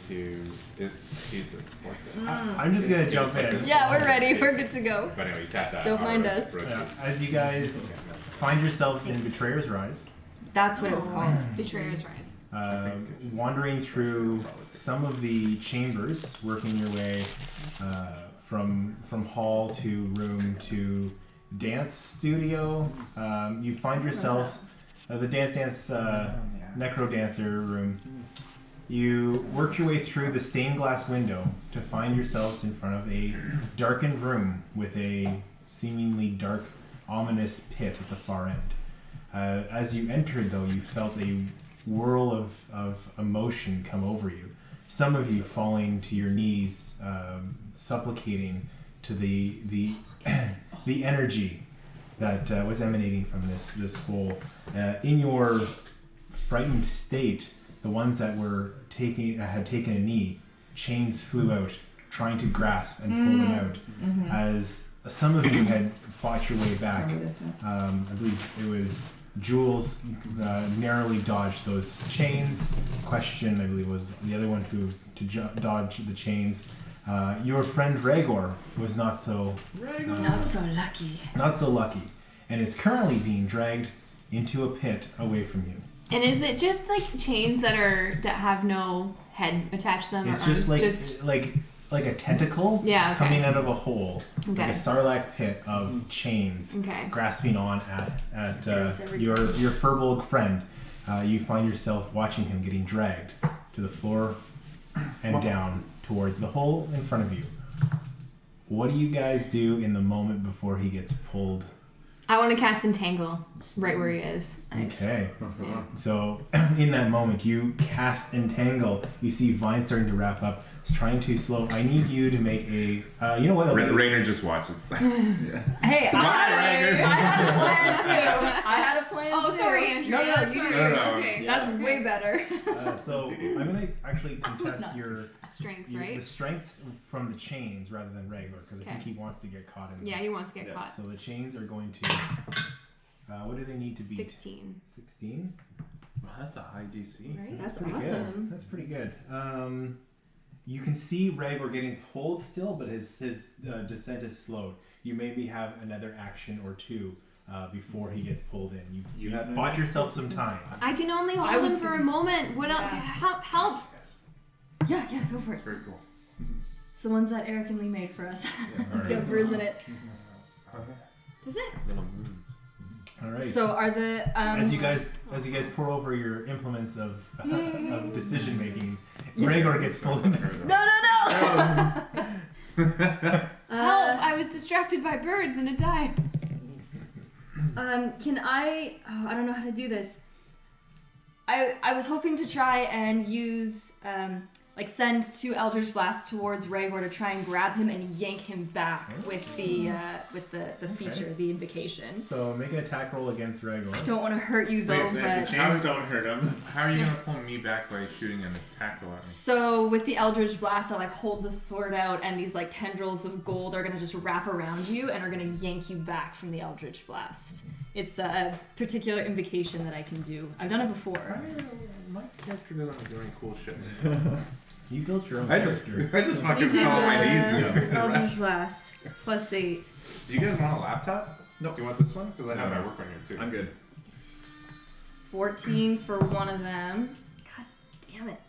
to Jesus. I'm just gonna jump in. Yeah, we're ready. We're good to go. But anyway, you tap that. Don't mind us. As you guys find yourselves in Betrayer's Rise. That's what it was called. Betrayer's Rise. Wandering through some of the chambers, working your way from hall to room to dance studio. You find yourselves the dance necro dancer room. You work your way through the stained glass window to find yourselves in front of a darkened room with a seemingly dark, ominous pit at the far end. As you entered, though, you felt a whirl of emotion come over you. Some of you falling to your knees, supplicating to the energy that was emanating from this hole. In your frightened state, the ones that had taken a knee, chains flew out, trying to grasp and pull them out. As some of you had fought your way back, I believe it was Jules narrowly dodged those chains. Question, I believe, was the other one to dodge the chains. Your friend Regor was not so lucky. Not so lucky, and is currently being dragged into a pit away from you. And is it just like chains that have no head attached to them? It's just like a tentacle coming out of a hole, like a sarlacc pit of chains grasping on at your furbolg friend. You find yourself watching him getting dragged to the floor and down towards the hole in front of you. What do you guys do in the moment before he gets pulled? I want to cast Entangle right where he is. Okay. So in that moment, you cast Entangle. You see Vine starting to wrap up. It's trying to slow. I need you to make a. You know what? Reiner just watches. Hey, I had a plan too. I had a plan too. Oh, sorry, Andrea. No. Okay. That's way better. So I'm going to actually contest your strength, the strength from the chains rather than regular, because I think he wants to get caught in. Yeah, he wants to get caught. So the chains are going to. What do they need to beat? 16. 16. Wow, that's a high DC. Right? That's pretty awesome. Good. That's pretty good. You can see Regor getting pulled still, but his descent is slowed. You maybe have another action or two before he gets pulled in. You bought yourself some time. I can only hold him for a moment. What else? Help! Yeah, go for it. That's very cool. It's the ones that Eric and Lee made for us. Alright. Got birds in it. Does it? Little moons. All right. So are the as you guys pour over your implements of decision making, Regor gets pulled into. No! Help! I was distracted by birds and it died. Can I? Oh, I don't know how to do this. I was hoping to try and use send 2 Eldritch Blasts towards Regor to try and grab him and yank him back with the feature, the invocation. So make an attack roll against Regor. I don't want to hurt you though, but the chains don't hurt him. How are you going to pull me back by shooting an attack roll at me? so with the Eldritch Blast, I hold the sword out, and these tendrils of gold are gonna just wrap around you and are gonna yank you back from the Eldritch Blast. It's a particular invocation that I can do. I've done it before. My character doesn't do any cool shit. You built your own I just character. fucking fell on my knees. Eldritch Blast +8. Do you guys want a laptop? No. Do you want this one? Because I have my work on here too. I'm good. 14 for one of them. God damn it.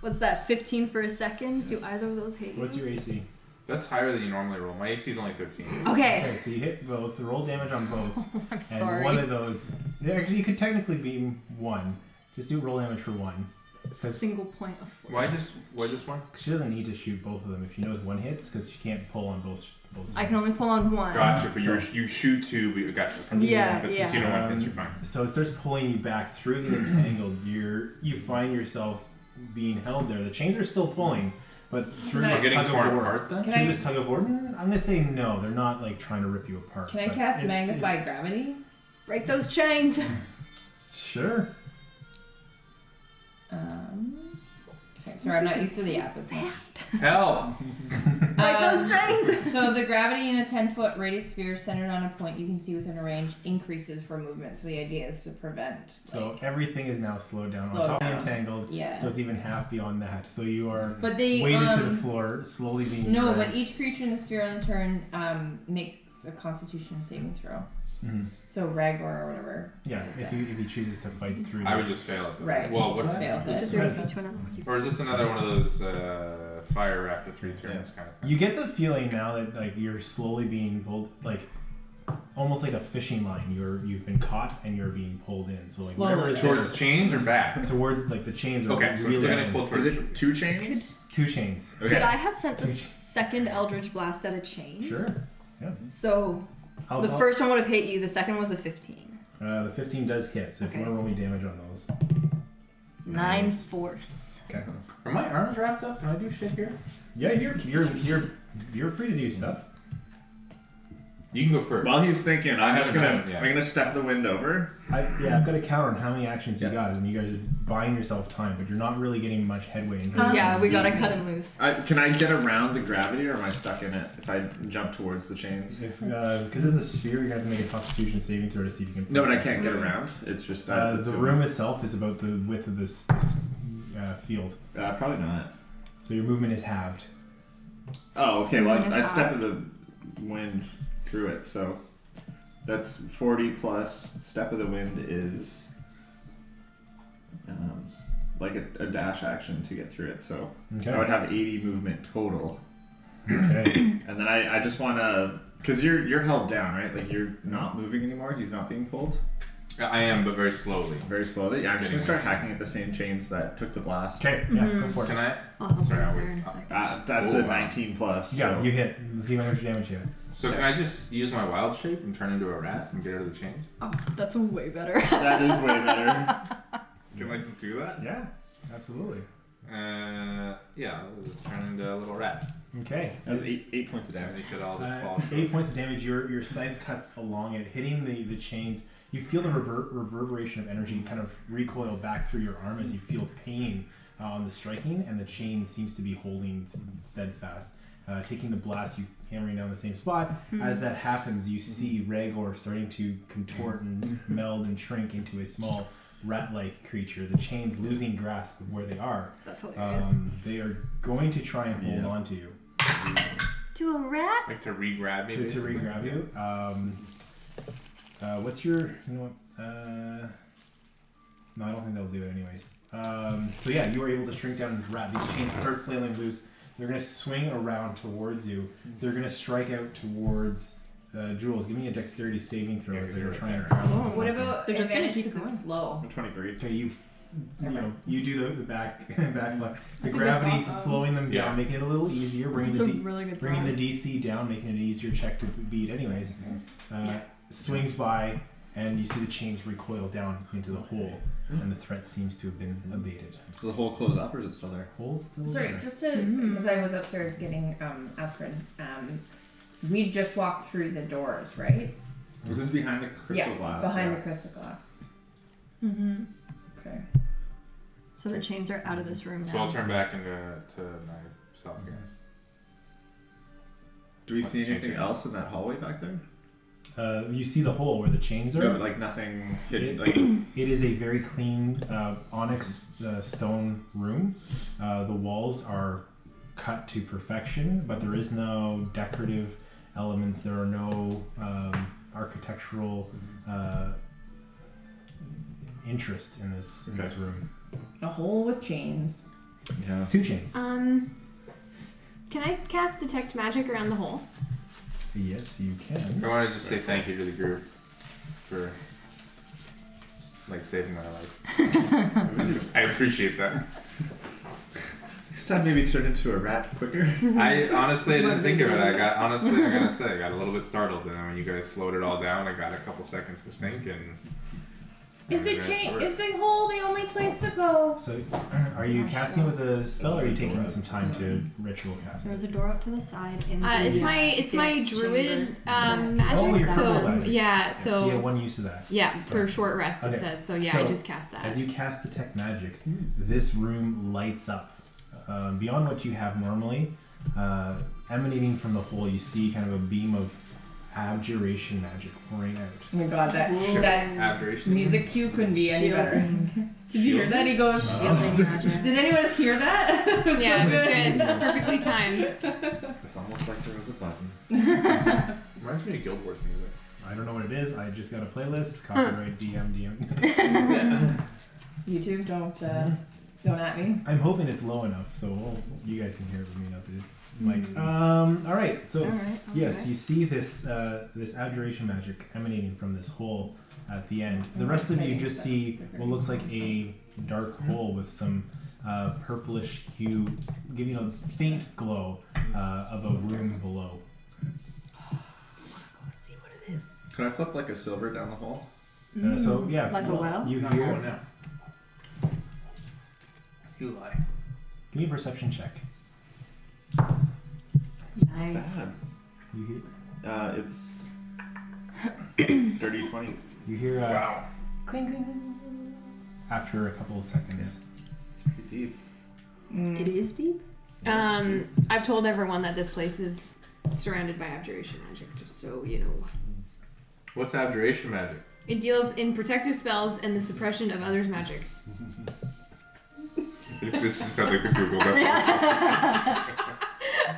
What's that? 15 for a second? Do either of those hit you? What's your AC? That's higher than you normally roll. My AC is only 13. Okay. So you hit both. Roll damage on both. I'm and sorry. one of those. Actually, you could technically be one. Just do roll damage for one. Single point of force. Why just one? She doesn't need to shoot both of them if she knows one hits, because she can't pull on both. I can only pull on one. Gotcha, but you shoot 2, but gotcha. Yeah, But since you know one hits, you're fine. So it starts pulling you back through the entangled. You find yourself being held there. The chains are still pulling, but through this tug of war. Through this tug of war, I'm gonna say no. They're not trying to rip you apart. Can I cast Magnify Gravity? Break those chains. Sure. Okay, sorry, I'm not used to the app. Hell! Fight those trains! So the gravity in a 10-foot radius sphere centered on a point you can see within a range increases for movement. So the idea is to prevent. So everything is now slowed down. Slowed on top down. of entangled. Yeah. So it's even half beyond that. So you are But they weighted to the floor, slowly being No, dragged. but each creature in the sphere on the turn makes a Constitution saving throw. Mhm. So Ragor or whatever. Yeah, is if that. he chooses to fight through. I would just fail it. Though. Right. Well, he what? just fails Just it. throw each one up. Or is this another one of those fire after 3 turns kind of thing? You get the feeling now that like you're slowly being pulled, like almost like a fishing line. You've been caught and you're being pulled in. So like Slowly. whatever is Towards chains or back? towards like the chains are Okay, so really it's gonna pull in. towards. Is it 2 chains? 2 chains. Okay. Could I have sent the second Eldritch Blast at a chain? Sure. Yeah. So the first one would have hit you, the second was a 15. The 15 does hit. So if you Okay. want to roll me damage on those. 9 force. Okay. Are my arms wrapped up? Can I do shit here? Yeah, you're free to do stuff. You can go first. While he's thinking, I'm haven't gonna step the wind over. I've got a counter on how many actions you got, and you guys are buying yourself time, but you're not really getting much headway in here. Yeah, we gotta excuse cut me. him loose. Can I get around the gravity, or am I stuck in it if I jump towards the chains? Because it's a sphere, you're gonna have to make a Constitution saving throw to see if you can. No, but I can't get around. It's just The room itself is about the width of this field, Probably not. so your movement is halved. Oh, okay. Well, Minus I step half. of the wind through it, so that's 40 plus. Step of the wind is like a dash action to get through it. So I would have 80 movement total. Okay. And then I just want to, because you're held down, right? Like you're not moving anymore. He's not being pulled. I am, but very slowly. Very slowly. Yeah, I'm just gonna start hacking at the same chains that took the blast. Okay. Yeah. Go for it. Can I? I'll help Sorry, you I'll there wait. in a second. That's Oh, a wow. 19 plus. Yeah, so- you hit. Let's see how much damage you have. So can I just use my wild shape and turn into a rat and get out of the chains? Oh, that's way better. That is way better. Can I just do that? Yeah, absolutely. Yeah, I'll just turn into a little rat. Okay. That's 8 points of And damage. they should all just fall. 8 points of damage. Your scythe cuts along it, hitting the chains. You feel the reverberation of energy kind of recoil back through your arm as you feel pain on the striking, and the chain seems to be holding steadfast. Taking the blast, you hammering down the same spot. As that happens, you see Ragor starting to contort and meld and shrink into a small rat-like creature. The chains losing grasp of where they are. That's hilarious. They are going to try and hold on to you. To a rat? Like to re-grab me? To basically? re-grab you. What's your? You know what? No, I don't think they'll do it anyways. So yeah, you were able to shrink down and grab. These chains start flailing loose. They're gonna swing around towards you. They're gonna strike out towards Jules. Give me a dexterity saving throw as they're trying to grab onto What something. about They're just gonna advantage keep because it's slow? I'm 23. Okay, you do the back back flip. The That's a good gravity thought. slowing them down, Yeah. making it a little easier, bringing It's a the really good bringing thought. the DC down, making it an easier check to beat anyways. Swings by, and you see the chains recoil down into the hole, and the threat seems to have been abated. Does the hole close up, or is it still there? Hole still Sorry, there. just to because I was upstairs getting aspirin. We just walked through the doors, right? Was this behind the crystal glass? behind the crystal glass. Mm-hmm. Okay. So the chains are out of this room now. So I'll turn back into myself again. Do we see Let's anything change it. else in that hallway back there? You see the hole where the chains are. No, but like nothing hidden. It- Like It is a very clean onyx stone room. The walls are cut to perfection, but there is no decorative elements. There are no architectural interest in this room. A hole with chains. yeah. 2 chains. Can I cast Detect Magic around the hole? Yes, you can. I want to just say thank you to the group for like saving my life. I appreciate that. Next time, maybe turn into a rat quicker. I honestly didn't think of it. I got I'm gonna say I got a little bit startled, and then when you guys slowed it all down, I got a couple seconds to think and. Is the hole the only place to go? So, are you casting with a spell, or are you taking some time to ritual cast? There's a door up to the side. In It's my dance druid chamber. magic. Oh, your so purple magic. yeah, You so get 1 use of that. yeah, for short rest Okay. it says. So yeah, So, I just cast that. As you cast Detect Magic, this room lights up. Beyond what you have normally, emanating from the hole, you see kind of a beam of abjuration magic pouring out. Oh my god, that Abjuration. music cue couldn't be any better. Shielding. Did you hear that? He goes, Shielding magic. Did anyone else hear that? It was Yeah, so good. Perfectly timed. It's almost like there was a button. Reminds me of Guild Wars music. I don't know what it is. I just got a playlist. Copyright DM. YouTube, don't at me. I'm hoping it's low enough so you guys can hear it with me up the mic. All right. So Alright. yes, you see this this abjuration magic emanating from this hole at the end. The rest of you just see what looks like a dark hole with some purplish hue, giving a faint glow of a room below. Let's see what it is. Can I flip like a silver down the hole? So yeah, Like a well? you Not hear. going now. You lie. Give me a perception check. Nice. Bad. You hear. It's dirty 20. You hear. Wow. Cling, cling, cling. After a couple of seconds. It's pretty deep. It is deep. I've told everyone that this place is surrounded by abjuration magic, just so you know. What's abjuration magic? It deals in protective spells and the suppression of others' magic. It's just sounds like the Google definition.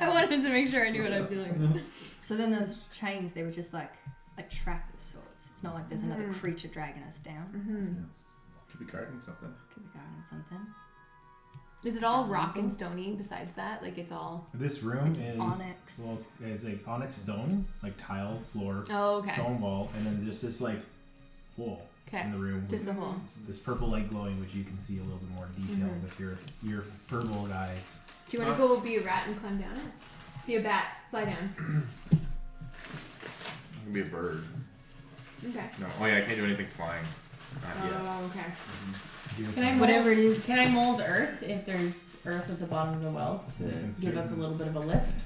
I wanted to make sure I knew what I was dealing with. So then those chains, they were just like a trap of sorts. It's not like there's another creature dragging us down. Could be guarding something. Could be guarding something. Is it all rock and stony besides that? Like it's all... This room It's is onyx. well, it's like onyx stone, like tile floor, Oh, okay. stone wall, and then just this like hole in Okay. the room. Just the hole. This purple light glowing, which you can see a little bit more detail with your furball eyes. Do you want to go be a rat and climb down it? Be a bat. Fly down. It could be a bird. Okay. No. Oh yeah, I can't do anything flying. Not yet. Oh, okay. Can I mold, Whatever it is. Can I mold earth if there's earth at the bottom of the well to You can give us a certainly- little bit of a lift?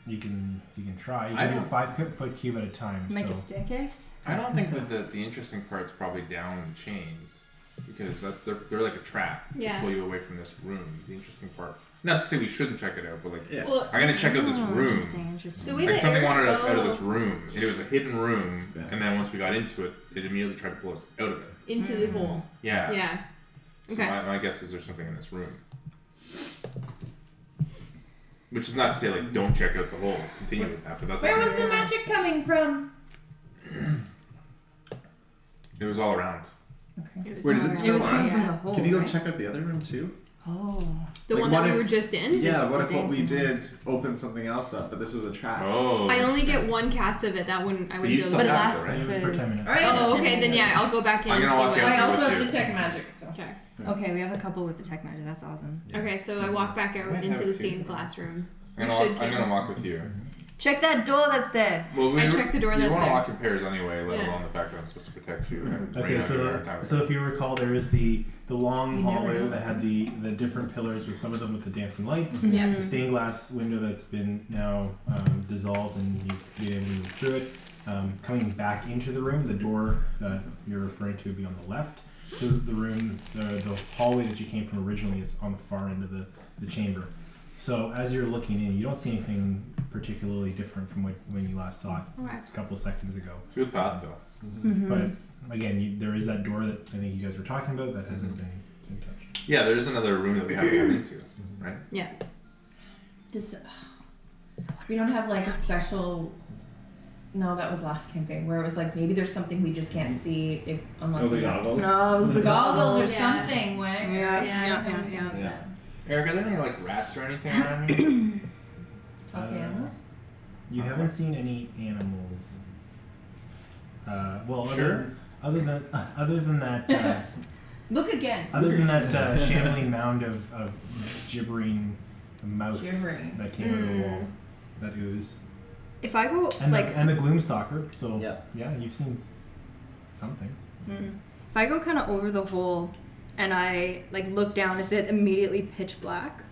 You can try. You I can do a don't- 5-foot cube at a time. Make so a staircase. I don't think that the interesting part's probably down the chains because they're like a trap Yeah. to pull you away from this room. The interesting part. Not to say we shouldn't check it out, but like Yeah. Well, I'm gonna check out this Oh, room. Interesting. the way Like that something Eric- wanted us out of oh, this room. It was a hidden room, Yeah. and then once we got into it, it immediately tried to pull us out of it. into the hole. Yeah. Yeah. So Okay. my guess is there's something in this room. Which is not to say like don't check out the hole. Continue with that, but that's Where what was the magic coming from? it was all around. It was, Where does it all still It was right. coming on? from the hole. Can you go right? check out the other room too? Oh. The Like, one that what we if- were just in? Yeah, what if the what we dancing did opened something else up, but this was a trap? Oh. I only get one cast of it. That wouldn't. I But wouldn't you go. still But it have lasts it, right? for for. 10 minutes. Alright. Oh, okay. Then yeah, I'll go back in I'm and gonna see walk what. out I there also with have you. detect magic, so. Okay. Okay, we have a couple with detect magic. That's awesome. Okay, so I walk back out Might into have the two. stained glass room. I'm You gonna, should walk, I'm get gonna one. walk with you. Check that door that's there. Well, I checked the door you that's want to there. walk in pairs anyway, let Yeah. alone the fact that I'm supposed to protect you. And Okay, Reiner, you're our tower. so if you recall, there is the long You never hallway know. that had the different pillars with some of them with the dancing lights. Yeah. The stained glass window that's been now dissolved and you've been able to move through it. Coming back into the room, the door that you're referring to would be on the left. So the room, the hallway that you came from originally is on the far end of the chamber. So as you're looking in, you don't see anything particularly different from when you last saw it Okay. a couple seconds ago. Good thought, though. But again, there is that door that I think you guys were talking about that hasn't been touched. Yeah, there's another room that we haven't come into, right? Yeah. We don't have like a special. No, that was last campaign where it was like maybe there's something we just can't see if, unless Oh, the we goggles? No, it was the goggles or Yeah. something. Where Yeah. Eric, are there any like rats or anything around here? Talk animals. You haven't seen any animals. Well, Sure. other than that, Look again. other than that shambling mound of gibbering mouths Gibbering. that came out of the wall, that ooze, If I go and like, the gloomstalker. So Yeah. you've seen some things. if I go kind of over the hole, and I like look down, is it immediately pitch black?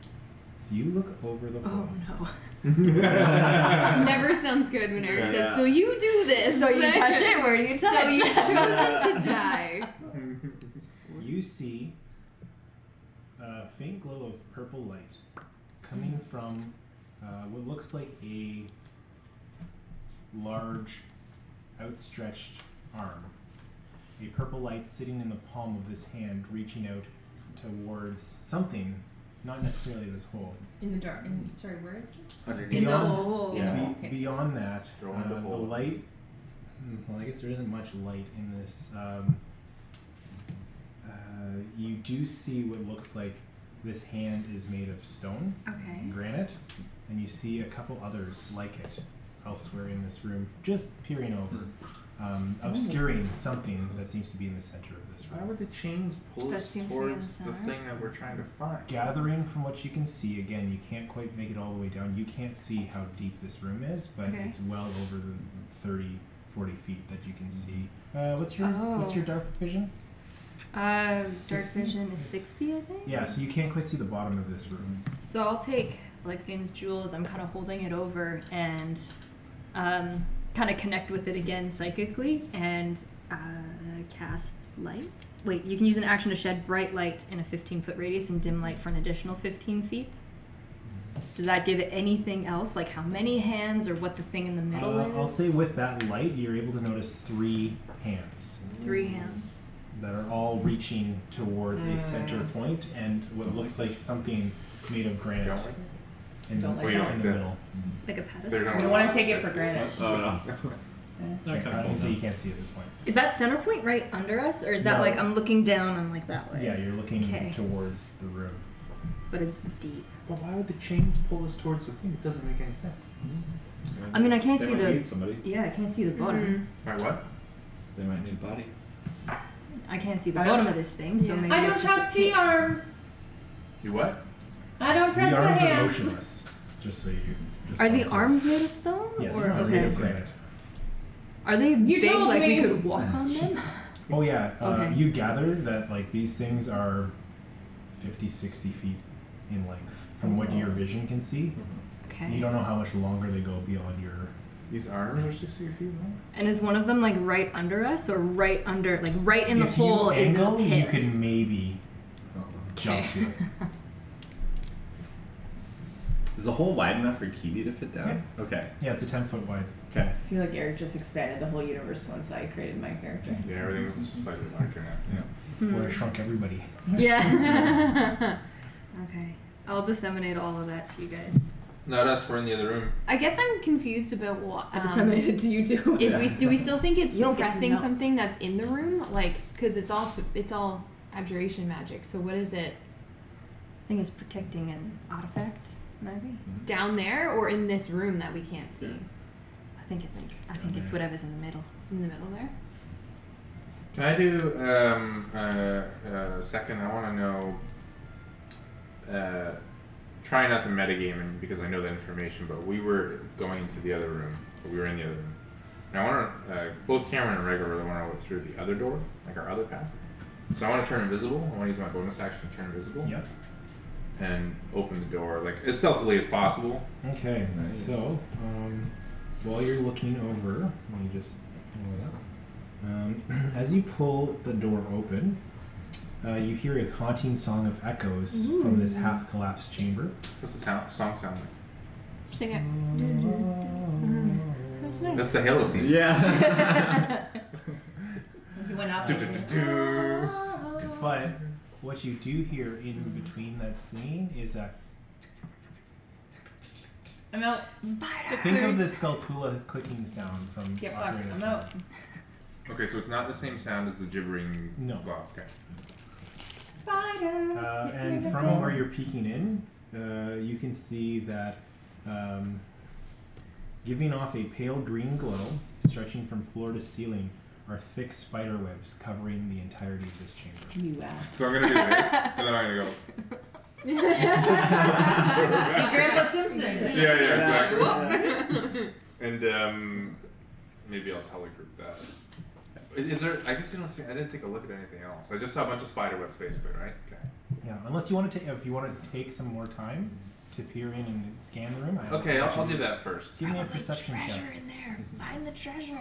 So you look over the Oh hole. no! Never sounds good when Eric says, Yeah. "So you do this." So you touch it? Where do you touch? So you've chosen to die. You see a faint glow of purple light coming from what looks like a large, outstretched arm. A purple light sitting in the palm of this hand, reaching out towards something, not necessarily this hole. In the dark. Sorry, where is this? Underneath. In the Beyond- hole. In the Be- hole. Okay. Beyond that, Throw in the the hole. light. Well, I guess there isn't much light in this. You do see what looks like this hand is made of stone, Okay. granite, and you see a couple others like it elsewhere in this room, just peering over, obscuring something that seems to be in the center of this Why room. would the chains pull That us seems to be in towards the the center. thing that we're trying to find? Gathering from what you can see, again, you can't quite make it all the way down. You can't see how deep this room is, but Okay. it's well over the 30, 40 feet that you can see. What's your dark vision? Dark 60? vision is 60, I think. Yeah, so you can't quite see the bottom of this room. So I'll take Lexian's Jules. I'm kind of holding it over and kind of connect with it again psychically and cast light. Wait, you can use an action to shed bright light in a 15-foot radius and dim light for an additional 15 feet. Does that give it anything else, like how many hands or what the thing in the middle is? I'll say with that light, you're able to notice 3 hands 3 hands. that are all reaching towards a center point and what looks like something made of You granite don't like it? in the, Don't like Oh, you don't in like the that? middle. Like a They're pedestal. not- I don't want to take it for granted. Oh no. Check. I can say you can't see at this point. Is that center point right under us, or is that No. like I'm looking down and like that way? Yeah, you're looking Okay. towards the room. But it's deep. But why would the chains pull us towards the thing? It doesn't make any sense. I mean, I can't They see might the. need somebody. Yeah, I can't see the bottom. Why what? They might need a body. I can't see the I don't bottom tr- of this thing, so Yeah. maybe I don't it's just trust a pit. the arms. You what? I don't trust The the arms are hands. motionless. Just so you. Just Are so the you know. arms made of stone? Yes, Or, they're okay. made of granite. Are they You big told like me. we could walk on them? Oh yeah, Okay. you gather that like these things are 50, 60 feet in length from what your vision can see. Okay. You don't know how much longer they go beyond your. These arms are 60 feet long? And is one of them like right under us or right under, like right in the If hole you is angle, the you pit? could maybe jump to it. Is the hole wide enough for Kiwi to fit down? Okay. Yeah, it's a 10-foot wide. Okay. I feel like Eric just expanded the whole universe once I created my character. Yeah, everything's just slightly larger now. Yeah. Where I shrunk everybody. Yeah. Okay. I'll disseminate all of that to you guys. Not us, we're in the other room. I guess I'm confused about what. I disseminated to you too. Do we still think it's You don't get to suppressing know. something that's in the room? Like, because it's all abjuration magic. So what is it I think it's protecting an artifact, maybe. down there or in this room that we can't see? I think it's whatever's in the middle. In the middle there. Can I do a second? I want to know. Try not to metagame and because I know that information, but we were going into the other room. We were in the other room. And I want to. Both Cameron and Rego really want to go through the other door, like our other path. So I want to turn invisible. I want to use my bonus action to turn invisible. Yep. And open the door like as stealthily as possible. Okay, Nice. so while you're looking over, let me just pull it up. As you pull the door open, you hear a haunting song of echoes from this half-collapsed chamber. What's the song sound like? Sing it. That's nice. That's the Halo theme. Yeah. He went up. Do-do-do-do. But what you do hear in between that singing is a I'm out. think of the Skulltula clicking sound from Get Ocarina fucked. of I'm Time. out. Okay, so it's not the same sound as the gibbering No. globs. Okay. Spiders. And from where you're peeking in, you can see that giving off a pale green glow, stretching from floor to ceiling, are thick spider webs covering the entirety of this chamber. You ass. So I'm gonna do this, and then I'm gonna go. Grandpa Simpson. Yeah, exactly. And maybe I'll tell a group that. Is there? I guess you don't see. I didn't take a look at anything else. I just saw a bunch of spider webs, basically, right? Okay. Yeah, unless you want to take, if you want to take some more time to peer in and scan the room. Okay, I'll do that first. Give me a perception check. in there. Find the treasure.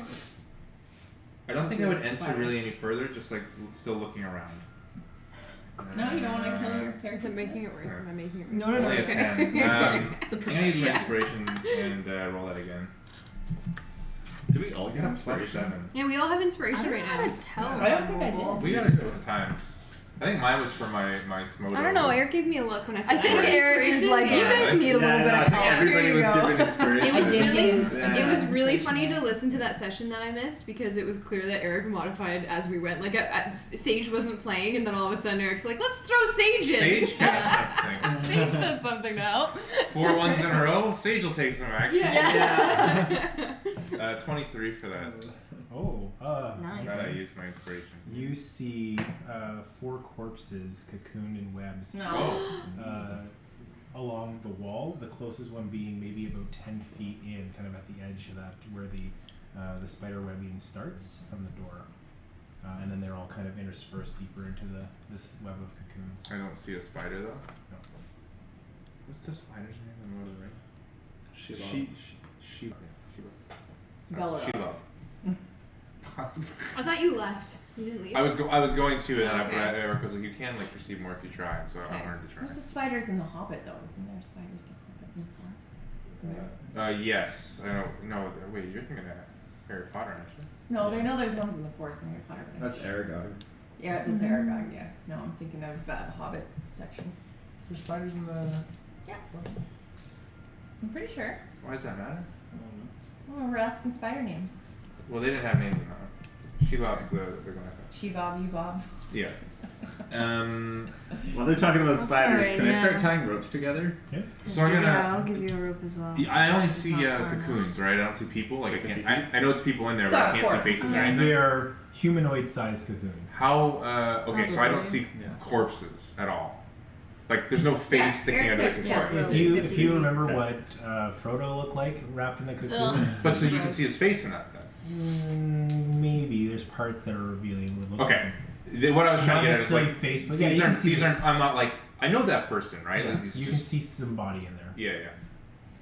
I don't think I would enter really any further. Just like still looking around. No, you don't want to kill your character. Is it making it worse? Am I making it worse? No. Only a Okay. 10. You're I'm sorry. gonna use my inspiration and roll that again. Do we all I get got a plus inspiration? 7. Yeah, we all have I inspiration don't right know how now. to tell. I don't think I did. We got it different times. I think mine was for my Smodo. I don't know. Eric gave me a look when I said I think had Eric is inspiration. like, you Yeah. guys need a little bit I of think help. everybody Here was you go. given inspiration. It was I did really, give it was really inspiration, funny yeah. to listen to that session that I missed because it was clear that Eric modified as we went. Like, Sage wasn't playing, and then all of a sudden Eric's like, "Let's throw Sage in." Sage cast something. Sage does something to help. 4 ones in a row. Sage will take some action. Yeah. 23 for that. Oh, Nice. Glad I used my inspiration. you see 4 corpses cocooned in webs No. along the wall. The closest one being maybe about 10 feet in, kind of at the edge of that, where the spider webbing starts from the door, and then they're all kind of interspersed deeper into this web of cocoons. I don't see a spider though. No. What's the spider's name in Lord of the Rings? Sheila. Sheila. Bella. Sheila. I thought you left. You didn't leave. I was going to, and then Okay. Eric was like, "You can like perceive more if you try," and so I Okay. wanted to try. What's the spiders in the Hobbit though? Isn't there spiders in the Hobbit in the forest? Yes, I know. No, wait, you're thinking of Harry Potter, aren't you? No, they know there's ones in the forest in Harry Potter. but I'm That's sure. Aragog. Yeah, that's Aragog. Yeah. No, I'm thinking of the Hobbit section. There's spiders in the. Yeah. I'm pretty sure. Why does that matter? Oh, we're asking spider names. Well, they didn't have names in that one. Sheilob's the big one, I think. She Bob, you Bob. Yeah. While they're talking about spiders, Alright, can I start yeah. tying ropes together? So I'm Yeah, gonna. I'll give you a rope as well. Yeah, I only This is see not fun. cocoons, right? I don't see people. Like I can't. 50 I know it's people in there, but So, I can't see corpse. faces or Yeah. anything. They are humanoid-sized cocoons. How? Okay, so I don't Probably. see Yeah. corpses at all. Like there's no face Yeah, sticking out of Eric's the like- cocoon. yeah. If you remember Okay. what Frodo looked like wrapped in a cocoon, Ugh. But so you can see his face in that. Then. maybe there's parts that are revealing what looks Okay. like. What I was Not trying to get at is necessarily like face, but yeah, these you can aren't. see These this. aren't. I'm not like I know that person, right? Yeah, Like these you just. can see some body in there. Yeah, yeah.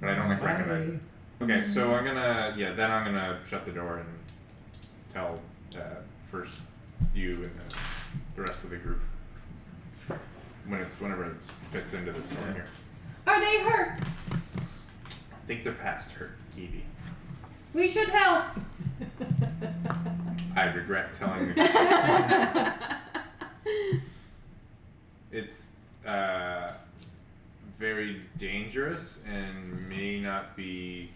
But I don't like recognize it. Okay, so I'm gonna then I'm gonna shut the door and tell first you and the rest of the group whenever it fits into the story here. Are they hurt? I think they're past her, Kiwi. We should help. I regret telling you. It's very dangerous and may not be.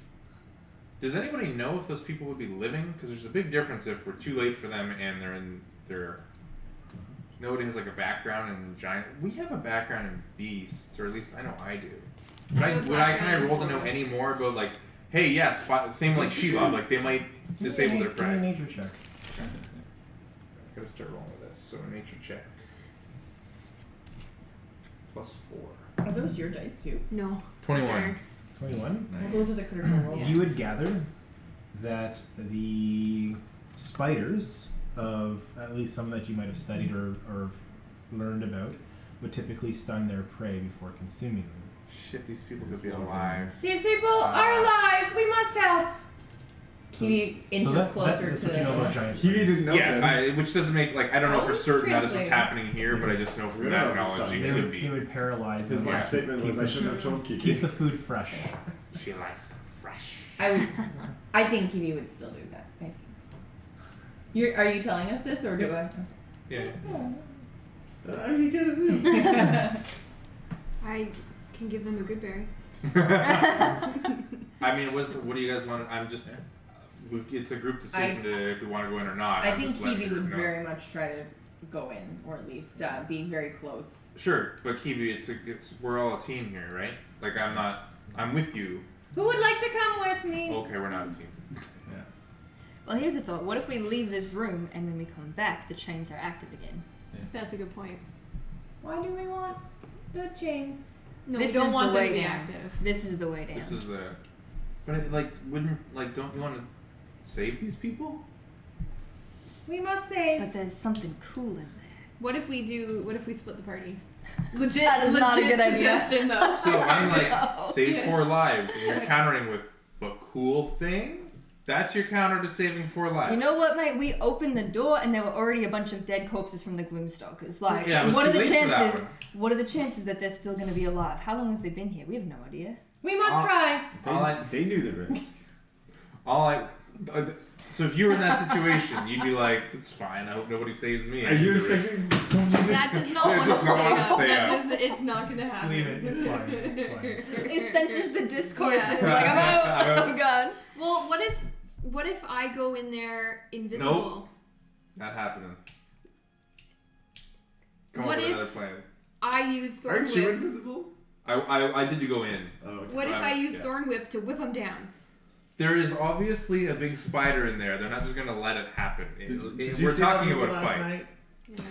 Does anybody know if those people would be living? Because there's a big difference if we're too late for them and they're. Nobody has like a background in giant. We have a background in beasts, or at least I know I do. Can I roll to know any more about like, hey, yes, same like Sheila, like they might disable their Give me a prey. nature check. Gotta start rolling with this. So a nature check. +4. Are those your dice too? No. 21. Eric's. 21. Well, those are the critical rolls. You would gather that the spiders of at least some that you might have studied or learned about would typically stun their prey before consuming them. Shit, these people could be alive. These people are alive. We must help. Kiwi inches closer that's to. what you know about giant Kiwi spiders. didn't know Yeah, this. which doesn't make like I don't know How for is certain that is what's translating? happening here, but I just know from We that don't know knowledge if it They could would, be. they would paralyze His them. last statement was, I shouldn't have told Kiki. Keep the food fresh. She likes them fresh. I think Kiwi would still do that. Are you telling us this or do I? Yeah. You get a zoom. I can give them a good berry. I mean, what do you guys want? I'm just. It's a group decision to if we want to go in or not. I I'm think just letting Kiwi the would group know. very much try to go in, or at least be very close. Sure, but Kiwi, it's we're all a team here, right? Like I'm with you. Who would like to come with me? Okay, we're not a team. Well, here's the thought. What if we leave this room and when we come back, the chains are active again? That's a good point. Why do we want the chains? No, This we don't is want the them to way be down. active. This is the way down. This is the. But don't you want to save these people? We must save. But there's something cool in there. What if we split the party? Legit, That is not a good idea. suggestion though. So I'm like No. save 4 lives, and you're countering with but cool thing. That's your counter to saving 4 lives. You know what, mate? We opened the door and there were already a bunch of dead corpses from the Gloomstalkers. Like, Yeah, it was what too are the late for that chances? one. What are the chances that they're still going to be alive? How long have they been here? We have no idea. We must try. They knew the risk. So if you were in that situation, you'd be like, "It's fine. I hope nobody saves me." Are you expecting someone? That does not It want does to not stay want to up. stay That up. does, it's not going to happen. Leave it. It's fine. It's fine. It senses the discourse Yeah. and it's like, I'm out. I'm gone. Well, what if I go in there invisible? Nope. Not happening. Come What up with if- another plan. I use Thorn Aren't you Whip. invisible? I did to go in. Oh, okay. What if I use Yeah. Thorn Whip to whip them down? There is obviously a big spider in there. They're not just gonna let it happen. Did you We're see talking that movie about a last fight. night? Yeah.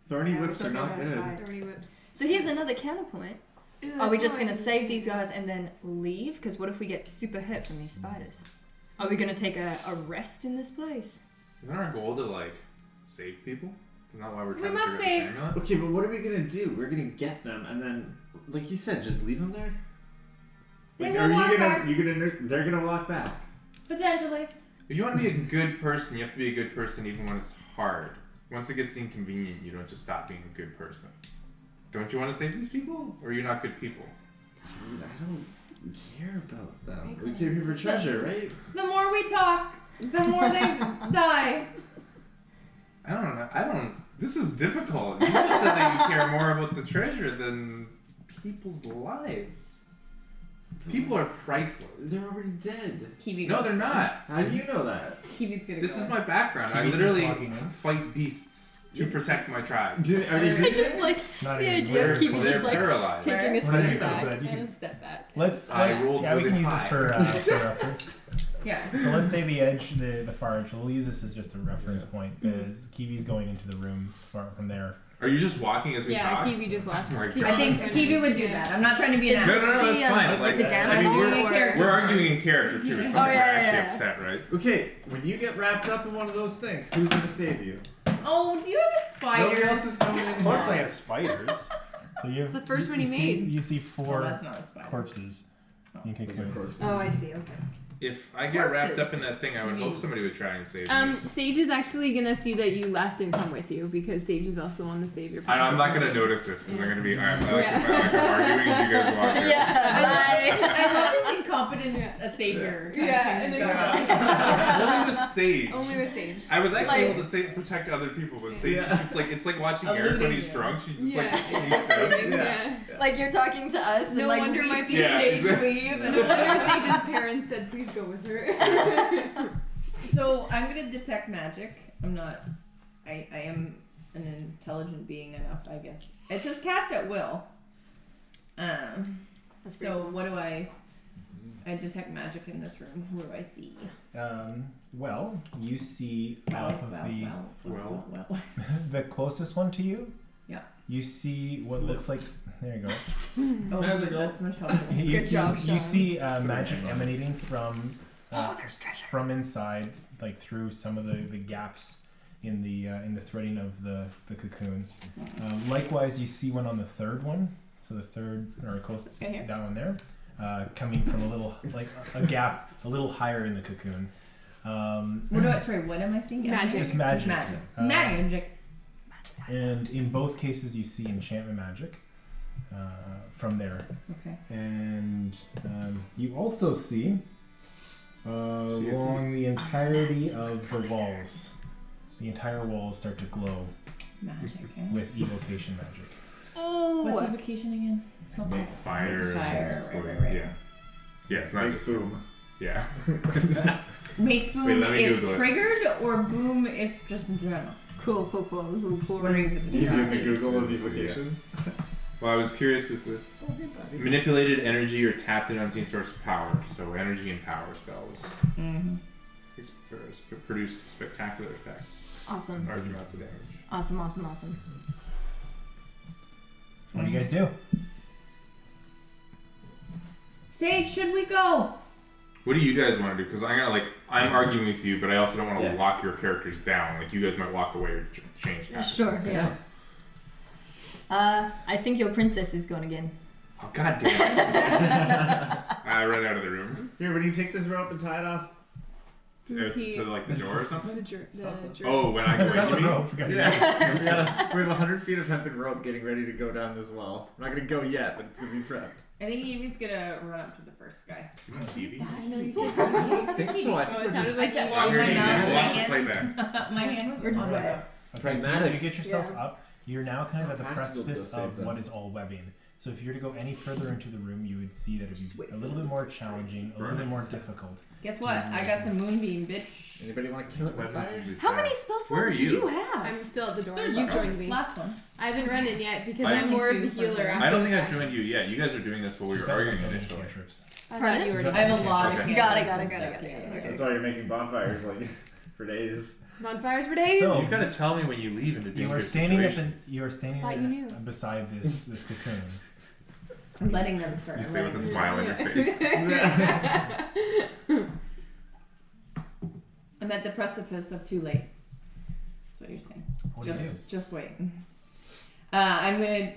Thorny Yeah, whips we're are talking not about a good. fight. Thorny whips. So here's another counterpoint. Ew, Are we that's just not going to even- save these guys and then leave? Because what if we get super hurt from these spiders? Are we going to take a rest in this place? Isn't our goal to like save people? Isn't that why we're We trying must to figure save- out the amulet? Okay, but what are we gonna do? We're gonna get them, and then, like you said, just leave them there. They Like, will are walk you gonna? back. You gonna? They're gonna walk back. Potentially. If you want to be a good person, you have to be a good person even when it's hard. Once it gets inconvenient, you don't just stop being a good person. Don't you want to save these people? Or are you not good people? Dude, I don't care about them. I We came here for treasure, right? The more we talk, the more they die. I don't know. This is difficult. You just said that you care more about the treasure than people's lives. People are priceless. They're already dead. Kiwi. No, goes they're first. not. How do you know that? Kiwi's gonna This go. is my background. I Kiwi's literally talking, huh? fight beasts to protect my tribe. Are they I I good? just like Not the even. idea of We're keeping close. just They're like paralyzed. taking a We're step not even back close to that. You and can- a step back. Let's I rolled yeah, we can really use this high. for reference. Yeah. So let's say the edge, the far edge. We'll use this as just a reference point because Kiwi's going into the room far from there. Are you just walking as we Yeah, talk? Kiwi just left. Oh my Kiwi God. I think just Kiwi went- would do yeah. that. I'm not trying to be an Is No, ass. no, no, the, that's fine. like Like, the I damage mean, roll we're or- characters. we're arguing in character too. It's not Oh, like yeah, we're actually yeah. upset, right? Okay, when you get wrapped up in one of those things, who's gonna save you? Oh, do you have a spider? Nobody else is coming in. Of course, here. I have spiders. So you have, It's the first one he see- made. You see Oh, 4 that's not a spider. corpses in Those are cocoons. corpses. Oh, I see. Okay. If I get wrapped Corpses. up in that thing, I would You hope mean- somebody would try and save me. Sage is actually gonna see that you left and come with you because Sage is also on the savior. I'm not gonna notice this because I'm gonna be. I like Yeah. I'm arguing as you guys walk in. Yeah. I love this incompetence, a savior. kind of Yeah, thing and going it- on. Only with Sage. Only with Sage. I was actually Like- able to protect other people, but Sage Yeah. just like it's like watching Eluding Eric when he's you. drunk. She just Yeah. like sneaks out. Yeah. Like you're talking to us No and like wonder we my see Yeah, Sage exactly. leave No and wonder Sage's parents said, "Please go with her." So I'm gonna detect magic. I'm not. I am an intelligent being enough, I guess. It says cast at will. That's pretty So cool. what do I detect magic in this room? What do I see? Well, you see off of well. the closest one to you. Yeah. You see what looks like. There you go. Oh, Magical. that's much helpful. You Good see, job, You Sean. see magic emanating from there's treasure. from inside, like through some of the gaps in the threading of the cocoon. Likewise, you see one on the third one. So the third or closest, This guy here? that one there, coming from a little like a gap a little higher in the cocoon. What am I seeing? Magic. Just magic. Just magic. Uh, Magic. And in both cases, you see enchantment magic from there. Okay. And you also see along the entirety of the walls, the entire walls start to glow Magic. Okay. with evocation magic. What's Oh, evocation again? Make fire. Fire, and right. Yeah. Yeah, it's not Makes just boom. Yeah. Makes boom Wait, let me if Google it. triggered or boom if just in general. cool. This is a cool Wondering if it's Did you in the a Google of evocation? Well, I was curious as to manipulated energy or tapped an unseen source of power. So energy and power spells Mm-hmm. produce spectacular effects. Awesome. Large amounts of damage. Awesome. What do you guys do? Sage, should we go? What do you guys want to do? Because I'm arguing with you, but I also don't want to Yeah. lock your characters down. Like you guys might walk away or change tactics. Sure. Yeah. I think your princess is gone again. Oh god damn it! I run out of the room. Here, when you take this rope and tie it off. Does he- to like the door or something? Something. Oh, when I Got go the in, you mean? rope. We got the rope. Yeah, we have 100 feet of hempen rope getting ready to go down this wall. We're not gonna go yet, but it's gonna be prepped. I think Evie's gonna run up to the first guy. TV? I know you said I don't think so. I Oh, think it we're just sounded like said, you well, Here, my you mouth- watch the my playback. My hand We're was just on waiting. it. Okay, so Pragmatic. you get yourself Yeah. up. You're now kind of at the Practical to precipice save of them. what is all webbing. So if you were to go any further into the room, you would see that it'd be a little bit more challenging, a little bit more difficult. Guess what? I got some moonbeam, bitch. Anybody want to kill it with Weapons fire? usually How fast. many spell Where are slots do you? you have? I'm still at the door. Third You've level. joined me. Last one. I haven't run in yet because I I'm more of the think healer. too. I don't think I've after joined you yet. You guys are doing this while we She's were got arguing like initially. cantrips. I thought you already I have a lot of Okay. cantrips Got it, and got it, stuff, got it, yeah. got it. That's why you're making bonfires like for days. bonfires for days. So- You gotta tell me when you leave into You are dangerous standing situations. you are standing Thought you knew. beside this cocoon. I'm letting them start. You I'm say with a letting them smile on your face. I'm at the precipice of too late. That's what you're saying. What do you do? Just wait. I'm gonna,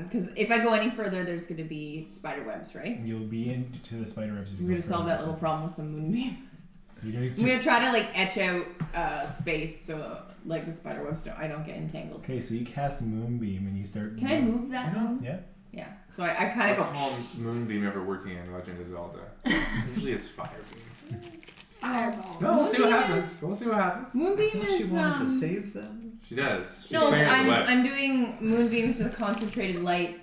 because if I go any further, there's gonna be spider webs, right? You'll be into the spider webs if you We're go gonna solve further. that little problem with some moonbeam. You're gonna I'm gonna just, try to like etch out space so like the spider webs I don't get entangled. okay, so you cast moonbeam and you start. Can I move that I know. moon? Yeah. Yeah. So I kind of go. Alcohol moonbeam ever working in Legend of Zelda? Usually it's fire beam. Fireball. No, we'll see what Moonbeam happens. We'll see what happens. Moonbeam Don't is you wanted to save them? She does. She's No, clearing the webs. I'm doing moonbeams with concentrated light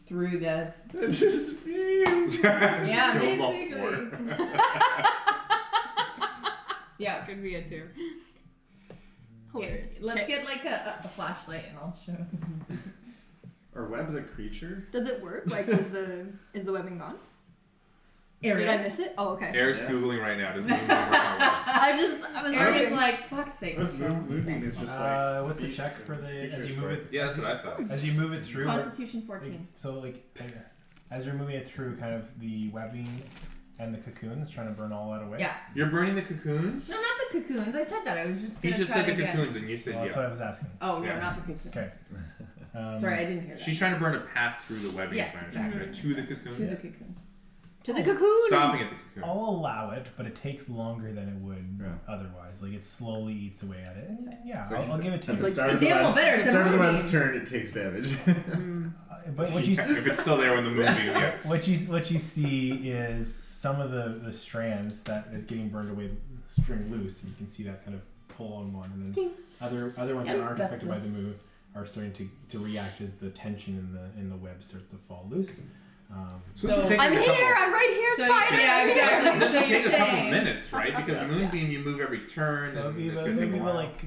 through this. It just fumes. Yeah, Kills all basically. four. Yeah. Could be it too. Hilarious. Let's Okay. get like a flashlight and I'll show. Are webs a creature? Does it work? Like, is the webbing gone? Eric. Did I miss it? Oh, okay. Eric's Yeah. googling right now. Does moonbeam work on webs? I was Eric is wondering. like, fuck's sake. Moonbeam is just like. What's the beast check for the as creatures, you move right? it? Yeah, that's what I thought. As you move it through. Constitution 14. So like, as you're moving it through, kind of the webbing and the cocoons, trying to burn all that away. Yeah. You're burning the cocoons? No, not the cocoons. I said that. I was just He gonna just try said the to get. cocoons and you said Well, that's yeah. what I was asking. Oh no, Yeah. not the cocoons. Okay. Sorry, I didn't hear that. She's trying to burn a path through the webbing. Yes, is my exactly. understanding, right? To the cocoons. To the cocoons. To the cocoon. Stopping at the cocoons. I'll allow it, but it takes longer than it would Yeah. otherwise. Like it slowly eats away at it. That's fine. Yeah, So I'll give it to At you. the start of it's the animal web's, better, it's a start of the web's moonbeam. turn, it takes damage. But what you see, if it's still there when the moonbeam, yeah. what you see is some of the strands that is getting burned away, string loose, and you can see that kind of pull on one, and then other ones that Yep, aren't that's affected by the move are starting to react as the tension in the web starts to fall loose. So this will So- take I'm like a here. couple- I'm right here, So, spider. yeah, I'm here. exactly. This will So you're take a couple saying- minutes, right? Because the moonbeam, you move every turn, So and it'll it's be gonna take a about while. like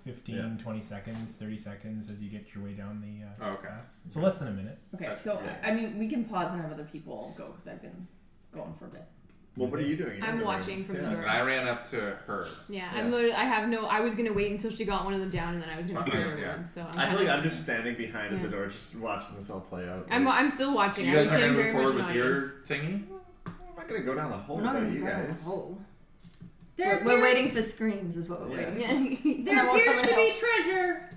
15, 20 seconds, 30 seconds as you get your way down the. Oh, okay. path. So less than a minute. Okay, That's- so yeah. I mean, we can pause and have other people go because I've been going for a bit. Well, what are you doing? You're I'm in the room. watching from the Yeah. door. And I ran up to her. Yeah, Yeah. I'm literally. I have no. I was gonna wait until she got one of them down, and then I was gonna Fine, kill her yeah. one. So I feel like I'm kinda- just standing behind at the Yeah. door, just watching this all play out. I'm still watching. You I guys was aren't staying gonna move very much forward an with your audience. thingy? I'm not gonna go down the hole We're not without gonna you go down the guys. hole. There We're appears, waiting for screams, is what we're Yeah. waiting. there appears to be treasure.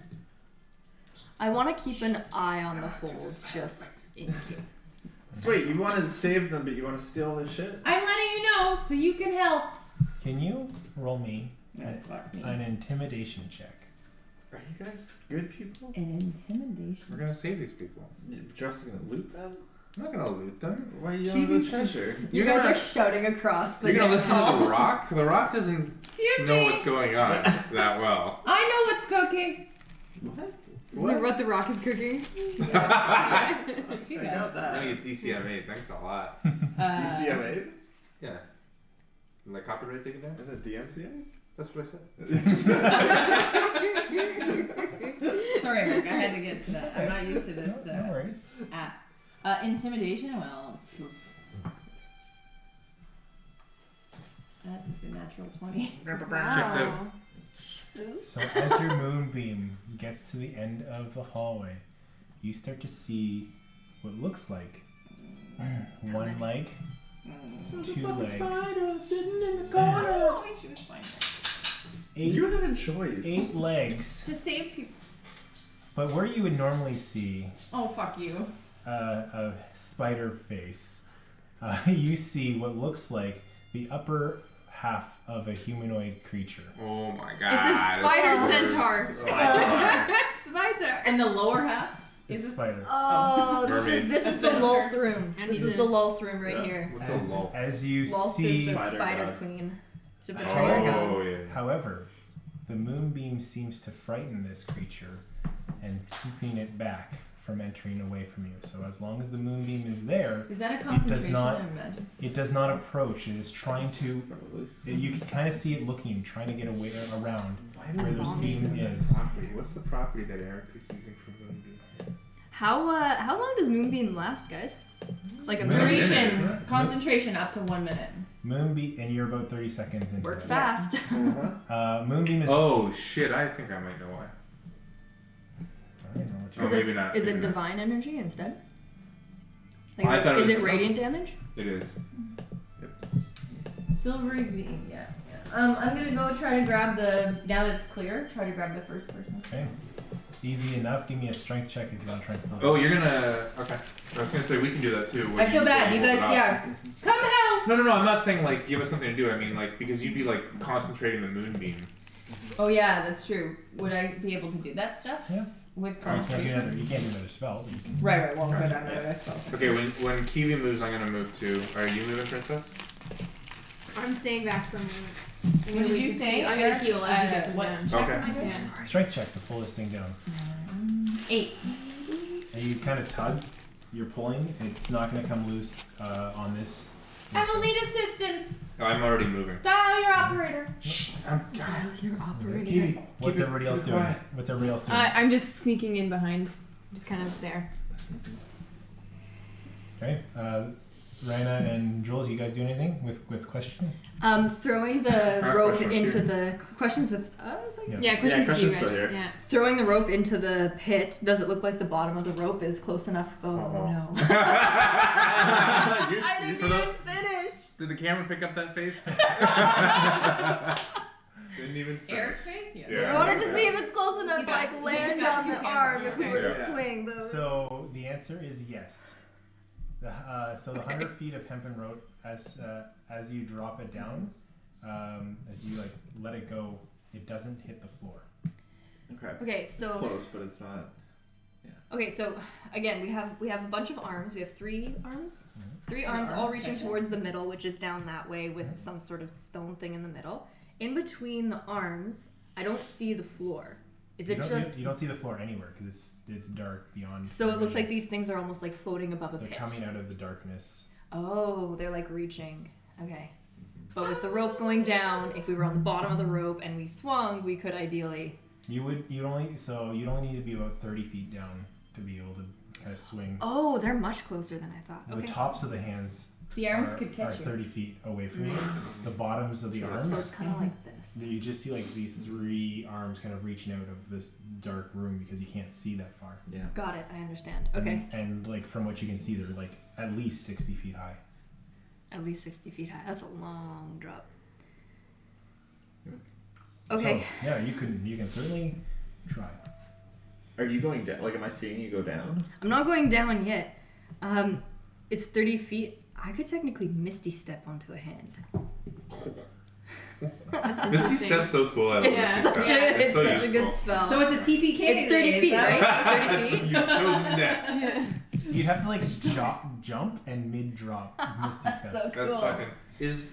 I want to keep an eye on the holes just in case. Sweet, you want to save them, but you want to steal their shit? I'm letting you know so you can help. Can you roll me Fuck me. an intimidation check? Are you guys good people? An intimidation. We're gonna save these people. You're just gonna loot them? I'm not gonna loot them. Why are you on the treasure? You guys are shouting across the You're gonna listen to hall. the rock? The rock doesn't Excuse know me. what's going on that well. I know what's cooking. What the rock is cooking. You I got got I'm that. gonna get DCMA, thanks a lot. DCMA? Yeah. Like copyright taken down? Is it DMCA? That's what I said. Sorry, Eric. I had to get to that. I'm not used to this No worries. app. Intimidation. Well, that is a natural 20. Checks out. Wow. So as your moonbeam gets to the end of the hallway, you start to see what looks like one leg, two legs, Oh, she was fine. You had a choice. 8 legs. To save people. But where you would normally see Oh, fuck you. a spider face, you see what looks like the upper half of a humanoid creature. Oh my god. It's a spider centaur. Spider. Spider. And the lower half It's is spider. Oh, Mermaid. this is the Lolth room. I This need is the this. Lolth room right Yeah. here. What's a As, lull? as you Lolth see, is the Spider spider god. queen. The betrayer god. Oh yeah. however, the moonbeam seems to frighten this creature and keeping it back from entering away from you. So as long as the moonbeam is there, Is that a concentration? not- I imagine. it does not approach. It is trying to. You can kind of see it looking, trying to get away around Why where does this long as beam the is. property? What's the property that Eric is using for Moonbeam? How long does Moonbeam last, guys? Like a Moonbeam- minute? Duration, minute. concentration up to 1 minute. Moonbeam, and you're about 30 seconds into Work it. fast. Moonbeam is. Oh shit! I think I might know why. I don't know what Oh, you- Is maybe it, not, is maybe it not. divine energy instead? Like, I thought it is was- it radiant damage? It is. Silvery beam, yeah. I'm gonna go try to grab now that it's clear, try to grab the first person. Okay. Easy enough. Give me a strength check if you want to try and pull it. Oh, you're gonna. Okay. I was gonna say we can do that too. when I feel bad, you hold it guys, up. yeah. Come help! No. I'm not saying like give us something to do. I mean like because you'd be like concentrating the moonbeam. Oh yeah, that's true. Would I be able to do that stuff? Yeah. With You can't do concentration? you can't do another spell. But you can. Right, well, good, I'm not spell. Okay, when Kiwi moves, I'm gonna move too. Are you moving, Princess? I'm staying back for a moment. I'm What gonna did wait you to say? see- I'm gonna heal as you get them What down. check Okay. am I doing? Yeah. Strength check to pull this thing down. 8. And you kind of tug. You're pulling. And it's not going to come loose on this. I will need assistance. Oh, I'm already moving. Dial your operator. Shh. I'm. You're operating. Kiwi. What's everybody else doing? What's everybody else doing? I'm just sneaking in behind, just kind of there. Okay. Reiner and Jules, you guys do anything with question? Throwing the Front rope questions into here. the questions with us. I guess. Yeah. Yeah, questions with you questions guys. still here. Yeah. Throwing the rope into the pit. Does it look like the bottom of the rope is close enough? Oh no! You're for the- finish. Did the camera pick up that face? Didn't even. finish. Eric's face? Yes. Yeah. I wanted to see if it's close enough He's to got- like land he's got on the two arm cameras. if we were to Yeah. swing. But So the answer is yes. So the 100 feet of hempen rope, as you drop it down, as you like let it go, it doesn't hit the floor. Okay. okay, It's so close, but it's not. okay, so again, we have a bunch of arms. We have 3 arms. Mhm. 3 And arms, all arms reaching touching. towards the middle, which is down that way with some sort of stone thing in the middle. In between the arms, I don't see the floor. Is You it don't, just you don't see the floor anywhere because it's dark beyond. so? It looks vision. like these things are almost like floating above a They're pit. coming out of the darkness. Oh, they're like reaching. Okay. But with the rope going down, if we were on the bottom of the rope and we swung, we could ideally. You'd only need to be about 30 feet down to be able to kind of swing. Oh, they're much closer than I thought. The Okay. tops of the hands The arms are, could are catch you. 30 feet away from you. The bottoms of the So arms, it's kind of like this. you just see like these 3 arms kind of reaching out of this dark room because you can't see that far. Yeah. Got it. I understand. Okay. And like from what you can see, they're like at least 60 feet high. At least 60 feet high. That's a long drop. Okay. So, yeah, you can certainly try. Are you going down? Like, am I seeing you go down? I'm not going down yet. It's 30 feet. I could technically Misty Step onto a hand. That's Misty interesting. Step's so cool. I love Yeah. Misty Step. It's so such a good useful. spell. So it's a TPK. It's 30 today, feet, is that right? That's- 30 feet? You've chosen that. Yeah. You'd have to like jump and mid drop Misty Step. So That's cool. fucking. Is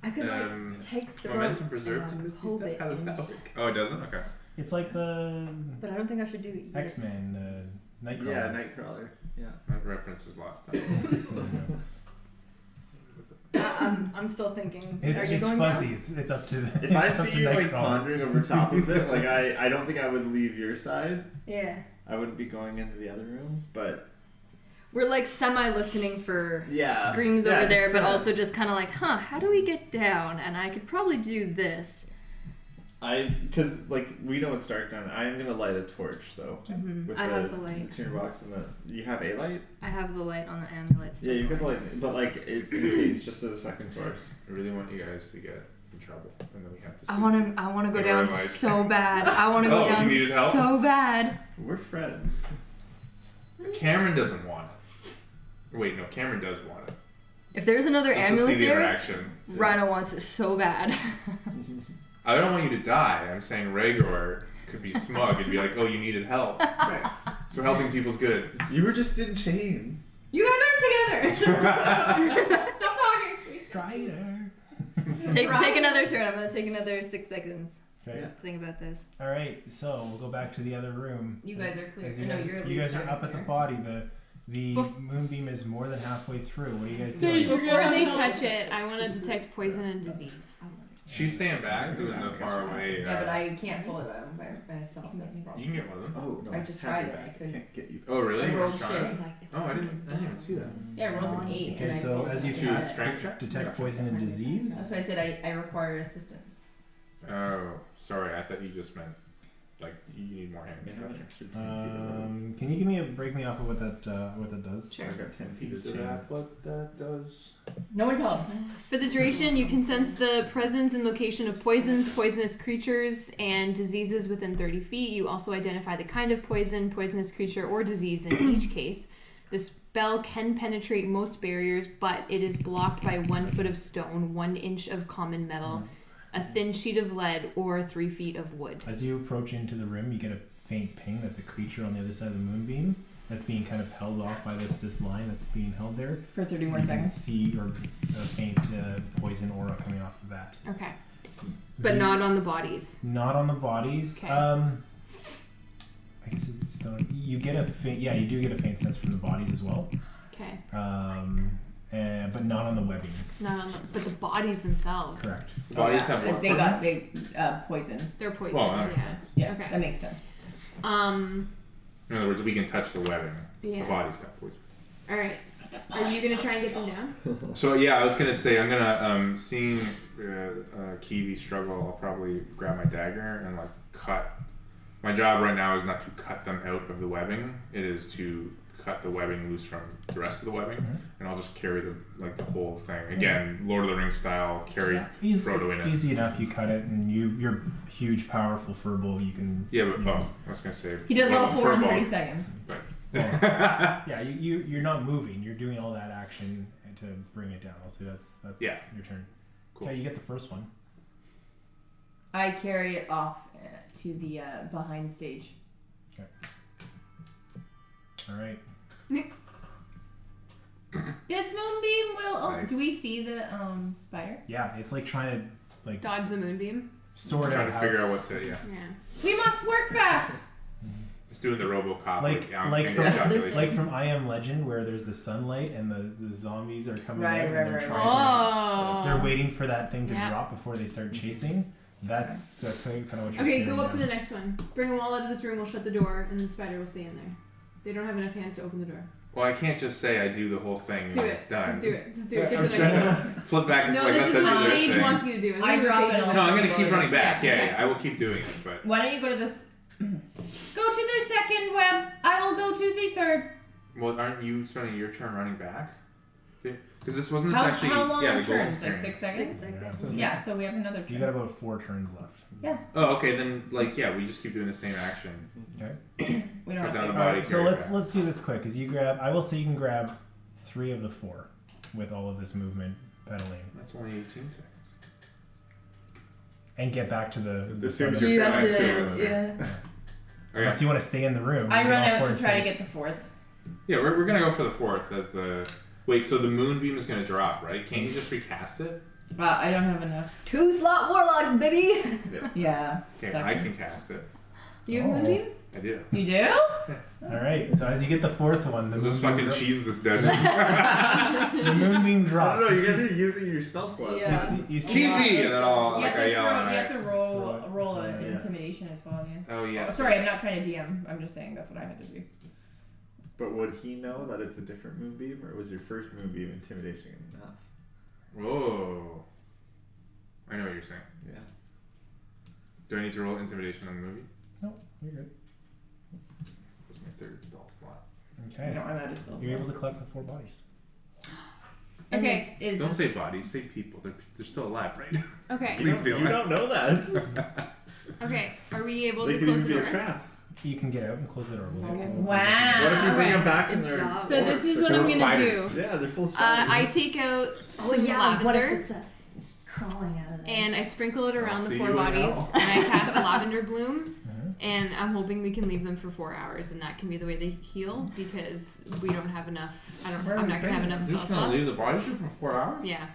I could like um, take the rope momentum preserved and in like, Misty hold Step? it How does that in. work? Oh, it doesn't. Okay. It's like the But I don't think I should do it yet. X-Men Nightcrawler. Yeah, Nightcrawler. Yeah. My reference is lost. Time. I'm still thinking. It's, Are you it's going fuzzy. down? It's up to the. If I it's up see to you like Nightcrawler. pondering over top of it, like I don't think I would leave your side. Yeah. I wouldn't be going into the other room, but We're like semi-listening for Yeah. screams Yeah, over there, just but kinda- also just kind of like, how do we get down? And I could probably do this. because like we know it's dark down. I'm gonna light a torch though. With I have the light. tinderbox and the. You have a light. I have the light on the amulet. Yeah, you got the light, but like in case, just as a second source. I really want you guys to get in trouble, and then we have to. See. I want to go Or down like- so bad. I want to go Oh, you down needed help? so bad. We're friends. Cameron doesn't want it. Wait, no, Cameron does want it. If there's another Just to see amulet the there, interaction. Rhino wants it so bad. I don't want you to die. I'm saying Rhaegar could be smug and be like, oh, you needed help. Right. So helping people's good. You were just in chains. You guys aren't together. Stop talking. Traitor. Take another turn. I'm gonna take another 6 seconds. Okay. Yeah. Think about this. All right. So we'll go back to the other room. You guys are clear. As I know you're at you least guys are up at the there. body. The moonbeam is more than halfway through. What are you guys doing? Before they touch it, I want to detect poison and disease. She's staying back, doing the far away. Yeah, but I can't pull it out by myself. That's the You problem. can get one of them. Oh no! I just have tried your it, I back. couldn't. Can't get you. Oh, really? I You rolled wanna try shit. it? Oh, I didn't even see that. Yeah, I rolled an 8. Okay, and so I as you Choose cast strength check? detect poison and disease. That's why I said I require assistance. Oh, sorry. I thought you just meant like you need more hands. I have an Gotcha. extra 10 feet of Can you give me a break me off of what that does? Sure. I got 10 feet of chain. what that does. No one tell us. For the duration, you can sense the presence and location of poisons, poisonous creatures, and diseases within 30 feet. You also identify the kind of poison, poisonous creature, or disease in each case. The spell can penetrate most barriers, but it is blocked by 1 foot of stone, 1 inch of common metal, a thin sheet of lead, or 3 feet of wood. As you approach into the room, you get a faint ping that the creature on the other side of the moonbeam that's being kind of held off by this line that's being held there. For 30 more You can seconds. see a faint poison aura coming off of that. Okay. But not on the bodies. Not on the bodies. Okay. I guess it's not. You get a faint. Yeah, you do get a faint sense from the bodies as well. Okay. But not on the webbing. Not on the, but the bodies themselves. Correct. The bodies have what? They got poison. They're poisoned. Well, that makes yeah. sense. Yeah, Okay. that makes sense. In other words, we can touch the webbing. Yeah. The body's got poison. All right. Are you gonna try and get them down? So yeah, I was gonna say I'm gonna seeing Kiwi struggle. I'll probably grab my dagger and like cut. My job right now is not to cut them out of the webbing. It is to cut the webbing loose from the rest of the webbing, and I'll just carry the whole thing again, Lord of the Rings style. Carry Frodo in it. Easy enough. You cut it, and you're huge, powerful furball. You can. Yeah, but you know, I was gonna say He does all 4 in furball. 30 seconds. But yeah, you're not moving. You're doing all that action to bring it down. I'll say that's Yeah. your turn. Cool. Okay, you get the first one. I carry it off to the behind stage. All right. This moonbeam will. Oh, Nice. do we see the spider? Yeah, it's like trying to like Dodge the moonbeam. sort trying out to how- figure out what to Yeah. We must work fast. It's doing the RoboCop like angle from calculation. like from I Am Legend where there's the sunlight and the zombies are coming Right, out and right, they're right, trying Oh. to they're waiting for that thing to Yeah. drop before they start chasing. That's kind of what you're Okay, seeing go up to now. the next one. Bring them all out of this room. We'll shut the door, and the spider will stay in there. They don't have enough hands to open the door. Well, I can't just say I do the whole thing Do when it. it's done. Just do it. Just do it. Get I'm the next one. trying to- Flip back and No, forth. this Let is them what do their Sage thing. wants you to do. I drop it off. No, I'm gonna keep running back. Yeah, Yeah, I will keep doing it, but Why don't you go to this? Go to the second web. I will go to the third. well, aren't you spending your turn running back? Because this wasn't How, actually how long yeah are the golden turns? Like screen. 6 seconds? 6 seconds. So Yeah, so we have another You turn. got about 4 turns left. Oh, okay, then like yeah, we just keep doing the same action. Okay. We don't Put have down to. the All body. right, so carry let's back. let's do this quick. As you grab, I will say you can grab 3 of the 4 with all of this movement pedaling That's only 18 seconds. and get back to the. As soon as You you're have fine, to, too. yeah. Okay. Unless you want to stay in the room. I you run get all out 4 to and try to stay. get the fourth. Yeah, we're gonna go for the fourth as the wait. So the moonbeam is gonna drop, right? Can't you just recast it? I don't have enough. 2 slot warlocks, baby. Yeah. Okay, second. I can cast it. You have moonbeam? I do. You do? All right. So as you get the 4th one, the I'll just moonbeam, fucking cheese this dungeon. the moonbeam I drops. don't know, you guys see- are using your spell slots. Yeah. you see, Kiwi, and then I'll You like have I to yell. throw. and You I- have to roll an Yeah. intimidation as well. Yeah. Oh yeah. Oh, sorry, I'm not trying to DM. I'm just saying that's what I had to do. But would he know that it's a different moonbeam, or was your first moonbeam intimidation enough? Whoa. I know what you're saying. Yeah. Do I need to roll intimidation on the movie? No, you're good. That's my third doll slot. Okay. No, I'm out of spells. You're able to collect the 4 bodies. And Okay. Is Don't say bodies, say people. They're still alive, right? Okay. Please be You alive. don't know that. Okay. Are we able They to could close even the be door? a trap. You can get out and close the door. Wow. What if you bring them back and Good they're job. So this is what I'm full of gonna spiders? do. Yeah, they're full of spiders. I take out Oh some yeah, what if lavender it's crawling out of there? and I sprinkle it around the see 4 you in bodies, hell. and I cast lavender bloom. Mhm. And I'm hoping we can leave them for 4 hours, and that can be the way they heal because we don't have enough. I'm not gonna have enough You're spell just gonna slots. leave the body here for 4 hours? Yeah.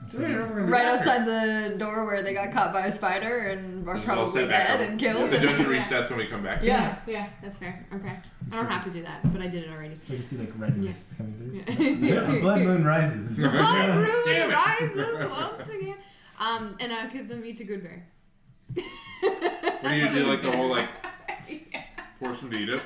So Yeah, you- you're never gonna be Right back here. outside the door where they got caught by a spider and are Just all probably set back dead up. and killed. The dungeon Yeah. resets when we come back. Yeah. Yeah, that's fair. Okay. I don't have to do that, but I did it already. So you see like red Yeah. mist coming through. Yeah. The blood moon rises. Blood Damn moon it. rises once again. And I'll give them each a good berry. What do you do, like the whole, like, force them to eat it?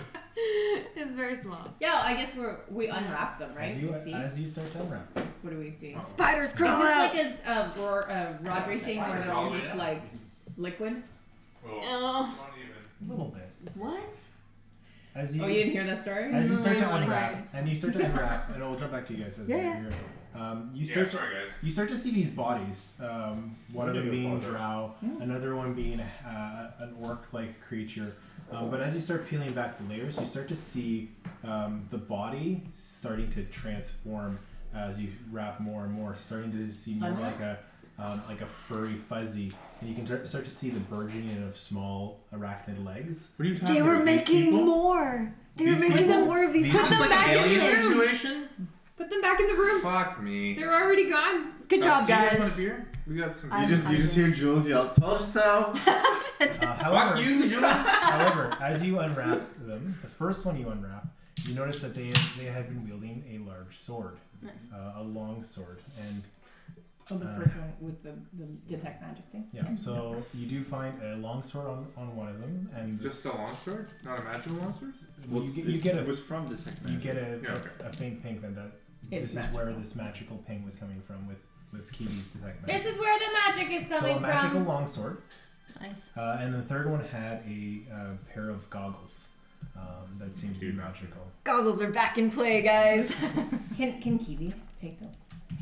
It's very small. Yeah, I guess we unwrap them, right? As We see. you start to unwrap. What do we see? Spiders Is crawl this out. like a Rodri thing where they're all just like liquid? Well, Oh. not even. A little bit. What? As you Oh, you didn't hear that story? as you start to No, it's unwrap, fine, it's and you start to unwrap, and we'll jump back to you guys as Yeah, you're here. You Yeah, start to sorry, guys. you start to see these bodies. One of them being Drow, Hmm. another one being an orc-like creature. But as you start peeling back the layers, you start to see the body starting to transform as you wrap more and more, starting to see more like a furry fuzzy, and you can start to see the burgeoning of small arachnid legs. What are you talking They about? were These making people? more. They were These making people? more of these. These Put is them like back an in the alien room. situation? Put them back in the room. Fuck me. They're already gone. Good job, Do you guys guys. want a beer? We got some. I- You just hear Jules yell, "Told you so!" However, Fuck you, Jules. However, as you unwrap them, the first one you unwrap, you notice that they had been wielding a large sword, Nice. a long sword, and Oh, the first one with the detect magic thing. yeah. So you do find a long sword on one of them, and Just a longsword? Not a magical longsword? you get It a was from Detect you Magic. get a, Yeah, okay. a faint ping that It's this is magical. where this magical ping was coming from with Kiwi's detect magic. This is where the magic is So coming a magical from. longsword, Nice. and the third one had a pair of goggles that seemed to be Cute. magical. Goggles are back in play, guys. Can Kiwi take them?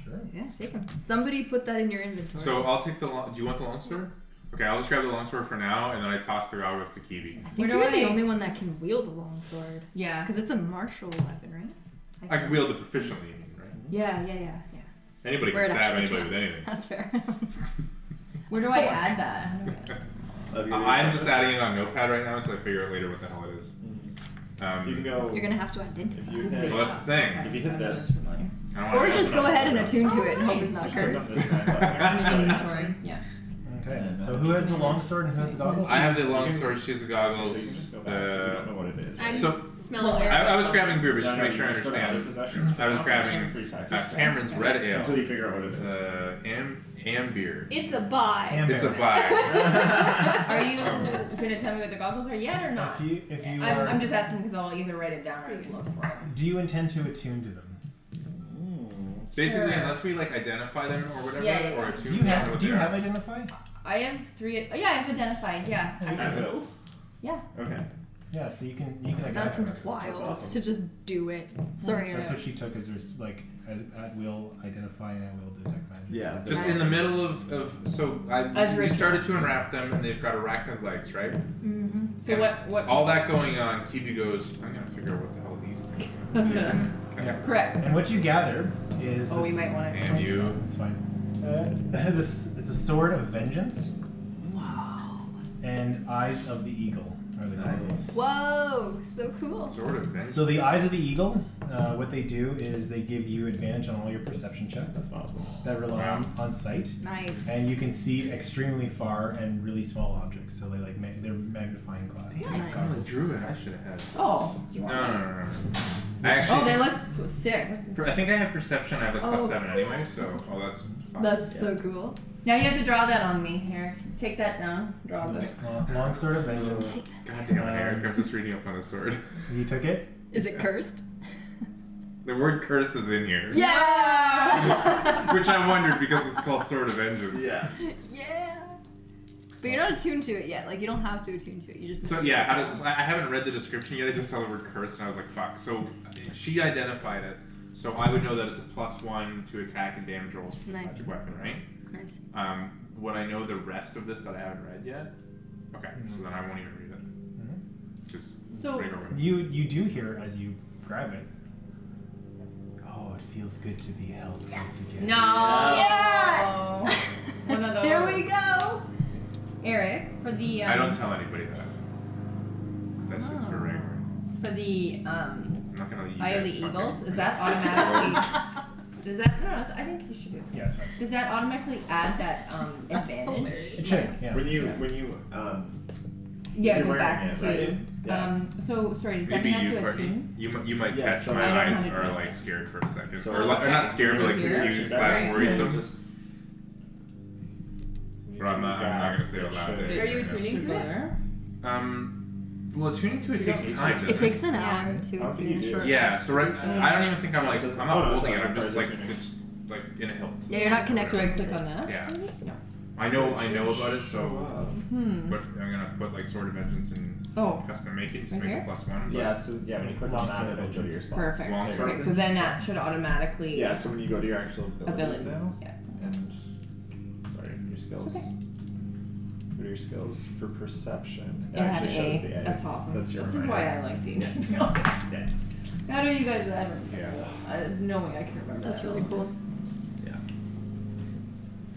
Sure. Yeah, take them. Somebody put that in your inventory. So I'll take the do you want the longsword? Okay, I'll just grab the longsword for now, and then I toss the goggles to Kiwi. I think Where do you're the I- only one that can wield a longsword. Yeah. Because it's a martial weapon, right? I can wield it proficiently, you mean, right? Yeah. Anybody Where can it stab actually anybody with counts. anything. That's fair. Where do I add that? How do I- I'm just adding it on Notepad right now until I figure out later what the hell it is. You can go. You're gonna have to identify. If you This is hit, Well, that's the thing. If you hit I'm this- not familiar. I don't wanna Or add just it go on ahead and Notepad. attune to it and hope Okay. it's not Just click on cursed. this guy button In here. the inventory. Yeah. Okay. And, So who has the longsword and who has the goggles? I have the You can- longsword, she has the So you can goggles. just go back 'cause you don't know what it is. I'm So smelling Well, air. I was grabbing beer, but Yeah, just to no, make sure I you just go to other understand. possessions. I was grabbing Free taxes. Cameron's red ale. Until you figure out what it is. Ambeer. It's a buy. Amber. It's a buy. Are you gonna tell me what the goggles are yet or not? If you are, I'm just asking because I'll either write it down or look for it. do you intend to attune to them? Basically, Sure. unless we like identify them or whatever, Yeah, yeah, or yeah. attune Do you them, have what Do you they have are. identify? I have 3. Oh, yeah, I've identified. Yeah. I know. Yeah. Okay. Yeah. So you can identify. That's them. wild That's awesome. to just do it. Sorry. That's what she took as her like at will identify and at will detect magic. Yeah. Just in the middle of so As we Rachel. started to unwrap them, and they've got arachnid legs, right? Mm-hmm. So And what? All that going on, Kiwi goes, I'm gonna figure out what the hell these things are. Okay. Correct. And what you gather is Oh, we this- might want to. And you. It's fine. This is a sword of vengeance. Wow. And eyes of the eagle are the goggles. Whoa, so cool. Sort of. Then. So the eyes of the eagle, what they do is they give you advantage on all your perception checks That's awesome. that rely on sight, Nice. and you can see extremely far and really small objects. So they they're magnifying glass. Nice. I'm a druid. I should have had. Oh. Do you No, want? no. I Oh, actually. they look so sick. I think I have perception. I have like Oh, +7 anyway, so that's fine. That's so cool. Now you have to draw that on me. Here, take that down. Draw the. Long sword of vengeance. God damn it, Eric! I'm just reading up on the sword. You took it. Is it cursed? The word curse is in here, Yeah! which I wondered because it's called Sword of Vengeance. Yeah. Yeah. But you're not attuned to it yet. Like, you don't have to attune to it. You just. So yeah, how does this? I haven't read the description yet. I just saw the word curse and I was like, fuck. So she identified it. So I would know that it's a +1 to attack and damage rolls for the Nice. magic weapon, right? Nice. Would I know the rest of this that I haven't read yet? Okay, so then I won't even read it. Just So- bring over. You do hear as you grab it. Oh, it feels good to be held once again. No. Yeah! One of those. Here we go. Eric, for the I don't tell anybody that. That's just for regular. for the I'm not gonna let you Eye of guys the fucking- Eagles, is that automatically? Does that no? I think you should do. Yeah, that's right. Does that automatically add that That's advantage? hilarious. It should, yeah. When you Yeah, You're go wearing back it, to. right? Yeah. So sorry, does that Maybe mean I have you, to Courtney. attune? You might Yeah, catch so my I don't eyes have are to- like scared for a second, So- or not scared, but like Here? confused Right. / worrisome. Just- But I'm not gonna say it out loud. Should- Are you attuning Should to go it? there. Well, tuning to it So you takes don't need time. to. doesn't It takes an Yeah. hour to How do attune you a do short it? Yeah, rest. so right, So- I don't even think I'm like, I'm Oh, not no, holding it. no, I'm just no, like, no. it's like in a hilt. Yeah, you're not Should I connected. click on that? Yeah. maybe? No. I know about it, so. Hmm. But I'm gonna put like Sword of Vengeance and Oh, custom make it just Right make here? it +1. But Yeah, so when you click on that, it'll go to your slots. perfect. Long Okay, sword. so then that should automatically. Yeah, so when you go to your actual abilities Abilities. now, Yeah. and sorry, your skills. Okay. Go to your skills for perception. It had actually shows A. the A. That's awesome. That's your This is reminder. why I like these. To be honest. Yeah. How do you guys? I don't Yeah. know. Knowing I can remember. That's that. really cool. Yeah.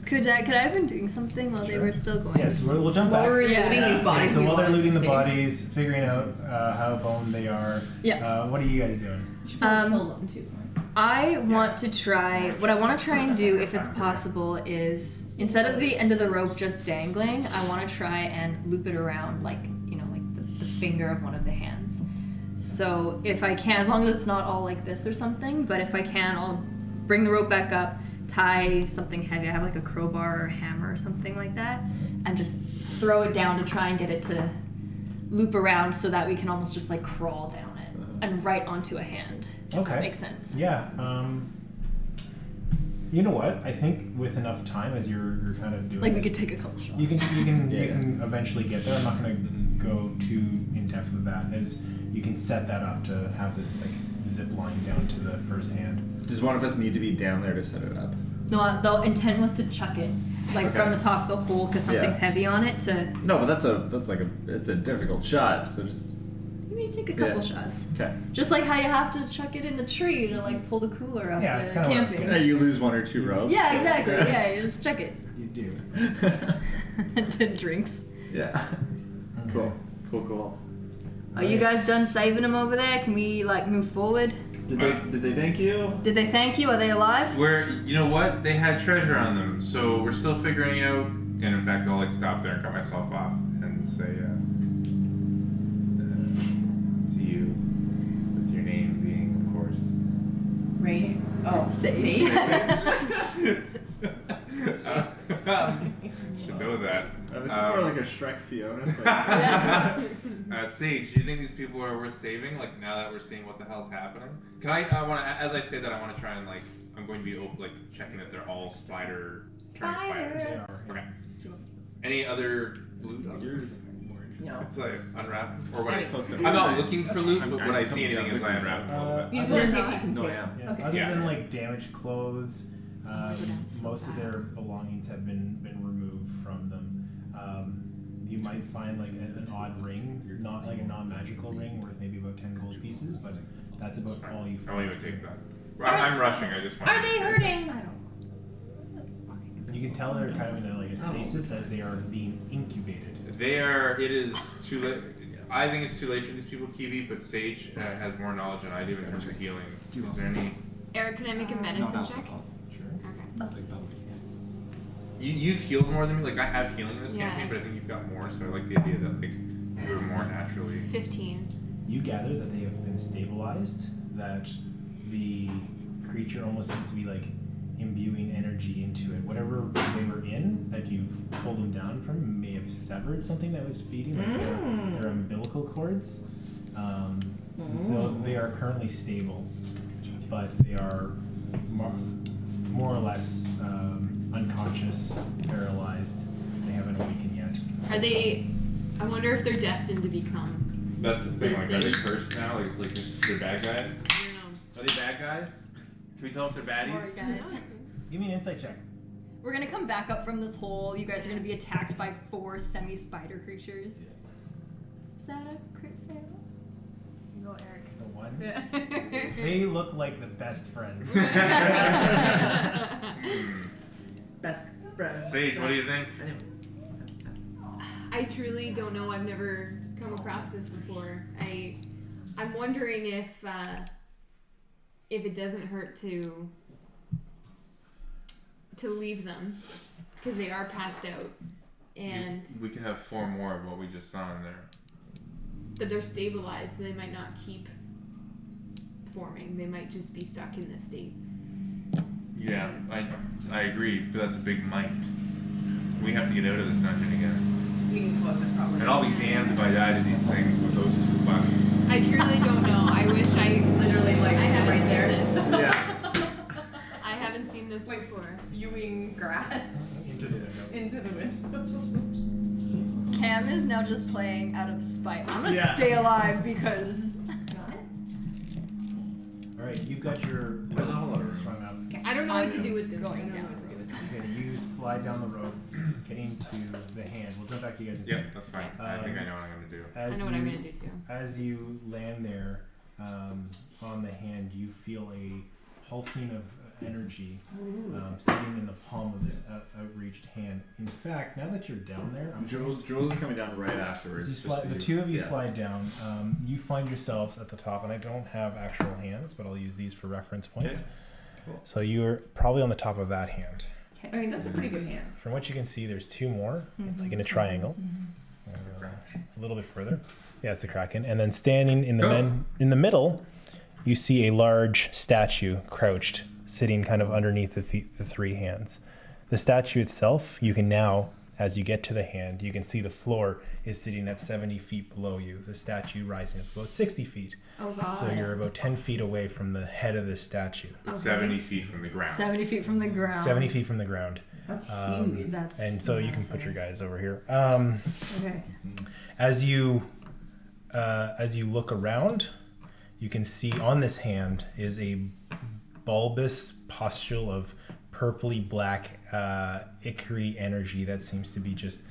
Could I have been doing something while they Sure. were still going? Yes, we'll jump While back. we're Yeah. looting these bodies. So we while they're wanted looting to the save. bodies, figuring out how boned they are, Yeah. what are you guys doing? We should probably Um, kill them too. I want to try. What I want to try and do, if it's possible, is instead of the end of the rope just dangling, I want to try and loop it around, like the finger of one of the hands. So if I can, as long as it's not all like this or something, but if I can, I'll bring the rope back up, tie something heavy. I have like a crowbar or a hammer or something like that, and just throw it down to try and get it to loop around so that we can almost just like crawl down it and right onto a hand. If Okay. that makes sense. Yeah. You know what? I think with enough time, as you're kind of doing, Like we this, could take a couple shots. you can Yeah. eventually get there. I'm not going to go too in depth with that. As you can set that up to have this like zip line down to the first hand. Does one of us need to be down there to set it up? No, the intent was to chuck it, like Okay. from the top of the hole, because something's Yeah. heavy on it. To No, but it's a difficult shot. So just you need to take a couple Yeah. shots, okay. just like how you have to chuck it in the tree to like pull the cooler up. Yeah, it's kinda what I was camping. Yeah, you lose 1 or 2 ropes. Yeah, so- exactly. Yeah, you just chuck it You do. to drinks. Yeah. Cool. Cool. Are you guys done saving them over there? Can we like move forward? Did they thank you? Did they thank you? Are they alive? you know what? They had treasure on them, so we're still figuring it out. And in fact, I'll like stop there and cut myself off and say to you, with your name being, of course. Rainy. Oh, Sage. Should know that. This is more like a Shrek Fiona thing. Sage, do you think these people are worth saving? Like now that we're seeing what the hell's happening, can I want to? As I say that, I want to try and like I'm going to be like checking that they're all turning spiders. They are. Okay. Any other loot? No. It's like unwrap or what? I I, mean- Supposed to I'm be not nice. looking for loot, I'm- but I'm when I see coming anything, down is I with you. unwrap it a little bit. You just Other want to see than if you can No, save I am. Yeah. Okay. Other Yeah. than like damaged clothes, most of their belongings have been removed from them. You might find like an odd ring, not like a non-magical ring worth maybe about 10 gold pieces, but that's about all you I find. won't even take that. I'm rushing. I just want. Are they hurting? You can tell they're kind of in like a stasis as they are being incubated. They are. It is too late. I think it's too late for these people, Kiwi, but Sage has more knowledge than I do in terms of healing. Is there any? Eric, can I make a medicine check? Sure. Okay. You've healed more than me. Like I have healing in this Yeah. campaign, but I think you've got more. So I like the idea that like you're more naturally. 15. You gather that they have been stabilized, that the creature almost seems to be like imbuing energy into it. Whatever they were in that you've pulled them down from may have severed something that was feeding, like their umbilical cords. So they are currently stable, but they are more or less unconscious, paralyzed. They haven't awakened yet. Are they? I wonder if they're destined to become. That's the thing. These Like, are they things. cursed now? Like they're bad guys? I don't know. Are they bad guys? Can we tell if they're baddies? Sorry, guys. Give me an insight check. We're gonna come back up from this hole. You guys are gonna be attacked by 4 semi-spider creatures. Is that a crit fail? Go, Eric. It's a 1. Yeah. They look like the best friends. Best friend. Sage, what do you think? I truly don't know. I've never come across this before. I'm wondering if it doesn't hurt to leave them because they are passed out, and We could have 4 more of what we just saw in there. but they're stabilized, so they might not keep forming. They might just be stuck in this state. Yeah, I agree, but that's a big might. We have to get out of this dungeon again. We can close it probably. And I'll be damned if I die to these things with those 2 bucks. I truly don't know. I wish I Literally like I haven't right seen there. this. Yeah. I haven't seen this before. Spewing grass Into the window. into the window. Cam is now just playing out of spite. I'm gonna Yeah. stay alive because. Alright, you've got your There's a whole lot of room. strung up. I don't know I'm what to do with this. going I don't know down. what to do with this. Okay, you slide down the rope, getting to the hand. We'll jump back to you guys in a Yep, second. that's fine. I think I know what I'm gonna do. I know what I'm gonna do too. As you land there on the hand, you feel a pulsing of energy sitting in the palm of this outreached hand. In fact, now that you're down there, Jules is coming down right afterwards. as you just slide, so the two of you yeah. slide down, you find yourselves at the top, and I don't have actual hands, but I'll use these for reference points. Okay. Cool. So you're probably on the top of that hand. I mean, that's a pretty good hand. From what you can see, there's 2 more, like in a triangle. A little bit further. Yeah, it's the Kraken. And then standing in in the middle, you see a large statue crouched, sitting kind of underneath the 3 hands. The statue itself, you can now, as you get to the hand, you can see the floor is sitting at 70 feet below you. The statue rising up about 60 feet. Oh god. So you're about 10 feet away from the head of the statue. Okay. 70 feet from the ground. 70 feet from the ground. 70 feet from the ground. That's huge. That's And so you can put massive. your guys over here. Okay. As you look around, you can see on this hand is a bulbous pustule of purpley black ichor energy that seems to be just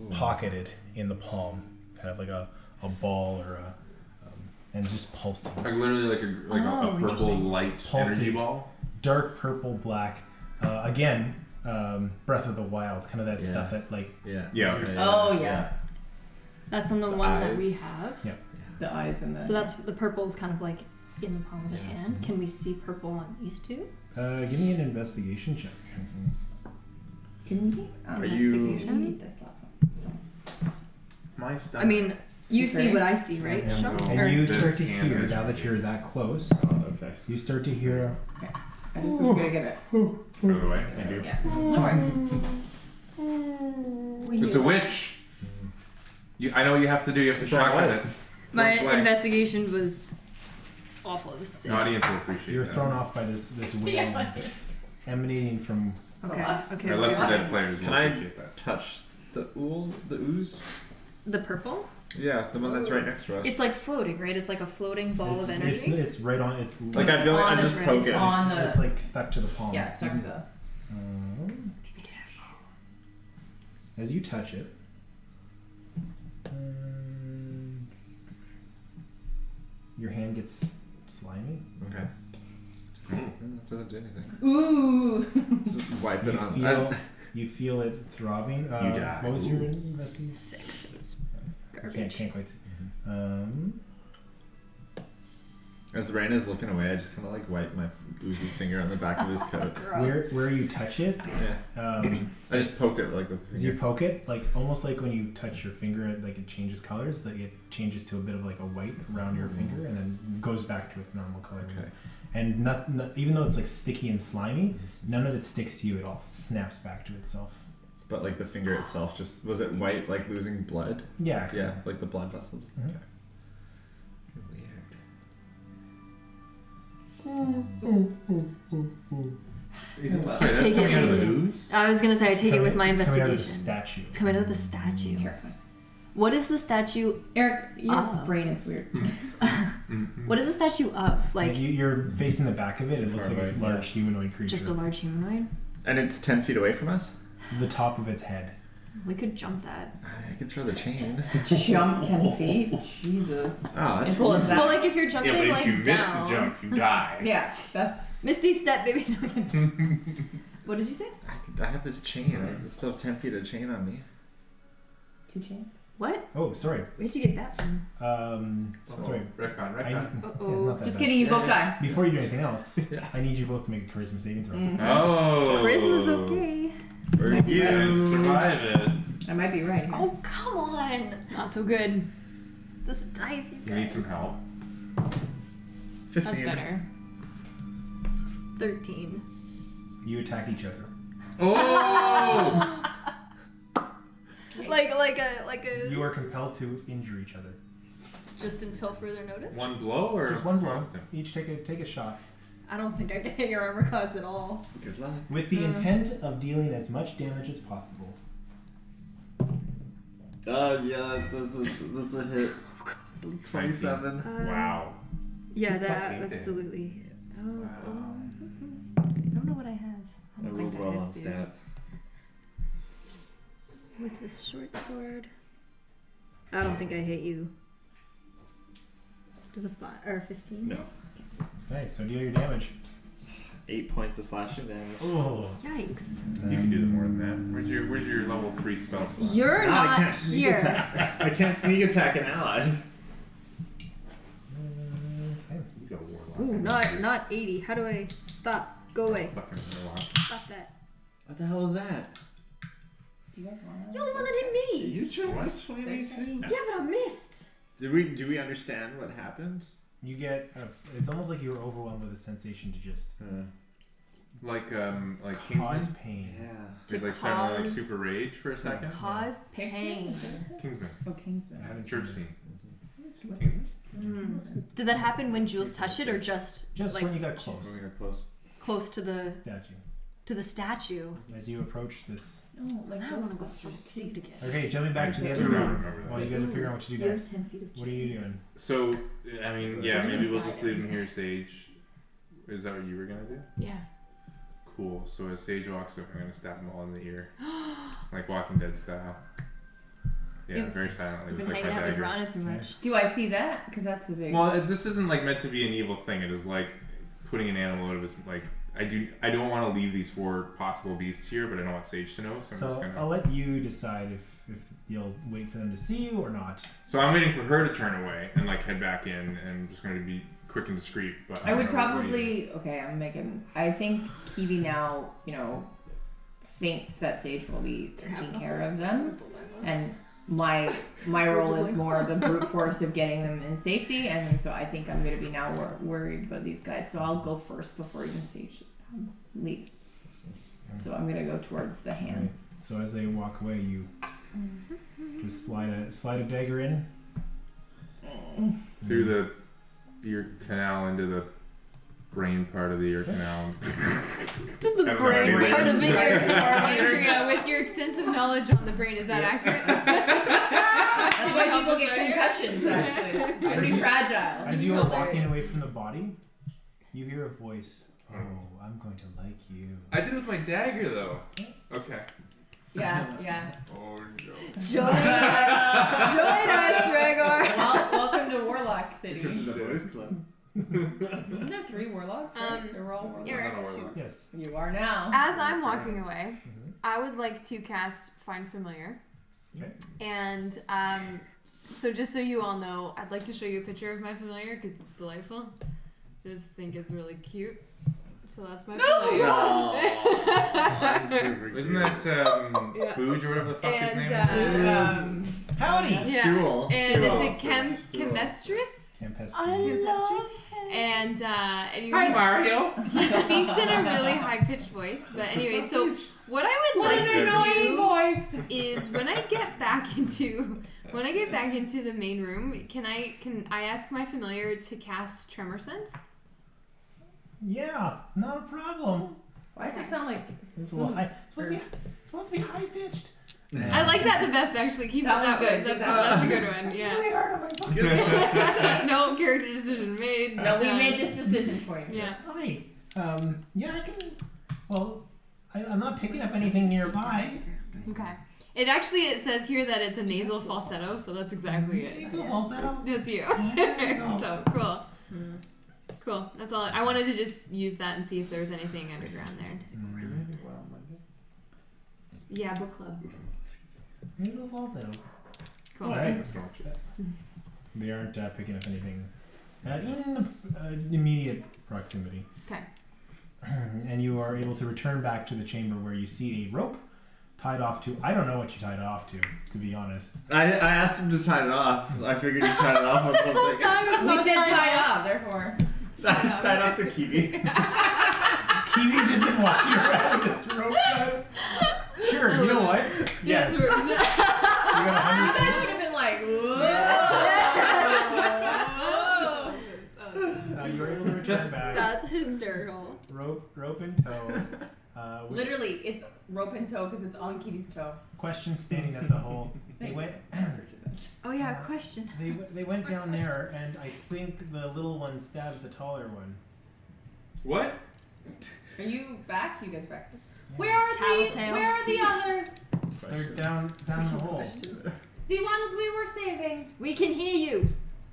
pocketed in the palm, kind of like a ball or and just pulsing. Like literally like a Oh, purple interesting. light Pulsing. energy ball. Dark purple black. Again, Breath of the Wild, kind of that Yeah. stuff that like Yeah. Yeah, okay. Oh yeah. That's on the The one that we eyes. have. The eyes and the. So that's the purple is kind of like in the palm of the hand. Can we see purple on these 2? give me an investigation check. Can we? Are you- Investigation? We need this last one. So. My stuff. I mean, you Okay. see what I see, right? Yeah, Sean? no. Or- And you This start to hand hear, is- now that you're that close, Oh, okay. you start to hear I just was gonna give it. So do I. Thank you. Yeah. No worries. It's a witch. I know what you have to do. You have to It's all shotgun right. it. My Point blank. investigation was awful. It was 6. The audience will appreciate you're that. thrown off by this wind Yeah. emanating from. Okay. us. Okay. Our Left 4 okay. Dead players will Can I appreciate that. touch the ooze? The purple? Yeah, the one that's right next to us. It's like floating, right? It's like a floating ball of energy. It's right on. It's Like I feel like I On the just ring. poke It's it. on the. it's like stuck to the palm. Yeah, stuck to the. As you touch it, your hand gets slimy. Okay. Doesn't do anything. Ooh. Just wipe it You on. feel, you feel it throbbing. die. What was your investigation? 6. It was I garbage. can't quite see. As Reiner's looking away, I just kind of like wipe my oozy finger on the back of his coat. Where you touch it, Yeah. I just poked it like with. as you poke it, like almost like when you touch your finger, like it changes colors. Like it changes to a bit of like a white around your finger, and then goes back to its normal color. Okay. And nothing, even though it's like sticky and slimy, none of it sticks to you. It all snaps back to itself. But like the finger itself, just was it white, like losing blood? Yeah. Yeah, like the blood vessels. Mhm. Okay. Weird. Sorry, that's Take coming it out of the with you. ooze? I was gonna say I take it with my It's coming out of the investigation. statue. It's coming out of the statue. Terrifying. What is the statue? Eric, your Oh. brain is weird. What is the statue of? Like You're facing the back of it. It looks like a Right, large humanoid creature. just a large humanoid? And it's 10 feet away from us? The top of its head. We could jump that. I can throw the chain. Jump 10 feet. Jesus. Oh, that's Well, Well, like if you're jumping Yeah, but like if you miss down. the jump, you die. Yeah, that's. Misty step, baby. What did you say? I have this chain. I still have 10 feet of chain on me. 2 chains. What? Oh, sorry. Where'd you get that from? Sorry. Retcon. Uh-oh. Just kidding, you both die. Before you do anything else, Yeah. I need you both to make a charisma saving throw. Oh. Charisma's okay. For Might be right. you. Survive it. I might be right. Oh, come on. Not so good. This dice, you You guys. need some help. 15. That's better. 13. You attack each other. Oh! Like a. You are compelled to injure each other. Just until further notice? One blow or Just one blow. constant? Each take a shot. I don't think I can hit your armor class at all. Good luck. With the intent of dealing as much damage as possible. Yeah, that's a hit. 27. Wow. Yeah, Plus that 8 absolutely. Oh, Wow. I don't know what I have. I I don't rolled think well I on had to. stats. With this short sword. I don't think I hit you. Does a 5 or 15? No. Okay, so deal your damage. 8 points of slashing damage. Oh. Yikes. You can do more than that. Where's your level 3 spell slot? You're Now I not can't sneak here. attack. I can't sneak attack an ally. Okay. You got warlock. Ooh, not 80. How do I stop? Go away. Fucking warlock. Stop that. What the hell is that? Do you guys want You're the one that hit me. You tried What? to sway me too? Yeah, but I missed. Do we understand what happened? You get it's almost like you were overwhelmed with a sensation to just Like cause Kingsman? pain. Yeah. Did like sound like super rage for a second? Cause pain. Kingsman. Oh, Kingsman. I haven't Church seen scene. it. Kingsman? Did that happen when Jules touched it, or just Just like when you got When close. we got close. close to the Statue. statue? As you approach this. No, like I don't want to go Ghostbusters see it again. Okay, jumping back to the other I don't room. remember that. While you guys are figuring out what to do next. 10 feet of What are you doing? So, I mean, yeah, Doesn't maybe it we'll die just leave him down here, Sage. Is that what you were gonna do? Yeah. Cool. So as Sage walks up, I'm gonna stab him all in the ear, like Walking Dead style. Yeah, You've- very silently I've with been like hanging my out with dagger. Rana too much. Do I see that? Because that's a big. Well, this isn't like meant to be an evil thing. It is like putting an animal out of his like. I don't want to leave these 4 possible beasts here, but I don't want Sage to know, so I'm just So gonna. I'll let you decide if you'll wait for them to see you or not. So I'm waiting for her to turn away and like head back in, and I'm just gonna be quick and discreet. But I would don't know, what do you probably. Okay, I'm making. I think Kiwi now, thinks that Sage will be taking care of them, and my role is more the brute force of getting them in safety, and then so I think I'm gonna be now worried about these guys. So I'll go first before even Sage leaves. So I'm gonna go towards the hands. So as they walk away, you just slide a dagger in. through the ear canal into the brain part of the ear canal. To the I don't know brain anything. part of the ear. Andrea, with your extensive knowledge on the brain, is that accurate? That's why people get concussions. Actually, it's pretty fragile. As you are Hilarious. walking away from the body, you hear a voice. Oh, I'm going to like you. I did it with my dagger though. Okay. Yeah. Oh no. Join us, Rhaegar. Well, welcome to Warlock City. Come to the boys club. Isn't there 3 warlocks? Right? They're all warlocks. Eric, Not a warlock. Yes. You are now. as I'm walking away, Mhm. I would like to cast Find Familiar. Okay. And so just so you all know, I'd like to show you a picture of my familiar because it's delightful. Just think it's really cute. So that's my familiar. That's super Isn't cute. that Yeah. Spooge or whatever the fuck his And, name is? Howdy! Yeah. Stool. And Stool. it's a Stool. chemistris. Tempest. I love him. And he Hi Mario. he speaks in a really high pitched voice. But anyway, so what I would like to do voice. is when I get back into the main room, can I ask my familiar to cast Tremor Sense? Yeah, not a problem. Why does it sound like It's a little high. It's supposed to be high pitched. I like that the best actually. Keep That it that one's way. good. That's a good one. It's Yeah. really hard on my butt. No character decision made. No, we Done. made this decision for you. Yeah. Hi. Yeah, I can. Well, I'm not picking up anything nearby. Okay. It actually it says here that it's a nasal falsetto, so that's exactly it. Nasal falsetto? That's you. So cool. Cool. That's all. I wanted to just use that and see if there was anything underground there. Yeah, book club. Nasal falsetto. Cool. Alright. They aren't picking up anything in immediate proximity. Okay. And you are able to return back to the chamber where you see a rope tied off to. I don't know what you tied it off to be honest. I asked him to tie it off. So I figured he tied it off on something. We said tied off, therefore. It's tied off to Kiwi. Kiwi's just been walking around with this rope tied. Sure, you know what? Yes. You got You 100 guys would have been like, whoa. you were able to return back. That's hysterical. Rope in tow. With Literally, it's rope and toe because it's on Kiwi's toe. question standing at the hole. They went. Oh yeah, question. They went down there, and I think the little one stabbed the taller one. What? Are you back? You guys are back. Yeah. Where are Tattletale. Where are the others? They're down the hole. The ones we were saving. We can hear you.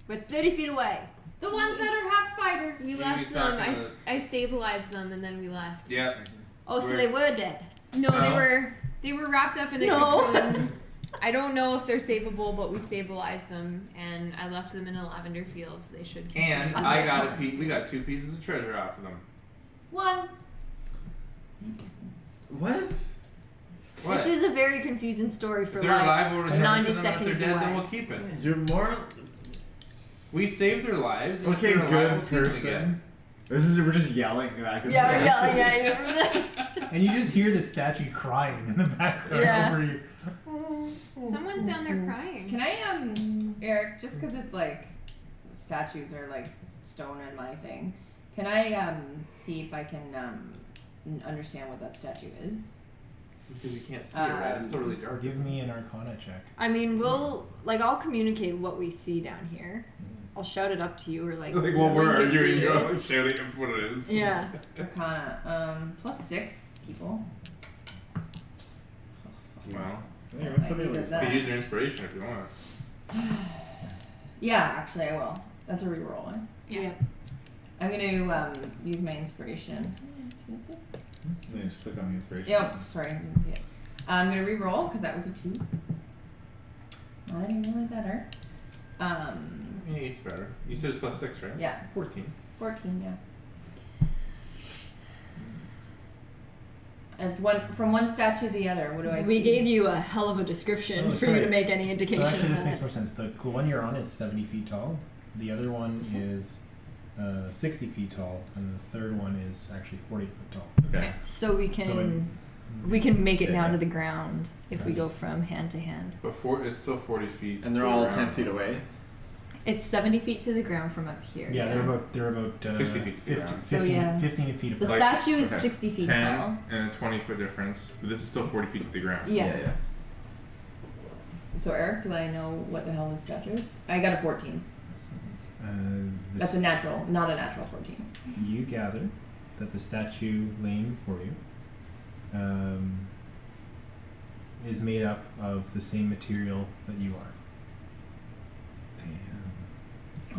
We're 30 feet away. The ones that are half spiders. We Kiwi's left them. talking to- I stabilized them and then we left. Yeah. Oh, so Where- they were dead. No, No. they were wrapped up in a No. cocoon. I don't know if they're savable, but we stabilized them and I left them in a lavender field, so they should continue. And I got we got 2 pieces of treasure off of them. One. What? What? This is a very confusing story If for they're like alive, we'll return 90 to them. If they're seconds dead, then away. we'll keep it. You're more We saved their lives. And okay. if they're alive, Good we'll save them person. again. We're just yelling back and Yeah, forth. we're yelling at you. And you just hear the statue crying in the background Yeah. over you. Someone's down there crying. Can I Eric? Just because it's like statues are like stone and my thing. Can I see if I can understand what that statue is? Because you can't see it, right? It's totally dark. Give me an Arcana check. I mean, I'll communicate what we see down here. I'll shout it up to you or like. Like, well, we're link it to arguing, you. you're like shouting at what it is. Yeah. Arcana. +6 people. Well, Yeah, what's somebody I like did you could use your inspiration if you want. Yeah, actually I will. That's a reroll. Eh? Yeah. I'm gonna use my inspiration. Then just click on the inspiration. Yep, sorry, I didn't see it. I'm gonna re-roll because that was a 2. Not any really better. Yeah, 8's better. You said it's +6, right? Yeah, 14. 14. Yeah. As from one statue to the other. What do I see? We gave you a hell of a description for you sorry. to make any So indication. actually, this of makes that. more sense. The one you're on is 70 feet tall. The other one is 60 feet tall, and the third one is actually 40 foot tall. Okay. So we can make it down to the ground if we go from hand to hand. But it's still 40 feet. And they're to all the 10 ground. feet away. It's 70 feet to the ground from up here. Yeah, they're about 60 feet to the 50, ground. 15, So, yeah. 15 feet The apart. Like, statue is okay, 60 feet 10 tall. and a 20-foot difference. But this is still 40 feet to the ground. Yeah. So Eric, do I know what the hell this statue is? I got a 14. That's a natural, not a natural 14. You gather that the statue laying before you is made up of the same material that you are.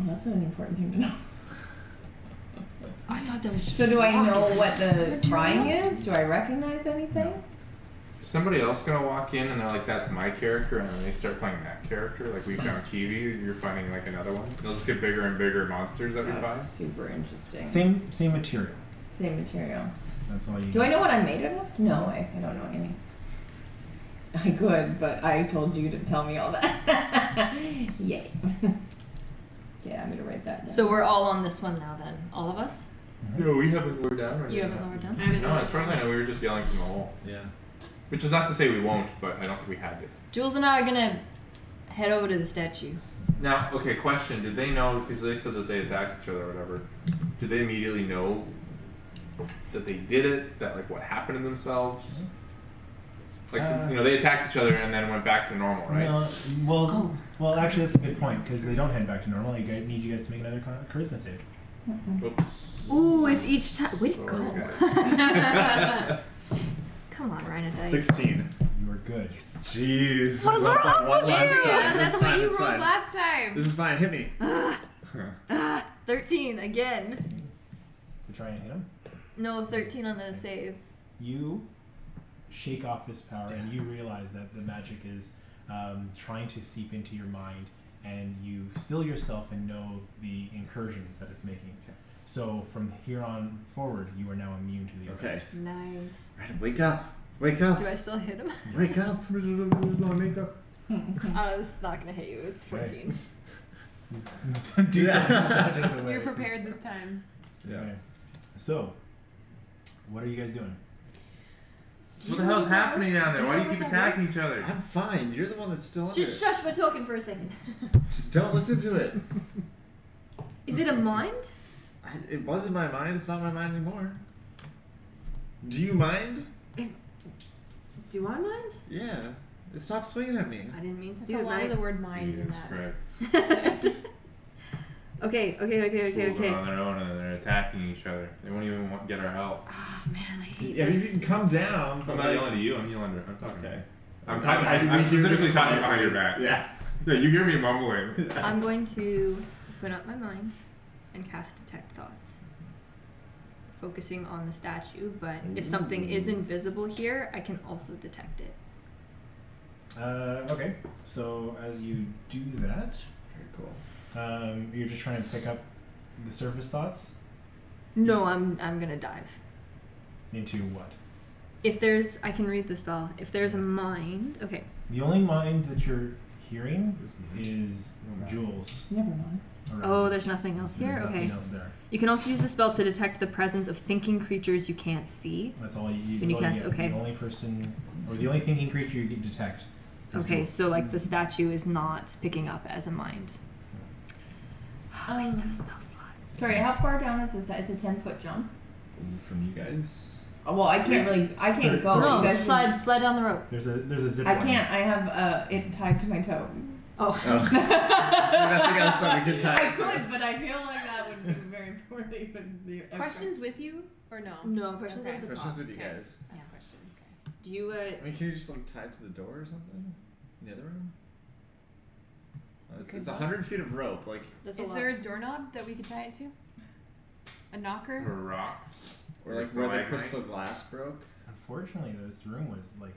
Oh, that's an important thing to know. I thought that was just. So do I know rock. what the crying is? Do I recognize anything? Somebody else gonna walk in and they're like, "That's my character," and then they start playing that character. Like we found Kiwi, you're finding like another one. They'll just get bigger and bigger monsters that we That's find. super interesting. Same material. Same material. That's all you. Do I know what I'm made of? No, I don't know anything. I could, but I told you to tell me all that. Yay. Yeah, I'm gonna write that down. So we're all on this one now, then. All of us? No, we haven't lowered down. Or You anything. haven't lowered down? I haven't No, as far as I know, we were just yelling from the hole. Yeah. Which is not to say we won't, but I don't think we had to. Jules and I are gonna head over to the statue. Now, okay, question: did they know? Because they said that they attacked each other or whatever. Did they immediately know that they did it? That like what happened to themselves? Like they attacked each other and then went back to normal, right? No, well, actually, that's a good point because they don't head back to normal. I need you guys to make another charisma save. Oops. Ooh, it's each time. Way to Sorry, go. guys. Come on, Reiner dice. 16. You are good. Jeez. What is Rolled that wrong one with last you? time. Yeah, that's It's what fine, you it's rolled fine. last time. This is fine. Hit me. 13 again. To try and hit him. No, 13 on the save. You shake off this power, and you realize that the magic is trying to seep into your mind, and you still yourself and know the incursions that it's making. So from here on forward, you are now immune to the Okay. effect. Nice. Right, wake up. Wake up. Do I still hit him? Wake up. Where's my makeup? It's not gonna hit you. It's 14. Do something out of the way. You're prepared this time. Yeah. Okay. So, what are you guys doing? What the hell's happening down there? Why do you keep attacking each other? I'm fine. You're the one that's still under Just it. shush, we're talking for a second. Just don't listen to it. Is it a mind? It was in my mind. It's not my mind anymore. Do you mind? Do I mind? Yeah. Stop swinging at me. I didn't mean to That's do a it, lot of Mike. the word mind in Jesus that. Christ. Okay. Fools are on their own and they're attacking each other. They won't even get our help. Oh man, I hate Yeah, this. you can come down. I'm But not like, yelling at you. I'm yelling. I'm talking. okay. I'm talking. I I'm specifically talking behind your back. Yeah. Yeah, you hear me mumbling. I'm going to open up my mind and cast Detect Thoughts. Focusing on the statue, but if something is invisible here, I can also detect it. Okay. So as you do that, Very cool. you're just trying to pick up the surface thoughts No, I'm gonna dive. into what? If there's, I can read the spell. If there's a mind, okay. The only mind that you're hearing is Jules. Never mind. around Oh, you. there's nothing else here? There's Okay. nothing else there. You can also use the spell to detect the presence of thinking creatures you can't see. That's all you. When you all cast, get. okay. The only person, or the only thinking creature you can detect. is Okay, Jules. so like the statue is not picking up as a mind. Um, Waste of a spell slot. Sorry, how far down is this? It's a 10-foot jump. From you guys. Oh, well, I can't go. No, You guys slide down the rope. There's a zip I line. can't. I have it tied to my toe. Oh. Oh. Is there nothing else that we could tie? I could, but I feel like that would be very poorly. Questions with you or no? No, questions Okay. at the top. Questions with you Okay. guys. That's a question. Okay. Do you, I mean, can you just like tie it to the door or something? In the other room? Oh, it's Could 100 feet of rope. Like, that's a Is lot. there a doorknob that we could tie it to? A Or knocker? a rock. or like Crystal where the light, crystal glass broke. Unfortunately, this room was like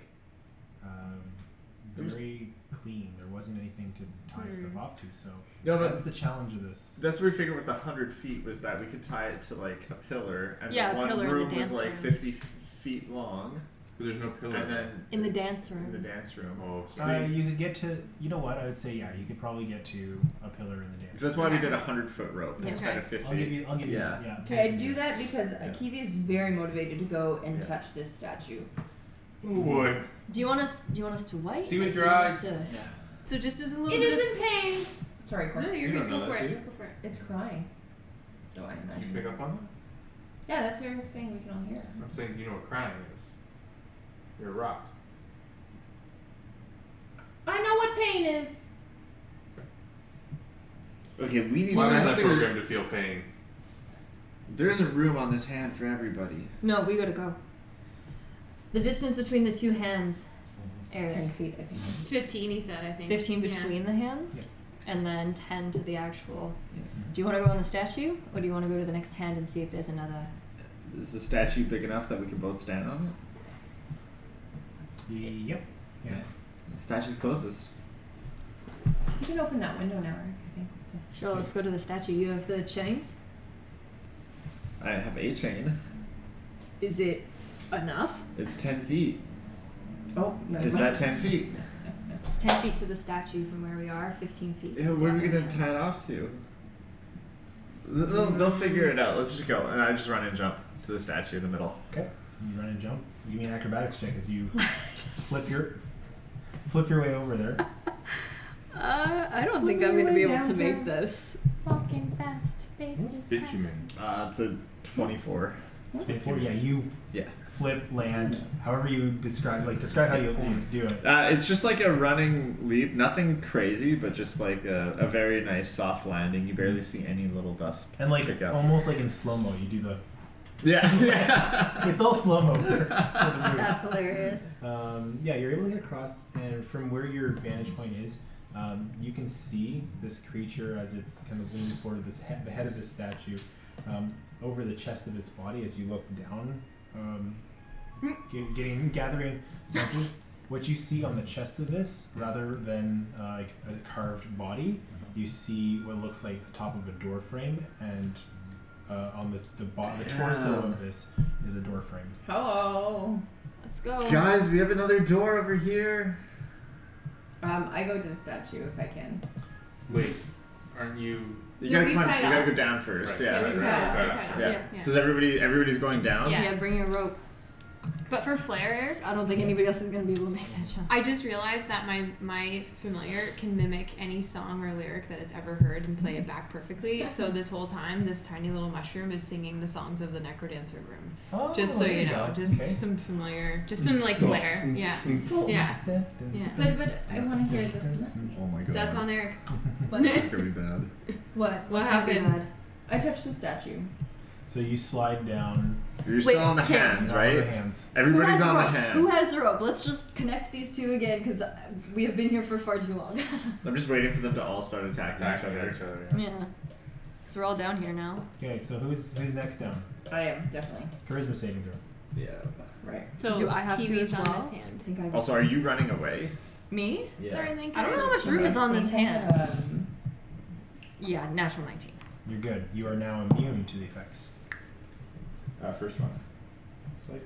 It was- very clean. There wasn't anything to tie stuff off to. So No, but that's the challenge of this. that's what we figured with the 100 feet was that we could tie it to like a pillar, and Yeah, the a one pillar in the room was dance like room. 50 feet long, But there's no pillar. and then In the dance room. in the dance room. Oh, so You could get to. You know what? I would say yeah. You could probably get to a pillar in the dance. So that's why we did a 100-foot rope Yeah. instead of 50. I'll give you. Yeah. Yeah. Okay, I do that because Yeah. Kivi is very motivated to go and Yeah. touch this statue. oh boy. Do you want us to wait? See with Or do your you want us eyes. to- So just as a little It bit is of... in pain. Sorry, No, Courtney. you're You good. don't know Go for that, it. do you? Go for it. It's crying. So I Can imagine. you pick up on Yeah, that's what you're saying. We can all hear. that? I'm saying you know what crying is. You're a rock. I know what pain is. Okay, we need. Why I was don't I think programmed to feel pain? there's a room on this hand for everybody. No, we gotta go. The distance between the two hands, Eric. 10 feet, I think. 15, he said, I think. 15 Yeah. between the hands, and then 10 to the actual. Yeah. Do you want to go on the statue, or do you want to go to the next hand and see if there's another? Is the statue big enough that we can both stand on Yep. Yeah. it? The statue's closest. You can open that window now, Eric, I think. Sure, let's go to the statue. You have the chains. I have a chain. Is it enough? It's 10 feet. Oh, no. Is that 10 feet? It's 10 feet to the statue from where we are. 15 feet. Yeah, to where are the we other gonna hands. tie it off to? They'll figure it out. Let's just go. And I just run and jump to the statue in the middle. Okay. You run and jump. Give me an acrobatics check as you flip your way over there. I don't think Flip I'm your gonna be way able to make downtown. this. Walking fast, faces Bitumen. It's a 24. 24. Yeah, you Yeah. flip, land, however you describe how you do it. It's just like a running leap. Nothing crazy, but just like a very nice soft landing. You barely see any little dust. And like Pick up. almost like in slow mo, you do the Yeah. It's all slow mo for the movie. That's hilarious. Yeah, you're able to get across, and from where your vantage point is, you can see this creature as it's kind of leaning forward, the head of this statue, over the chest of its body as you look down, gathering senses. What you see on the chest of this, rather than like a carved body, you see what looks like the top of a door frame, and on the torso of this is a door frame. Hello. Let's go. Guys, we have another door over here. I go to the statue if I can. Wait, aren't you? You Yeah, gotta we come. tied You gotta off. go down first. Right. Yeah. we right. tied off, we right, tied off. Yeah. Yeah. Does everybody's going down? Yeah. Yeah, bring your rope. But for Flair, Eric, I don't think anybody else is gonna be able to make that jump. I just realized that my familiar can mimic any song or lyric that it's ever heard and play it back perfectly. So this whole time, this tiny little mushroom is singing the songs of the Necrodancer room. Oh, Just so there you know, go. just Okay. some familiar, just some like Flair. Yeah. Yeah. Yeah. But I want to hear this. Oh my god. That's on Eric. This is gonna be bad. What? What What's gonna be happened? bad? I touched the statue. So you slide down. You're still Wait, on the okay. hands, on right? the hands. Everybody's Who has on the the rope? hands. Who has the rope? Let's just connect these two again because we have been here for far too long. I'm just waiting for them to all start attacking each Attacking other. each other. Yeah. Because we're all down here now. Okay, so who's next down? I am definitely Charisma saving throw. Yeah. right. So Do I have to Kiwi's as on well? his I hand. think I. Also, are you running away? Me? Sorry, thank you. I don't know how much room is on this hand. Um, Yeah, natural 19. You're good. You are now immune to the effects. First one. It's like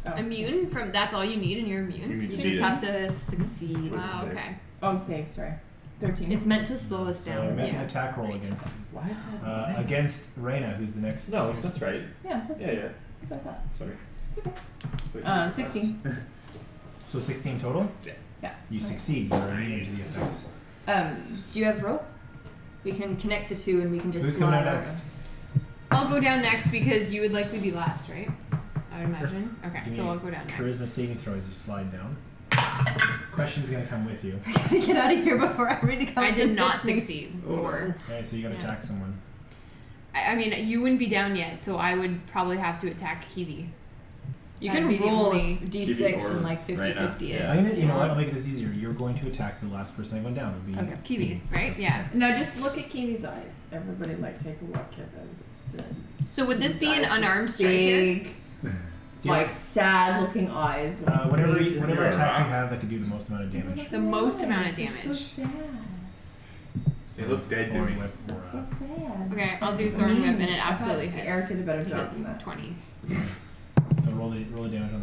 oh, Immune from that's all you need and you're immune. You You need to just beat have to succeed. Wow, Save. okay. Oh, save. Sorry. 13. It's meant to slow us So down. make an Yeah. attack roll Great. against Why is that? against Reina, who's the next. No, that's right. Yeah, that's Yeah, right. yeah. That's what I thought. Sorry. It's okay. 16. So 16 total. Yeah. You succeed. You're immune to the effects. Do you have rope? We can connect the two and we can just Who's slide coming out over. next? I'll go down next because you would likely be last, right? I would imagine. Okay, Give so me I'll go down Charisma next. saving throw as you slide down. Question's gonna come with you. Get out of here before everybody comes I did and not hits me. succeed. Oh. Or Okay, so you gotta Yeah. attack someone. I mean, you wouldn't be down yet, so I would probably have to attack Kiwi. You That'd can be the roll only- d6 or and like 50-50 right now. it. Yeah. I'm gonna, you know what? I'll make it this easier. You're going to attack the last person that went down. Would be Okay. Kiwi, right? Yeah. Now just look at Kiwi's eyes. Everybody, like, take a look at the So would this be an Kiwi's eyes. unarmed striker? big, Yeah. like, sad-looking eyes. With whatever sages whatever there. attack you have that could do the most amount of damage. The most amount of It's so damage. sad. They look dead to Thorn me. whip or, It's so sad. Okay, I'll do Thorn Whip and it I absolutely thought hits. Eric did a better job Because than it's that. 20. so roll the damage on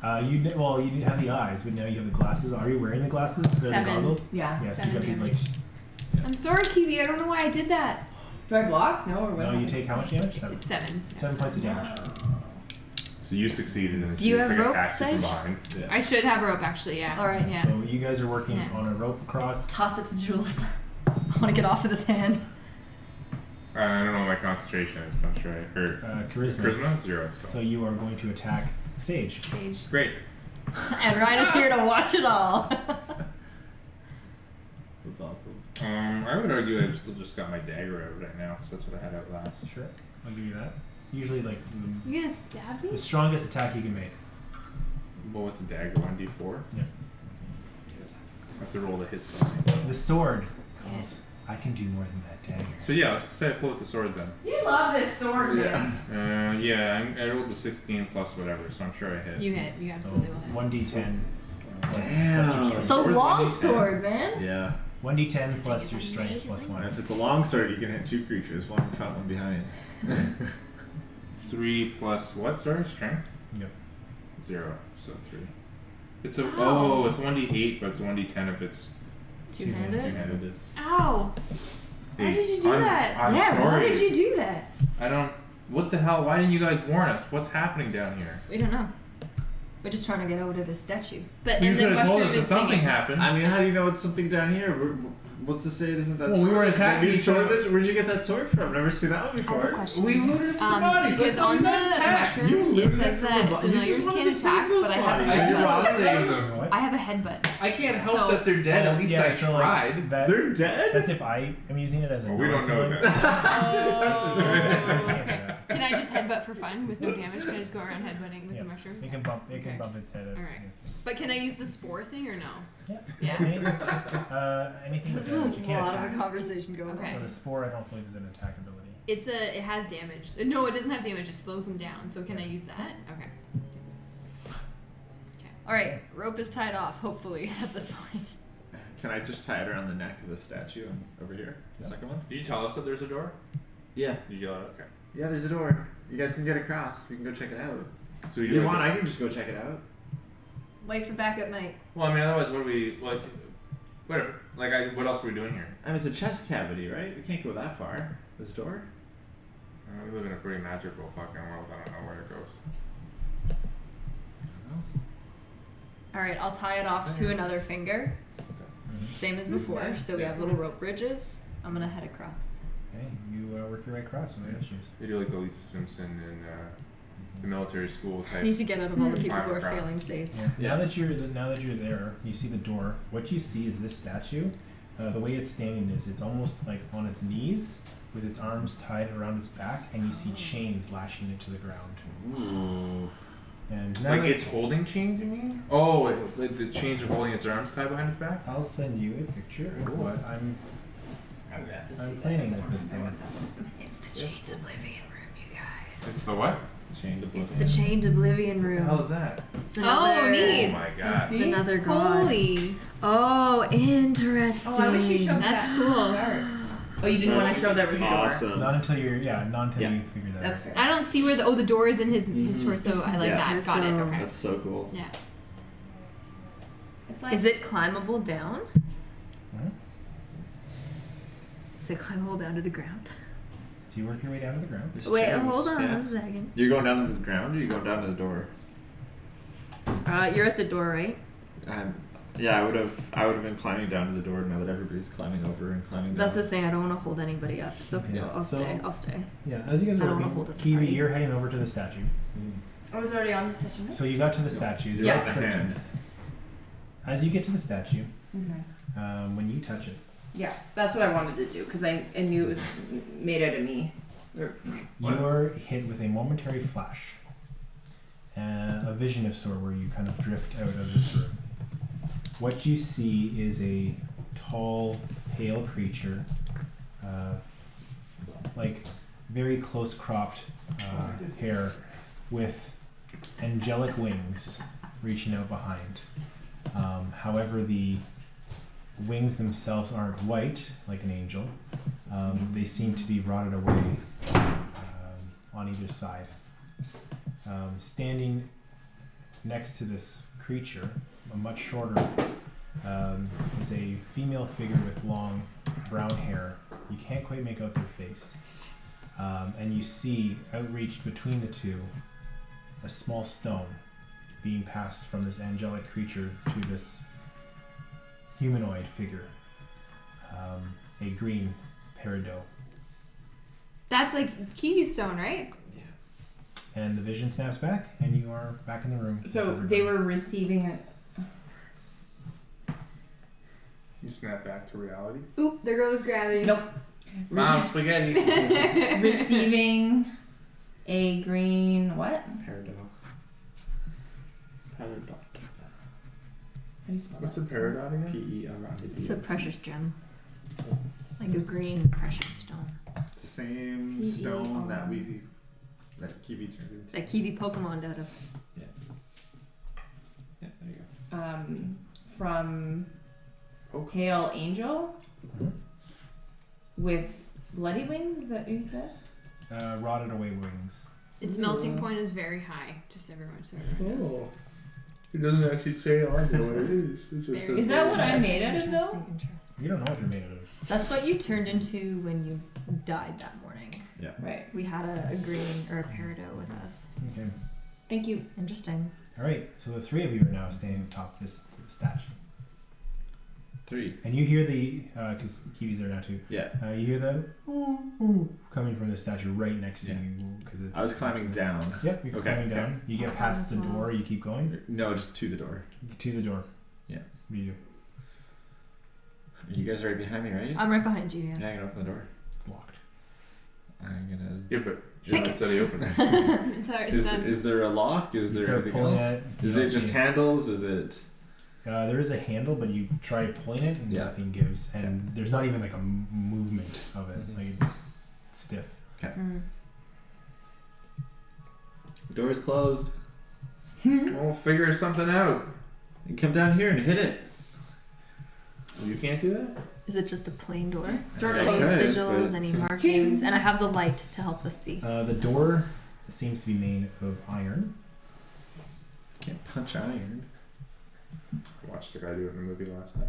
that. You have the eyes, but now you have the glasses. Are you wearing the glasses? The 7. goggles? Yeah. Yeah, so you 7 got these like. damage. I'm sorry, Kiwi. I don't know why I did that. Do I block? No, or what? No, you happened? take how much damage? 7. It's 7. 7 points of damage. So you succeeded and Do you it's have like rope, attacks you from Sage? behind. Yeah. I should have rope actually. Yeah. All right. Yeah. So you guys are working Yeah. on a rope across. Toss it to Jules. I want to get off of this hand. I don't know what my concentration is, but I'm sure I heard. Charisma. Charisma? 0. So So. you are going to attack Sage. Sage. Great. And Ryan is here to watch it all. That's awesome. I would argue I've still just got my dagger out right now, because that's what I had out last. Sure, I'll give you that. Usually, like You're gonna stab me? the strongest attack you can make. Well, what's a dagger? 1d4? Yeah. I have to roll the hit die. The sword calls. I can do more than that dagger. So yeah, let's say I pull out the sword then. You love this sword, man. Yeah, I rolled the 16 plus whatever, so I'm sure I hit. You hit. You So absolutely will hit. 1d10. Plus Damn. your It's strength. a long 1d10. sword, man. Yeah. 1d10 plus your strength plus And 1. if it's a long sword, you can hit 2 creatures, one in front, one behind. 3 plus what? Sorry, strength? Yep. 0, so 3. It's a Ow. it's 1d8, but it's 1d10 if it's Two-handed. two-handed. Ow! Why Hey, did you do that? I'm yeah, sorry. why did you do that? I don't. What the hell? Why didn't you guys warn us? What's happening down here? We don't know. We're just trying to get out of this statue. But You and could the have told mushroom us that is something singing. happened. I mean, how do you know it's something down here? What's to say it isn't that Well, sword? we were That attacking new each sword other. that- Where'd you get that sword from? Never seen that one I have a before. question. We looted from the bodies. Because on the mushroom, it says that familiars can attack, but I have a I did not headbutt. save them. What? I have a headbutt. I can't help So- that they're dead. At least yeah, I so tried. like that, They're dead? that's if I am using it as a. Well, we don't know non-feeling. that. Can I just headbutt for fun with no damage? Can I just go around headbutting with Yeah. the mushroom? It can bump. It Okay. can bump its head Alright. against things. But can I use the spore thing or no? Yeah. Yeah. Anything with There's damage. You a can't lot of attack. a conversation going Okay. So the spore, I don't believe, is an attack ability. It has damage. No, it doesn't have damage. It slows them down. So can I use that? Okay. All right, rope is tied off. Hopefully, at this point. Can I just tie it around the neck of the statue over here? The second one? Did you tell us that there's a door? Yeah. You yelled, okay. Yeah, there's a door. You guys can get across. We can go check it out. So If you you do want, like I can just go check it out. Wait for backup, mate. Well, I mean, otherwise, what do we like? Whatever. Like, what else are we doing here? I mean, it's a chest cavity, right? We can't go that far. This door? We live in a pretty magical fucking world. I don't know where it goes. All right, I'll tie it off to another finger, same as before. So we have little rope bridges. I'm gonna head across. Okay, you work your way across without issues. You do like the Lisa Simpson in the military school I type. need to get out of all the people who are Climb across. failing saves. Yeah. Now that you're there, you see the door. What you see is this statue. The way it's standing is it's almost like on its knees with its arms tied around its back, and you see chains lashing it to the ground. Ooh. And now Like that- it's holding chains, you mean? Oh, like the chains are holding its arms tied behind its back? I'll send you a picture of what I'm planning with this thing. It's the chained oblivion room, you guys. It's the what? Chained It's oblivion. the chained oblivion What the room. hell is that? It's Oh, another- neat. Oh my god. It's another god. Holy. Oh, interesting. Oh, I wish you showed That's that. cool. Oh, you didn't want to show there was a door. Awesome. Not until you figure that That's out. fair. I don't see where the door is in his torso. I like Yeah. that. Got it. Torso. Okay. That's so cool. Yeah. It's like Is it climbable down? Mhm. Is it climbable down to the ground? So you work your way down to the ground. There's Wait, chains, hold on yeah. a second. You're going down to the ground or you're going down to the door? You're at the door, right? Yeah, I would have been climbing down to the door now that everybody's climbing over and climbing down. That's the thing. I don't want to hold anybody up. It's okay. Yeah. I'll So- stay. I'll stay. Yeah, as you guys I are don't wanna working, hold up the Kiwi, party. you're heading over to the statue. I was already on the station. So you got to the statue. You're Yes. on the hand. As you get to the statue, Mm-hmm. when you touch it, Yeah, that's what I wanted to do because I knew it was made out of me. you're hit with a momentary flash, a vision of sort where you kind of drift out of this room. What you see is a tall, pale creature, like very close cropped hair with angelic wings reaching out behind. However, the wings themselves aren't white like an angel. They seem to be rotted away on either side. Standing next to this creature, a much shorter, is a female figure with long brown hair. You can't quite make out their face. And you see, outreached between the two, a small stone being passed from this angelic creature to this humanoid figure, a green peridot. That's like Kiwi stone, right? And the vision snaps back, and you are back in the room. with So everybody. they were receiving it. You snap back to reality. Oop, there goes gravity. Nope. Mom, spaghetti. Receiving a green what? Peridot. How do you spell What's a that? peridot again? P-E-R-I-D. It's a precious gem, like a green precious stone It's the same stone that Kiwi turned into. that Kiwi Pokemon'd out of. Yeah, there you go. From Poke. Pale Angel Mhm. with bloody wings. Is that what you said? Rotted away wings. Its melting point is very high. Just everyone, so everyone knows. It doesn't actually say on there what it is. It just Very Is that what I'm made out of though? Interesting. You don't know what you're made out of. That's what you turned into when you died that morning. Right. We had a green or a peridot with us. Okay. Thank you. Interesting. All right. So the three of you are now standing atop this statue. 3. And you hear the because Kiwi's there now too. Yeah. You hear the ooh, ooh, coming from the statue right next to Yeah. you because it's. I was climbing down. Yep, you're Okay, climbing down. You get past the door. You keep going No, just to the door. to the door. Yeah. What do you do? You guys are right behind me, right? I'm right behind you. Yeah, Yeah. I can open the door. It's locked. I'm gonna. Yeah, but Jules said he opened it. It's already Is, done. is there a lock? Is You there start anything pulling else? it. you Is don't it just see handles? Is it? There is a handle, but you try pulling it and Yeah. nothing gives, and there's not even like a movement of it. Mhm. Like it's stiff. Mm. The door is closed. We'll figure something out. You come down here and hit it. You can't do that? Is it just a plain door? Sort Are of. those Okay, sigils, but- any markings? And I have the light to help us see. The door seems to be made of iron. Can't punch iron. I watched a guy do it in a movie last night.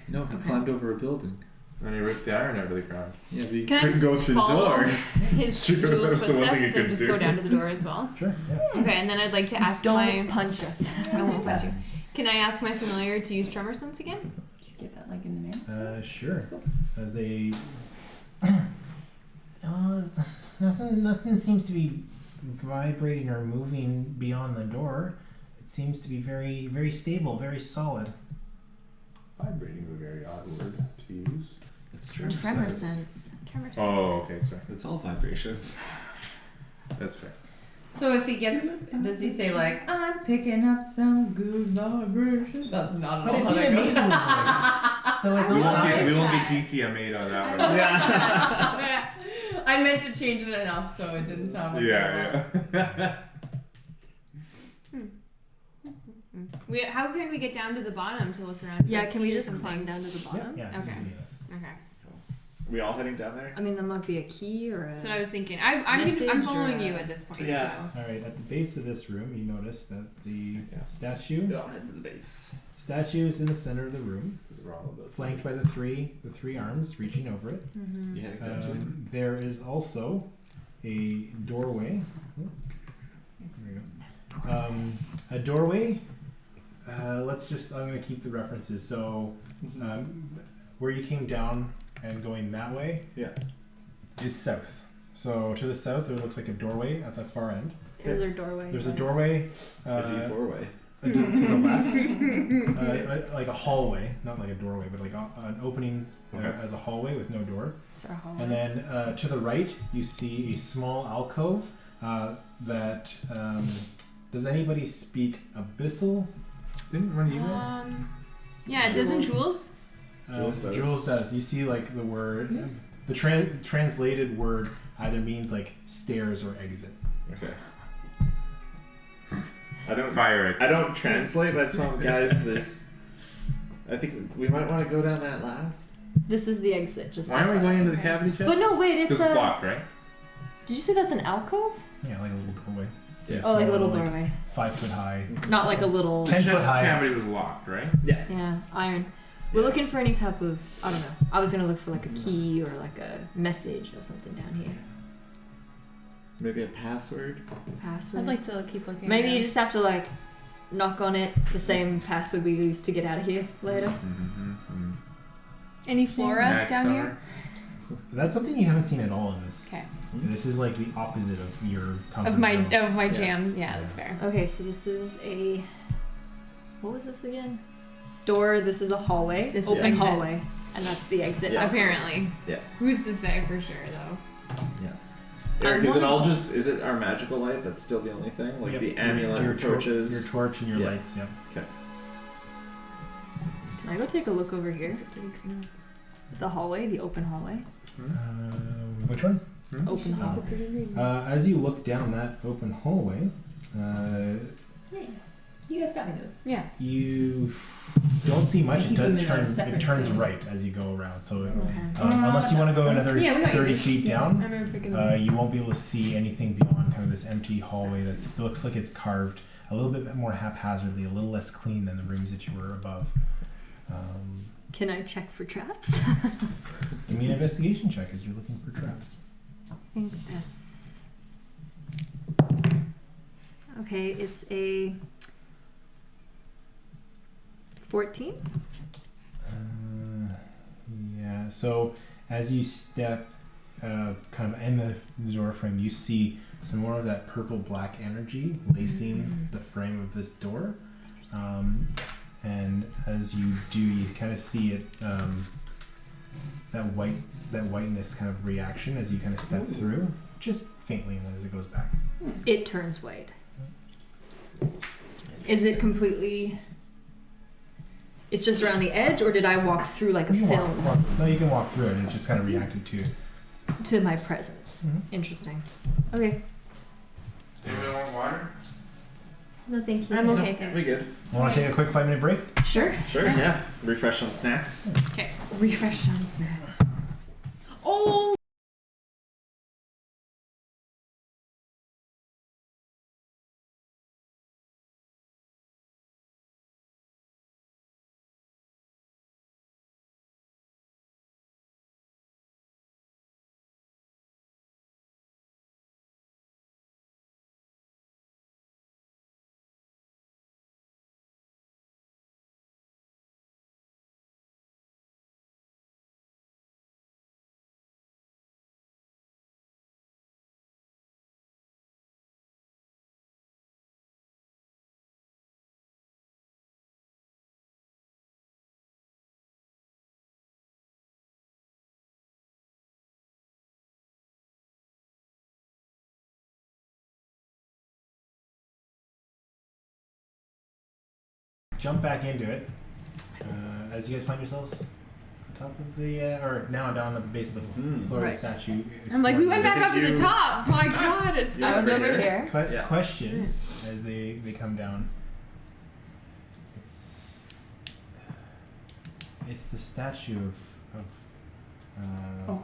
No, he Okay. climbed over a building. And he ripped the iron out of the ground. Yeah, but he Can I couldn't just go through the follow door. his Sure, Jules' that's the one thing footsteps you and could just do. go down to the door as well? Sure. Yeah. Okay, and then I'd like to ask Don't my... punch us. I won't punch you. Can I ask my familiar to use tremor sense again? Did you get that like in the mail? Sure. As they. Nothing seems to be vibrating or moving beyond the door. It seems to be very, very stable, very solid. Vibrating is a very odd word to use. It's true. Tremor sense. Tremor sense. Oh, okay, sorry. It's all vibrations. That's fair. So if he gets, does he say like, I'm picking up some good vibrations? That's not at But all it's how in that a goes. nasally voice. So it's a We little. won't, like we won't get that. DCMA'd on that one. Yeah. I meant to change it enough so it didn't sound like Yeah, yeah. How can we get down to the bottom to look around? Yeah, for can we key or just something? climb down to the Yeah, bottom? yeah. Okay. easy enough. Okay. We all heading down there? I mean, there might be a key or a. That's what I was thinking. I'm Message following or- you at this point. Yeah. So. All right. At the base of this room, you notice that the Yeah. statue We all head to the base. is in the center of the room, Because we're all about flanked by the three arms reaching over it. Mm-hmm. You heading down too? There is also a doorway. Oh, there we go. A doorway. I'm going to keep the references. So, where you came down and going that way Yeah. is south. So, to the south, there looks like a doorway at the far end. Is there a doorway? There's a Yes. doorway A D4 way. to the left, like a hallway, not like a doorway, but like an opening Okay. as a hallway with no door. Is there a hallway? And then to the right, you see a small alcove that. Does anybody speak Abyssal? Didn't one of you guys? Yeah, doesn't Jules. Jules? Jules does. You see, like the word, the translated word either means like stairs or exit. Okay. I don't Fire it. I don't translate, but I told them, guys, there's. I think we might want to go down that last. This is the exit. Just. Why aren't we going into the okay. cavity chest? But no, wait. It's Because it's a. locked, right? Did you say that's an alcove? Yeah, like a little doorway. Yeah. Oh, like a little Small, doorway. 5 foot high. Not like a little. The 10 foot chest high. cavity was locked, right? Yeah. Yeah, iron. We're looking for any type of. I don't know. I was gonna look for like a key or like a message or something down here. Maybe a password. Password. I'd like to keep looking. Maybe you around. just have to like knock on it. The same password we used to get out of here later. Mm-hmm. Any flora down here? That's something you haven't seen at all in this. Okay. This is like the opposite of your comfort Of my zone. jam. Yeah, that's fair. Okay, so this is a. What was this again? Door. This is a hallway. This is open exit. hallway, and that's the exit. Yeah. Apparently. Yeah. Who's to say for sure though? Eric, is it all just? Is it our magical light? That's still the only thing, like Yep. the amulet, your torches. your torch, and your Yeah. lights. Yep. Can I go take a look over here? The hallway, the open hallway. Which one? Open hallway. As you look down that open hallway, Hey, you guys got me those. Yeah. you don't see much. I It keep does them in a turn. separate It turns thing. right as you go around. So Okay. unless you want to go another Yeah, we got 30 you. feet I down, remember picking them. you won't be able to see anything beyond kind of this empty hallway that looks like it's carved a little bit more haphazardly, a little less clean than the rooms that you were above. Can I check for traps? Give me an investigation check as you're looking for traps. I think that's. Okay, it's a 14. Yeah. So as you step kind of in the door frame, you see some more of that purple black energy lacing the frame of this door. And as you do, you kind of see it, that whiteness kind of reaction as you kind of step through, just faintly, and then as it goes back. It turns white. Is it completely... It's just around the edge, or did I walk through like a You can film no, you can walk through it. It just kind of reacted to to my presence? Mhm. Interesting. Okay. Does anybody want water? No, thank you. I'm okay, We thanks. good. Want to take a quick 5-minute break? Sure. Sure. Yeah. Refresh on snacks. Okay. Refresh on snacks. Oh! Jump back into it. As you guys find yourselves on top of the, or now down at the base of the floor of Right. the statue. I'm like, we went back Look up at to the you. top. My God, it's Yeah, I was right over here. here. Yeah. Question as they come down. It's the statue of Oh,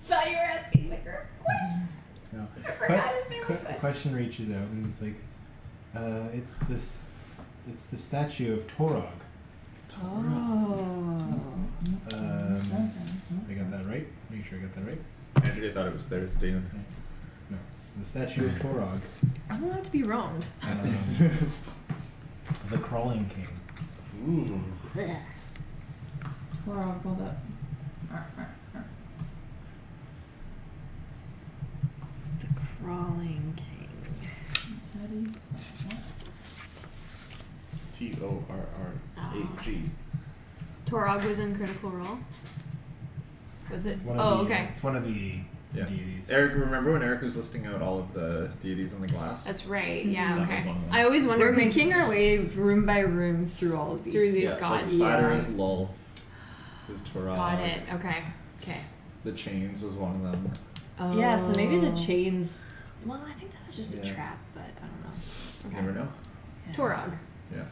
thought you were asking the girl. no. I forgot his name was Question. Question reaches out and it's like, it's the statue of Torog. Oh. I got that right? Make sure I got that right. Andrea thought it was theirs, Dune. No. The statue of Torog. I don't have to be wrong. The Crawling King. Ooh. We're all pulled up. The Crawling King. How do you spell that? Torrrag. Torog was in Critical Role. Was it? One of Oh, the, okay. It's one of the Yeah. deities. Eric, remember when Eric was listing out all of the deities on the glass? That's right. Yeah. That was Okay. one of them. I always wonder We're making our way room by room through all of these. Through these Yeah, gods. Like Spider Yeah. is Lul. This is Torah. Got it. Okay. Okay. The chains was one of them. Oh. Yeah, so maybe the chains. Well, I think that was just a Yeah. trap, but I don't know. You never know. Yeah. Torog. Yeah.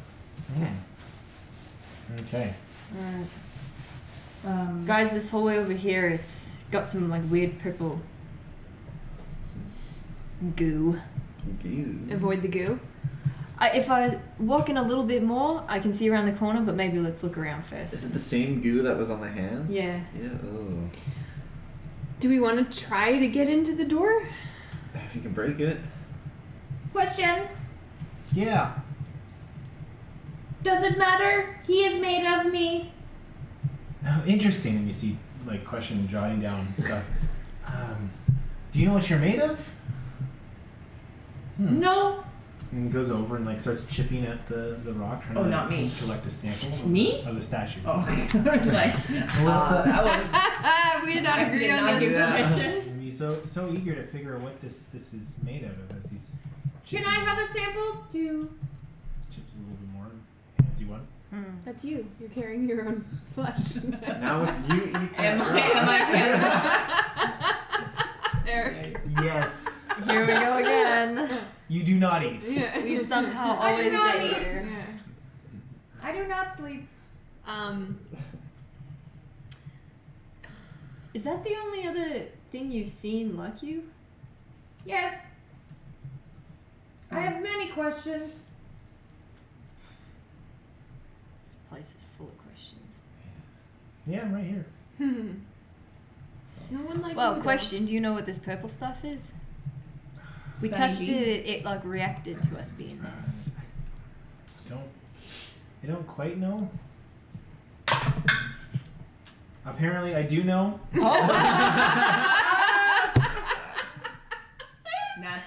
Okay. Guys, this whole way over here, it's got some like weird purple goo. Avoid the goo. If I walk in a little bit more, I can see around the corner, but maybe let's look around first. Is it the same goo that was on the hands? Yeah. Yeah. Oh. Do we want to try to get into the door? If you can break it. Question. Yeah. Does it matter? He is made of me. Oh, interesting. And you see, like, question jotting down stuff. Do you know what you're made of? No. And he goes over and like starts chipping at the rock, trying Oh, to not me. collect a sample Me? of the statue. Oh, like, that was. We did not I agree did on not this. give permission. And he's so eager to figure out what this is made out of as he's Can chipping I have a sample? chips a little bit more and hands you one. That's you. You're carrying your own flesh. Now if you eat that Am I? Eric. Yes. Here we go again. You do not eat. Yeah. We somehow I always did not get eat. here. I do not sleep. Is that the only other thing you've seen like you? Yes. I have many questions. This place is full of questions. Yeah, I'm right here. No one likes Well, you, question, do you know what this purple stuff is? We touched it, it like reacted to us being there. Don't I don't quite know. Apparently, I do know. Natural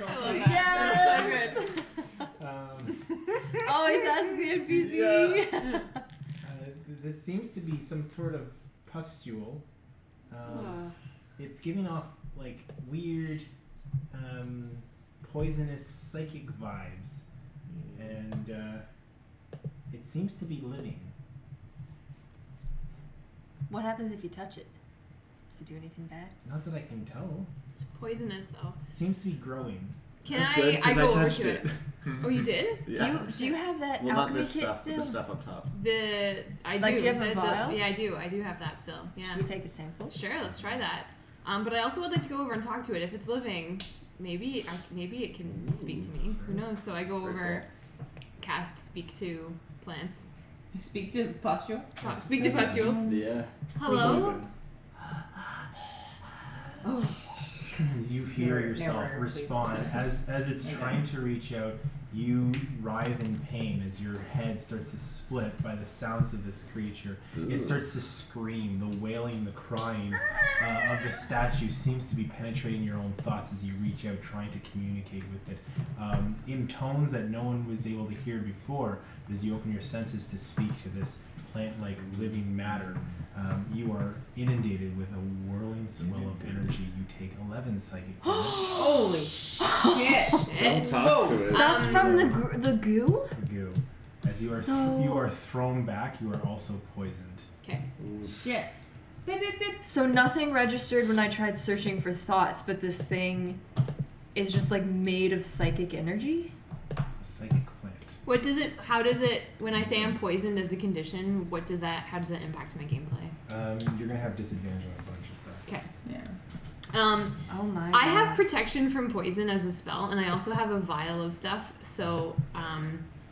I love 20. that. That's so good. Always ask the NPC. This seems to be some sort of pustule. It's giving off like weird, poisonous psychic vibes, and it seems to be living. What happens if you touch it? Does it do anything bad? Not that I can tell. It's poisonous though. It seems to be growing. Can That's I? good, I 'cause go I over touched to it. it. Oh, you did? Yeah. Do you have that Well, not alchemy this kit stuff, still? but the stuff up top. I Like, do. do you have a vial? Yeah, I do. I do have that still. Yeah. Should we take a sample? Sure, let's try that. But I also would like to go over and talk to it. If it's living, maybe it can speak to me. Who knows? So I go Very over, cast speak to plants. Speak to pustule. Speak to pustules. Yeah. Hello. You hear Never- yourself never, respond as it's trying to reach out. You writhe in pain as your head starts to split by the sounds of this creature. It starts to scream. The wailing, the crying of the statue seems to be penetrating your own thoughts as you reach out, trying to communicate with it in tones that no one was able to hear before. But as you open your senses to speak to this plant-like living matter, you are inundated with a whirling swell of energy. You take 11 psychic damage. Holy shit! Don't talk to it. That's from the goo? Goo. As you So- are thrown back, you are also poisoned. Okay. Shit. Beep, beep, beep. So nothing registered when I tried searching for thoughts, but this thing is just like made of psychic energy? It's a psychic plant. What does it? How does it? When I say I'm poisoned as a condition, what does that? How does that impact my gameplay? You're gonna have disadvantage on a bunch of stuff. Okay. Yeah. Oh my I have God. protection from poison as a spell, and I also have a vial of stuff. So,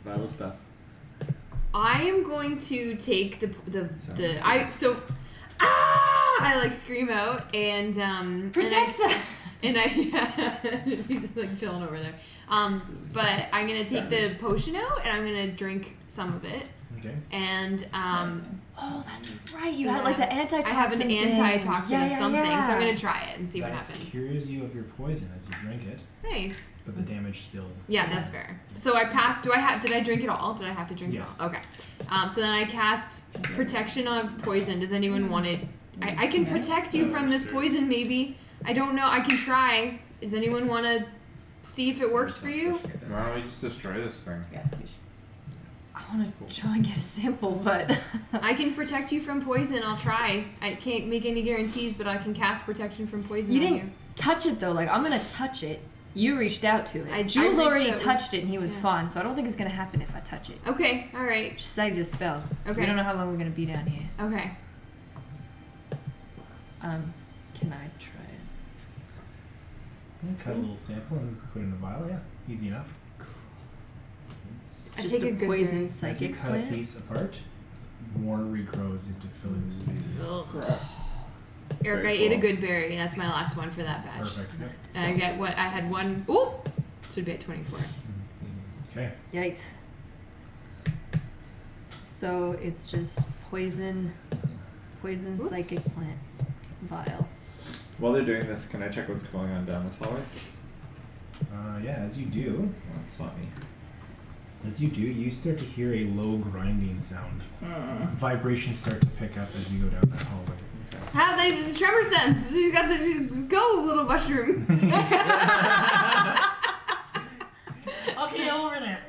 Vial of stuff. I am going to take the I like scream out and Protect and I, us! and I he's like chilling over there. But I'm gonna take the potion out and I'm gonna drink some of it. Okay. And Oh, that's right. You had like the antitoxin. I have an thing. antitoxin Yeah, of yeah, something, yeah. so I'm gonna try it and see what That happens. cures you of your poison as you drink it, Nice. but the damage still. Yeah, that's fair. So I passed. Did I drink it all? Did I have to drink Yes. it all? Okay. So then I cast protection of poison. Does anyone want it? I can protect you from this poison, maybe. I don't know. I can try. Does anyone want to see if it works for you? Why don't we just destroy this thing? Yes, we should. I want to try and get a sample, but I can protect you from poison. I'll try. I can't make any guarantees, but I can cast protection from poison you on didn't touch it though. Like I'm gonna touch it. You reached out to it. I Jules reached already out. touched it and he was Yeah. fine, so I don't think it's gonna happen if I touch it. you. Okay. All right. Just saved a spell. Okay. We don't know how long we're gonna be down here. Okay. Can I try it? Cut a little sample and put it in a vial. Yeah, easy enough. It's I just take a a good poison berry. As you psychic cut plant. a piece apart, more regrows into filling the space. Ugh. Very Eric, I ate a cool. good berry. That's my last one for that batch. Perfect. Yep. And I get what I had one. Ooh, should be at 24. Okay. Yikes. So it's just poison Oops. psychic plant vial. While they're doing this, can I check what's going on down this hallway? Yeah, as you do, Well, it's not me. you start to hear a low grinding sound. Vibrations start to pick up as you go down that hallway. Have the tremor sense. You got the go little mushroom. Okay, over there.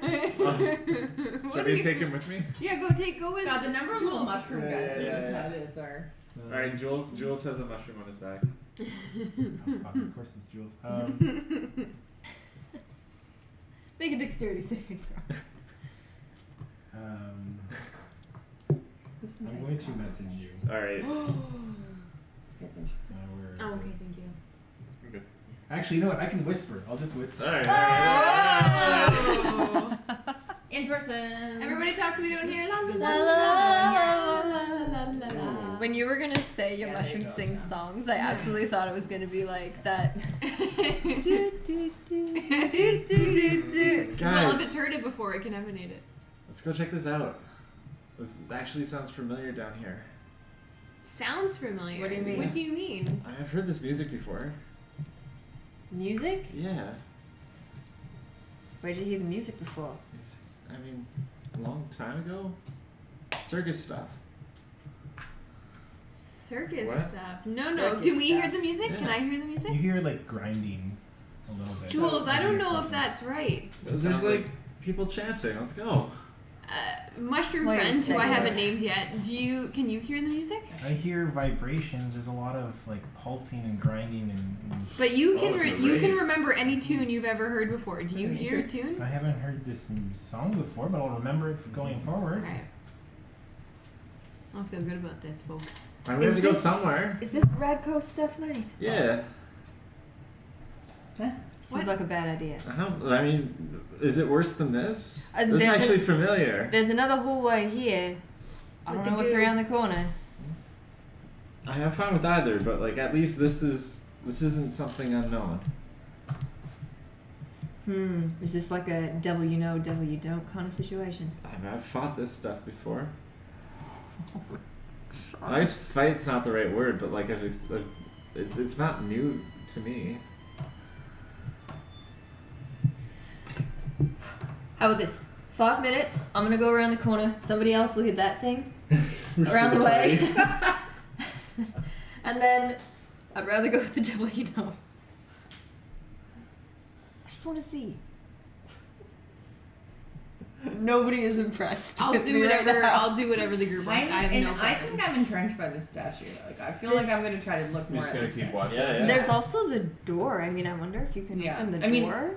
Should I take him with me? Yeah, go with. God, the number of little Jules. mushroom guys Yeah, that yeah, we've yeah. had is our. Alright, Jules has a mushroom on his back. Oh, fuck, of course it's Jules. Make a dexterity saving throw. I'm going to message you. Alright. That's interesting. Oh, okay, thank you. Actually, you know what? I can whisper. I'll just whisper. Alright. Oh. In person. Everybody talk to me down here. La, la, la, La, la, la, la, la. When you were gonna say your Yeah, mushroom there you go. sings songs, I absolutely thought it was gonna be like that. Well, if it's Guys, heard it before, it can emanate it. let's go check this out. This actually sounds familiar down here. Sounds familiar. What do you mean? What do you mean? I've heard this music before. Music? Yeah. Where'd you hear the music before? I mean, a long time ago. Circus stuff. Circus What? stuff. No. Circus Do we hear stuff. the music? Yeah. Can I hear the music? You hear like grinding a little bit. Jules, I As don't you know approach if them. that's right. There's like people chanting. Let's go. Mushroom Well, friends, who I yes. haven't named yet. Can you hear the music? I hear vibrations. There's a lot of like pulsing and grinding and But you can it's a you can rave. remember any tune you've ever heard before. Do you hear a tune? I haven't heard this song before, but I'll remember it going forward. Alright. I'll feel good about this, folks. I'm gonna have to go this- somewhere. Is this Radco stuff nice? Yeah. Seems What? like a bad idea. I mean, is it worse than this? This is there's actually familiar. There's another hallway here. I With don't the know what's goo. around the corner. I'm fine with either, but like at least this isn't something unknown. Is this like a devil you know, devil you don't kind of situation? I mean, I've fought this stuff before. I guess fight's not the right word, but like it's not new to me. How about this? 5 minutes. I'm gonna go around the corner. Somebody else look at that thing around the way, and then I'd rather go with the devil you know. I just want to see. Nobody is impressed. I'll with do me right whatever. now. I'll do whatever the group wants. I have no I problem. think I'm entrenched by this statue. Like I feel like I'm gonna try to look You're more just at gonna this keep statue. watching. Yeah. There's also the door. I mean, I wonder if you can Yeah. open the I mean- door.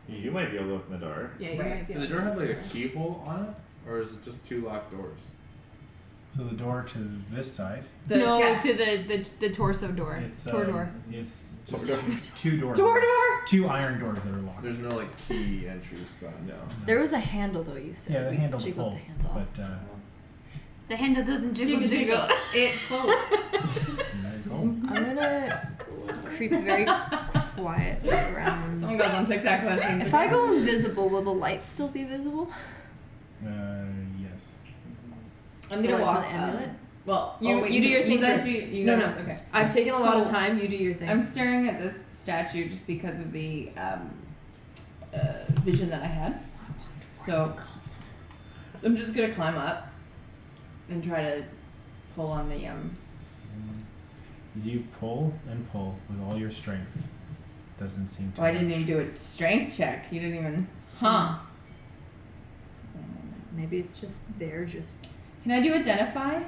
You might be able to open the door. Yeah, you Right. might be. Does the able door to- have like a keyhole on it, or is it just two locked doors? So the door to this side, The no, chest. to the torso door. it's Door. It's Door. just two doors. door. Two iron doors that are locked. There's no like key entry spot. No. There was a handle though. You said. Yeah, the We handle to jiggled pull, the handle. but The handle doesn't jiggle Jiggle, jiggle. jiggle. It floats. there you go. I'm gonna creep very quiet around. Someone goes on TikTok so that If I go invisible, will the light still be visible? Yes. I'm gonna Like walk. for the amulet? Well, You- you do your thing You guys first. do. You No, guys, no. Okay. I've taken a lot of So, time. You do your thing. I'm staring at this statue just because of the vision that I had. So I'm just gonna climb up and try to pull on the You pull and pull with all your strength. Doesn't seem to. Oh, I didn't budge. even do a strength check. You didn't even. Huh. Maybe it's just there. Just Can I do identify?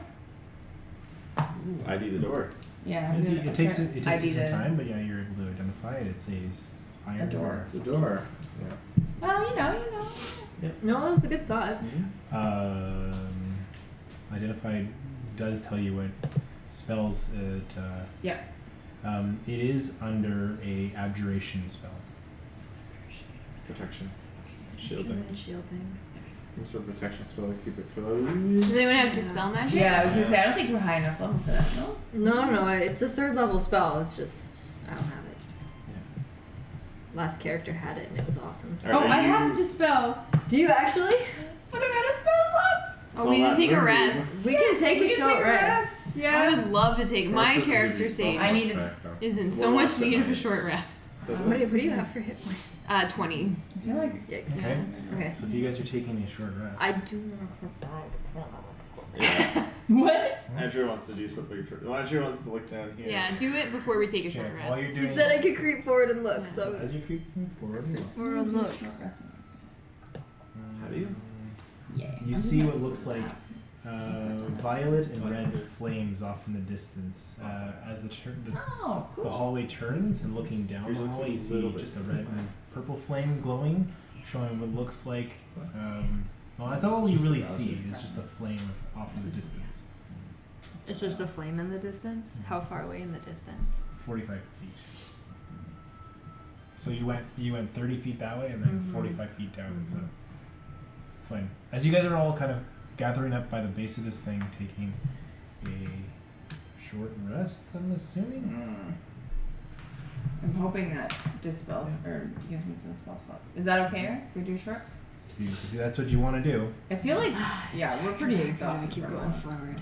ID the door. Yeah. I'm Yes, gonna- it I'm takes trying- it takes ID you some the- time, but yeah, you're able to identify it. It's iron A door. The door. Well, you know. no. That's a good thought. Identify does tell you what spells it. Yeah. It is under a abjuration spell. Protection. Shielding. Shielding. Some sort of protection spell to keep it Does closed. anyone have dispel magic? Yeah, I was gonna say I don't think we're high enough level for that. No. No, it's a 3rd level spell. It's just I don't have it. Last character had it and it was awesome. Oh, I have to spell. Do you actually? But I'm out of spell slots. Oh, we need to take a rest. We can take We a can short take rest. I Yeah. would love to take my character save. I need Is in so Well, much that's need of a nice. short rest. What do you have for hit points? 20. I feel like Yikes. Okay. Okay. So if you guys are taking a short rest, I do. Yeah. what? Andrea wants to do something for. Well, Andrea wants to look down here. Yeah, do it before we take a okay, short while you're rest. He doing said I could creep forward and look, so so as you're creeping forward, and look, we're on look. How do you? Yeah. you see what looks like violet and red flames off in the distance. As the Oh, the cool. hallway turns and looking down Yours the looks hallway, like you a see little bit just a red and purple flame glowing, showing what looks like. Well, that's all you really see is just a flame off in the distance. It's just a flame in the distance. How far away in the distance? 45 feet. So you went 30 feet that way and then 45 feet down is a flame. As you guys are all kind of gathering up by the base of this thing, taking a short rest, I'm assuming. I'm hoping that dispels or gives me some spell slots. Is that okay if we do short? if that's what you want to do. I feel like we're pretty exhausted. Keep from going this. forward.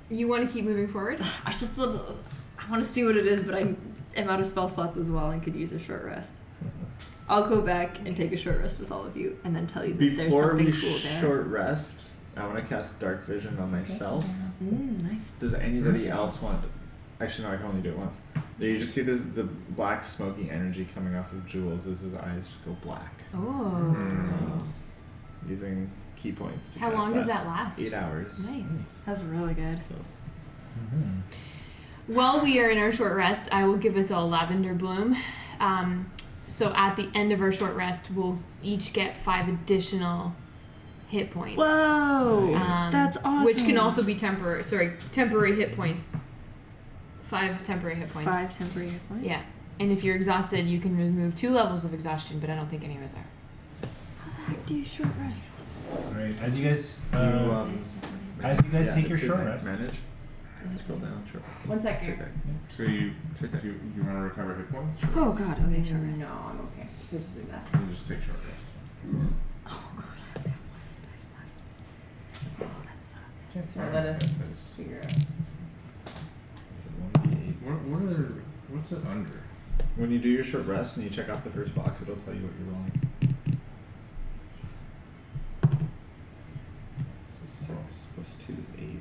You want to keep moving forward? I just I want to see what it is, but I am out of spell slots as well and could use a short rest. I'll go back and take a short rest with all of you, and then tell you that there's Before something we cool there. short rest, I want to cast Dark Vision on myself. Nice. Does anybody else want? Actually, no. I can only do it once. You just see the black smoky energy coming off of Jules as his eyes just go black. Oh. Nice. Using key points to How cast long does that last? 8 hours. Nice. That's really good. So While we are in our short rest, I will give us a lavender bloom. So at the end of our short rest, we'll each get 5 additional hit points. Whoa! That's awesome. Which can also be temporary hit points. 5 temporary hit points. 5 temporary hit points? Yeah. And if you're exhausted, you can remove 2 levels of exhaustion, but I don't think any of us are. How the heck do you short rest? Alright, as you guys yeah, take your it's short in rest. Manage. Scroll down. Short rest. One It's right second. there. So you want to recover hit points? Oh god, okay, short rest. No, I'm okay. So just do that. You just take short rest. Oh god, I only have 1 dice left. Oh, that sucks. So let us figure out. Is it 1d8? What's it under? When you do your short rest and you check off the first box, it'll tell you what you're rolling. So 6 plus 2 is 8.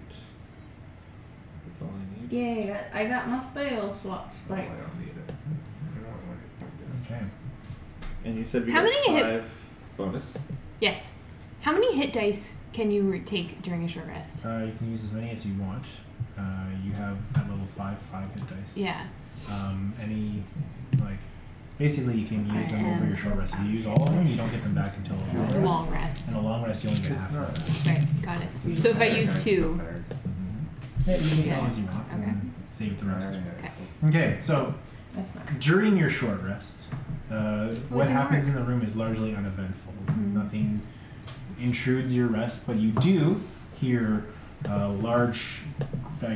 That's all I need. Yay, I got my spell slot. Oh, I Right. don't need it. I don't want it. Okay. And you said we How got many hit- 5 bonus. Yes. How many hit dice can you take during a short rest? You can use as many as you want. You have at level 5 hit dice. Yeah. Basically you can use them over your short rest. If you use all of them, you don't get them back until a long rest. Long rest. And a long rest you only get half of it. Right, got it. So if I use 2, Yeah, you can use as Yeah. many as you want. Okay. And save the rest. Okay. Okay, so That's fine. during your short rest, what didn't happens work. in the room is largely uneventful. Nothing intrudes your rest, but you do hear a large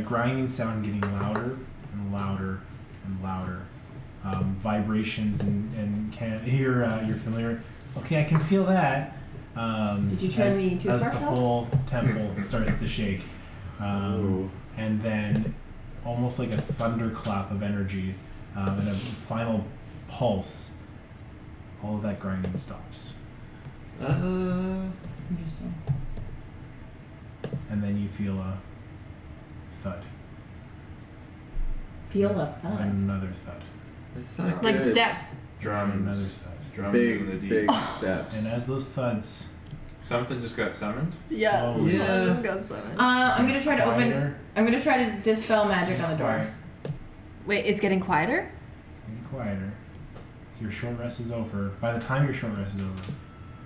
grinding sound getting louder and louder and louder. Vibrations and can hear you're familiar. Okay, I can feel that. Did you try as, the as toothbrush the help? whole temple starts to shake, Ooh. and then almost like a thunderclap of energy and a final pulse. All of that grinding stops, Interesting. and then you feel a thud, Feel a and thud. another thud, It's not like good. steps. and another Drums. thud. Drums in the Big, deep. big steps. And as those thuds Something just got summoned? Yeah. slowly Yeah. I'm gonna try to open. quieter, I'm gonna try to dispel magic on the door. quiet, Wait, it's getting quieter? it's getting quieter. Your short rest is over. By the time your short rest is over,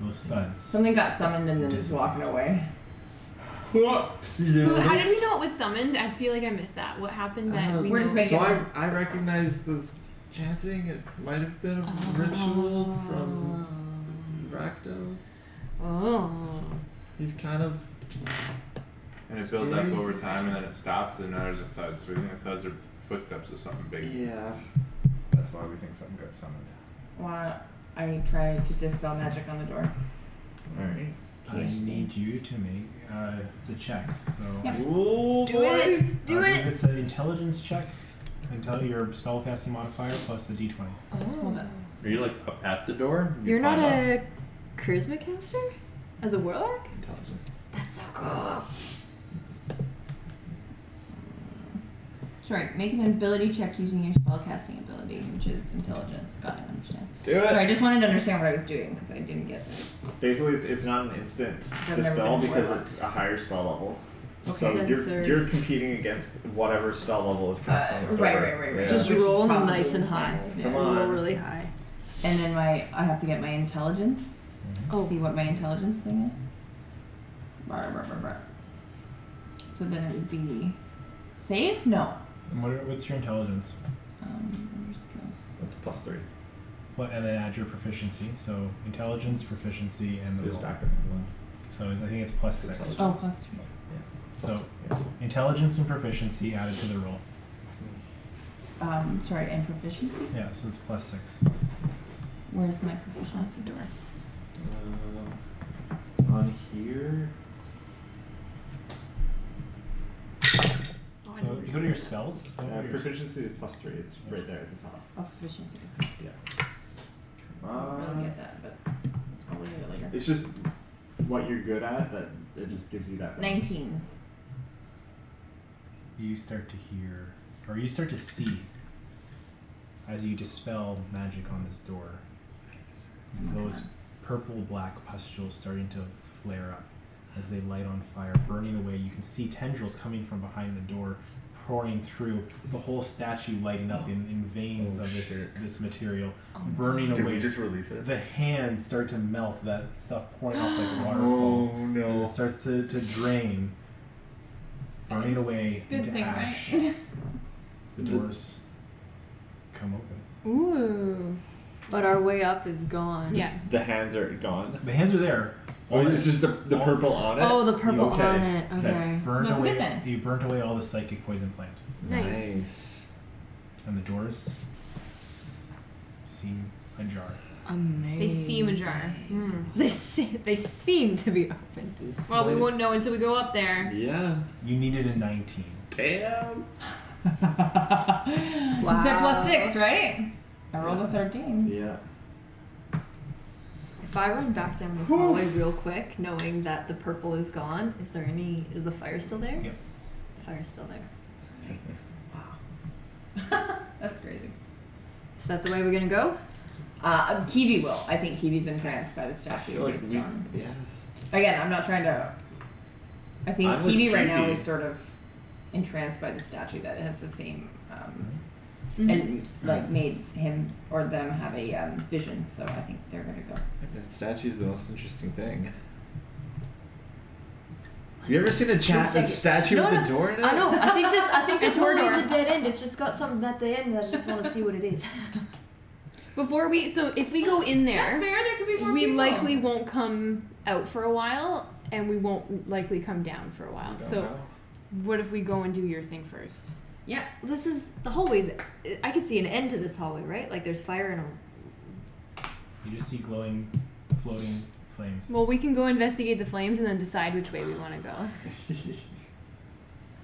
those thuds. Something got summoned and then is walking away. Who, how did we know it was summoned? I feel like I missed that. What happened that we We're know? just making- So I recognize this chanting. It might have been a ritual from Rakdos. Oh. He's kind of And it built up Scary. over time and then it stopped and now there's a thud. So we think the thuds are footsteps of something big. yeah. That's why we think something got summoned. I try to dispel magic on the door. All right. I need you to make it's a check. So Yeah. Oh Do boy. it! Do it! It's an intelligence check. Until your spellcasting modifier plus a d20. Hold on. Are you like up at the door? You You're not climb up? a charisma caster? As a warlock? Intelligence. That's so cool. Sorry, make an ability check using your spellcasting ability, which is intelligence. Got it, understand. Do it. Sorry, I just wanted to understand what I was doing because I didn't get Basically, it's not an instant I've never dispel been a because warlock. it's a higher spell level. Okay. So Then you're competing against whatever spell level is cast on the right, starter. right. Yeah. Just Which is roll probably nice and insane. high. Yeah. Come Roll on. really high. And then I have to get my intelligence. Oh. See what my intelligence thing is. Bar. So then it would be save? No. And what's your intelligence? What are your skills? That's +3. And then add your proficiency. So intelligence, proficiency, and the Is roll. back in one. So I think it's +6. Intelligence. Oh, +3. So Yeah. intelligence and proficiency added to the roll. Sorry, and proficiency? Yeah, so it's +6. Where's my proficiency door? your spells? What are yours? Proficiency is +3. It's right there at the top. Oh, proficiency. Yeah. I don't really get that, but it's probably get it later. It's just what you're good at that it just gives you that. 19. You start to hear, or you start to see, as you dispel magic on this door, those purple-black pustules starting to flare up as they light on fire, burning away. You can see tendrils coming from behind the door, pouring through the whole statue, lighting up in veins of this material, burning Did away. we just release it? The hands start to melt, that stuff pouring off like waterfalls. Oh no. As it starts to drain, burning away Good into thing, ash. right? The doors come open. Ooh. But our way up is gone. Yeah. The hands are gone. The hands are there. Oh, it's just the purple on it? Oh, the purple Okay. on it. Okay. Burned that's a good away. thing. You burnt away all the psychic poison plant, Nice. and the doors seem ajar. Amazing. They seem ajar. They seem to be open. Well, we won't know until we go up there. Yeah. You needed a 19. Damn. Wow. You said +6, right? I rolled a 13. Yeah. If I run back down this hallway real quick, knowing that the purple is gone, is the fire still there? Yep. The fire's still there. Wow. That's crazy. Is that the way we're gonna go? Kiwi will. I think Kiwi's entranced by the I statue. feel like based we. on- Yeah. Again, I'm not trying to. I think I'm with Kiwi right now Kiwi. is sort of entranced by the statue that has the same, Mm-hmm. and like made him or them have a vision. So I think they're gonna go. That statue's the most interesting thing. Have you ever seen a statue No, with no, a door in it? I know. I think this It's her hallway is door. a dead end. It's just got something at the end that I just want to see what it is. So if we go in That's there, fair. There could be more we people. likely won't come out for a while, and we won't likely come down for a while. Don't So know. what if we go and do your thing first? Yeah. This is the hallways. I could see an end to this hallway, right? Like there's fire and a. You just see glowing, floating flames. Well, we can go investigate the flames and then decide which way we want to go.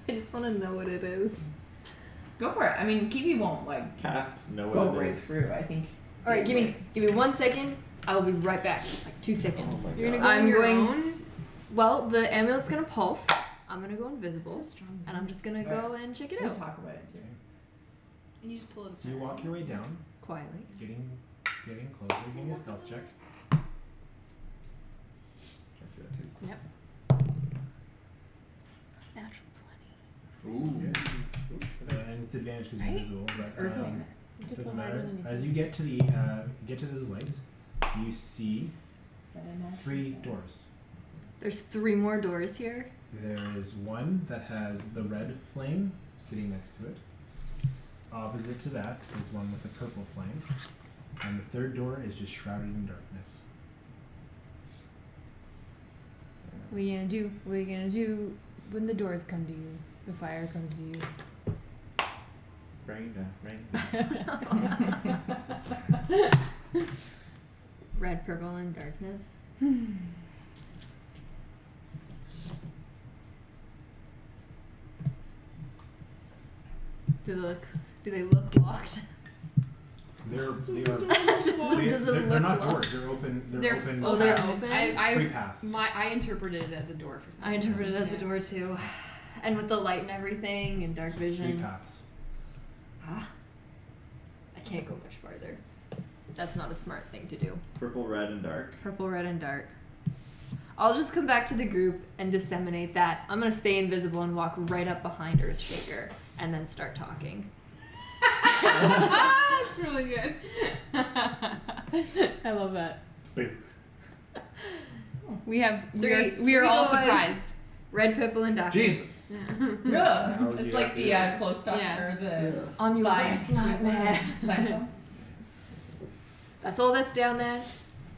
I just want to know what it is. Go for it. I mean, Kiwi won't like Cast no go what it right is. through. I think. All right, give me 1 second. I will be right back. Like 2 seconds. Oh my You're God. gonna go on your own? Well, the amulet's gonna pulse. I'm gonna go invisible, So strong. and I'm just gonna go and check it We'll out talk about it too. And you just pull it. So you walk your way down, quietly. getting closer, getting a stealth check. Can I see that too? Yep. Natural 20. Ooh. And it's advantage because you're Right? invisible, but Earthling. doesn't matter. As you get to those lights, you see 3 doors. There's 3 more doors here. There is one that has the red flame sitting next to it. Opposite to that is one with the purple flame. And the third door is just shrouded in darkness. What are you gonna do? What are you gonna do when the doors come to you? The fire comes to you. Rain. Red, purple, and darkness. Do they look locked? They're Does it they're look not locked? doors. They're open. They're open. Oh, they're paths. open? I 3 paths. I interpreted it as a door for some I reason. interpret it as a Yeah. door too. And with the light and everything and dark 3 vision. paths. I can't go much farther. That's not a smart thing to do. Purple, red, and dark. Purple, red, and dark. I'll just come back to the group and disseminate that. I'm gonna stay invisible and walk right up behind Earthshaker and then start talking. That's really good. I love that. We are all boys. surprised. Red, purple, and darkness. Jesus. Yeah. How would It's you like have the to- close talk Yeah. or the I'm your science worst nightmare. Seinfeld. That's all that's down there.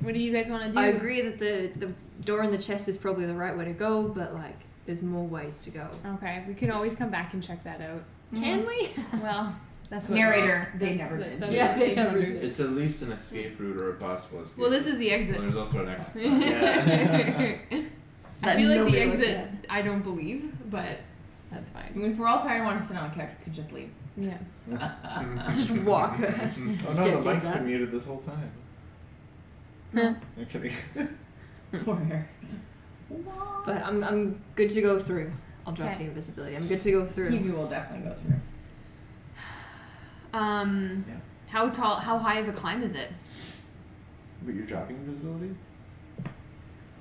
What do you guys want to do? I agree that the door in the chest is probably the right way to go, but like there's more ways to go. Okay, we can always come back and check that out. Can we? Well, that's what Narrator. They that's- never did. that's Yeah, what they Steve never wonders. did. It's at least an escape route or a possible escape. Well, this is the route. exit. And there's also an exit. I sign. feel like the nobody looked exit. at. I don't believe, but That's I fine. mean, if we're all tired and want to sit on the couch, we could just leave. Yeah. Just walk. Oh no, the Staircase mic's up. been muted this whole time. No. I'm kidding. For her. But I'm good to go through. I'll drop Okay. the invisibility. I'm good to go through. Kiwi will definitely go through. How tall? How high of a climb is it? But you're dropping invisibility?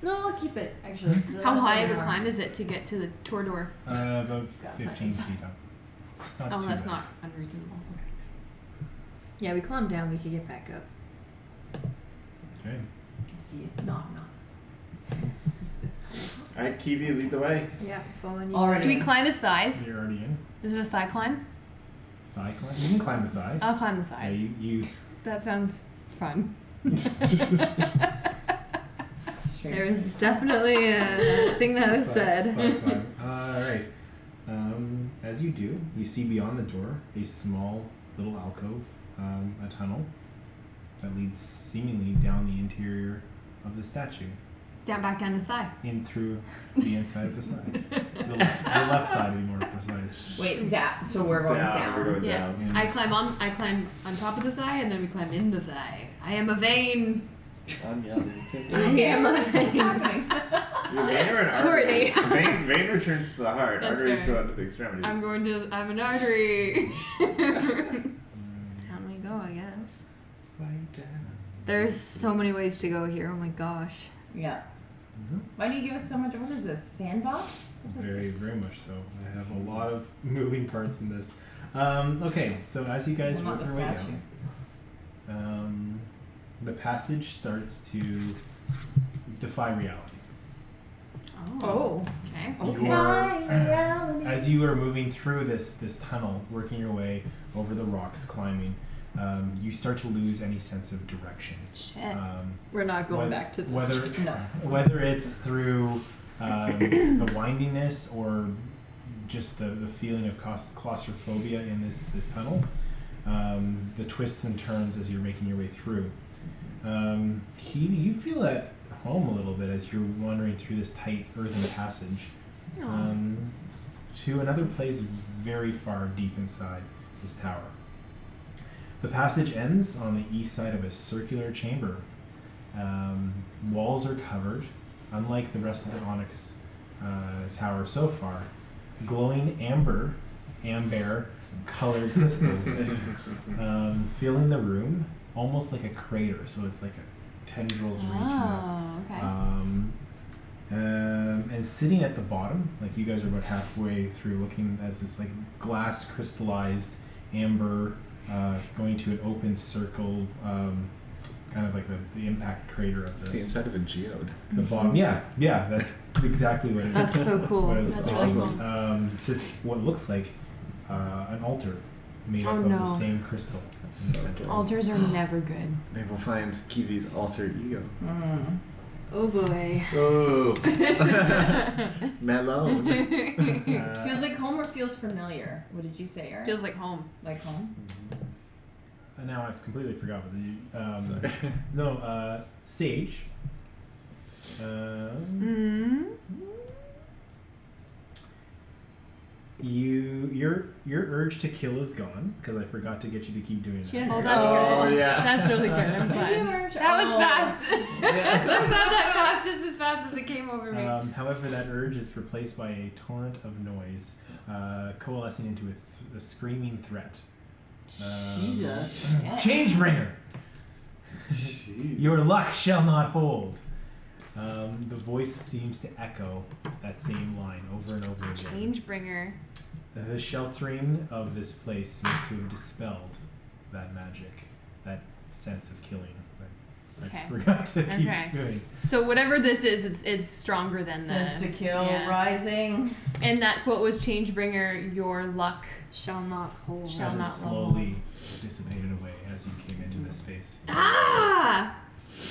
No, I'll keep it actually. How high of a climb is it to get to the tour door? About 15 feet up. It's not Oh, too that's bad. not unreasonable. Yeah, we climbed down. We could get back up. Okay. See it. Not. Alright, Kiwi, lead the way. Yeah, following you. Already. Do we climb his thighs? You're already in. Is it a thigh climb? Thigh climb. You can climb the thighs. I'll climb the Yeah, thighs. you That sounds fun. There's definitely a thing that was said. Climb. Alright. As you do, you see beyond the door a small little alcove, a tunnel that leads seemingly down the interior of the statue, Back down the thigh. in through the inside of the thigh. The left thigh, to be more precise. Wait, down. So we're going down. We're going Yeah. down. Yeah. I climb on top of the thigh, and then we climb in the thigh. I am a vein. I'm yelling. I am a What's vein. happening? Your vein or an Courtney. artery? Vein returns to the heart. That's Arteries fair. go out to the extremities. I'm an artery. Down we go, I guess. Right down. There's so many ways to go here. Oh my gosh. Yeah. Mhm. Why do you give us so much? What is this? Sandbox? What is Very, very much so. I have a lot of moving parts in this. Okay, so as you guys Well, work not your the way statue. down, the passage starts to defy reality. Oh. Okay. You're- as you are moving through this tunnel, working your way over the rocks, climbing, you start to lose any sense of direction. Shit. We're not going Whether- back to this. whether No. whether it's through the windiness or just the feeling of claustrophobia in this tunnel, the twists and turns as you're making your way through. You feel at home a little bit as you're wandering through this tight earthen passage to another place very far deep inside this tower. The passage ends on the east side of a circular chamber. Walls are covered, unlike the rest of the Onyx tower so far, glowing amber colored crystals, filling the room almost like a crater. So it's like a tendrils reaching up. Oh, okay. And sitting at the bottom, like you guys are about halfway through, looking as this like glass crystallized amber going to an open circle, kind of like the impact crater of It's the this. inside of a geode. The bottom, yeah, that's exactly what it is. That's so cool. What is That's awesome. really cool. Sits what looks like an altar made up Oh, of no. the same crystal. That's in the so center. cool. Altars are never good. Maybe we'll find Kiwi's alter ego. Oh boy. Oh. Malone. Feels like home or feels familiar? What did you say, Eric? Feels like home. like home? Now I've completely forgot what Sorry. no, Sage. Your urge to kill is gone because I forgot to get you to keep doing She that. didn't Oh, that's Oh, good. yeah. That's really good. I'm glad. That was fast. I'm glad that passed just as fast as it came over me. However, that urge is replaced by a torrent of noise, coalescing into a screaming threat. Jesus. Changebringer! Jeez. Your luck shall not hold. The voice seems to echo that same line over and over again. Changebringer. The sheltering of this place seems to have dispelled that magic, that sense of killing. I Okay. forgot to keep Okay. doing. So whatever this is, it's stronger than Sense the. to kill yeah. rising. And that quote was Changebringer. Your luck. Shall not hold. Shall As it not slowly dissipated away as you came into this space. Ah!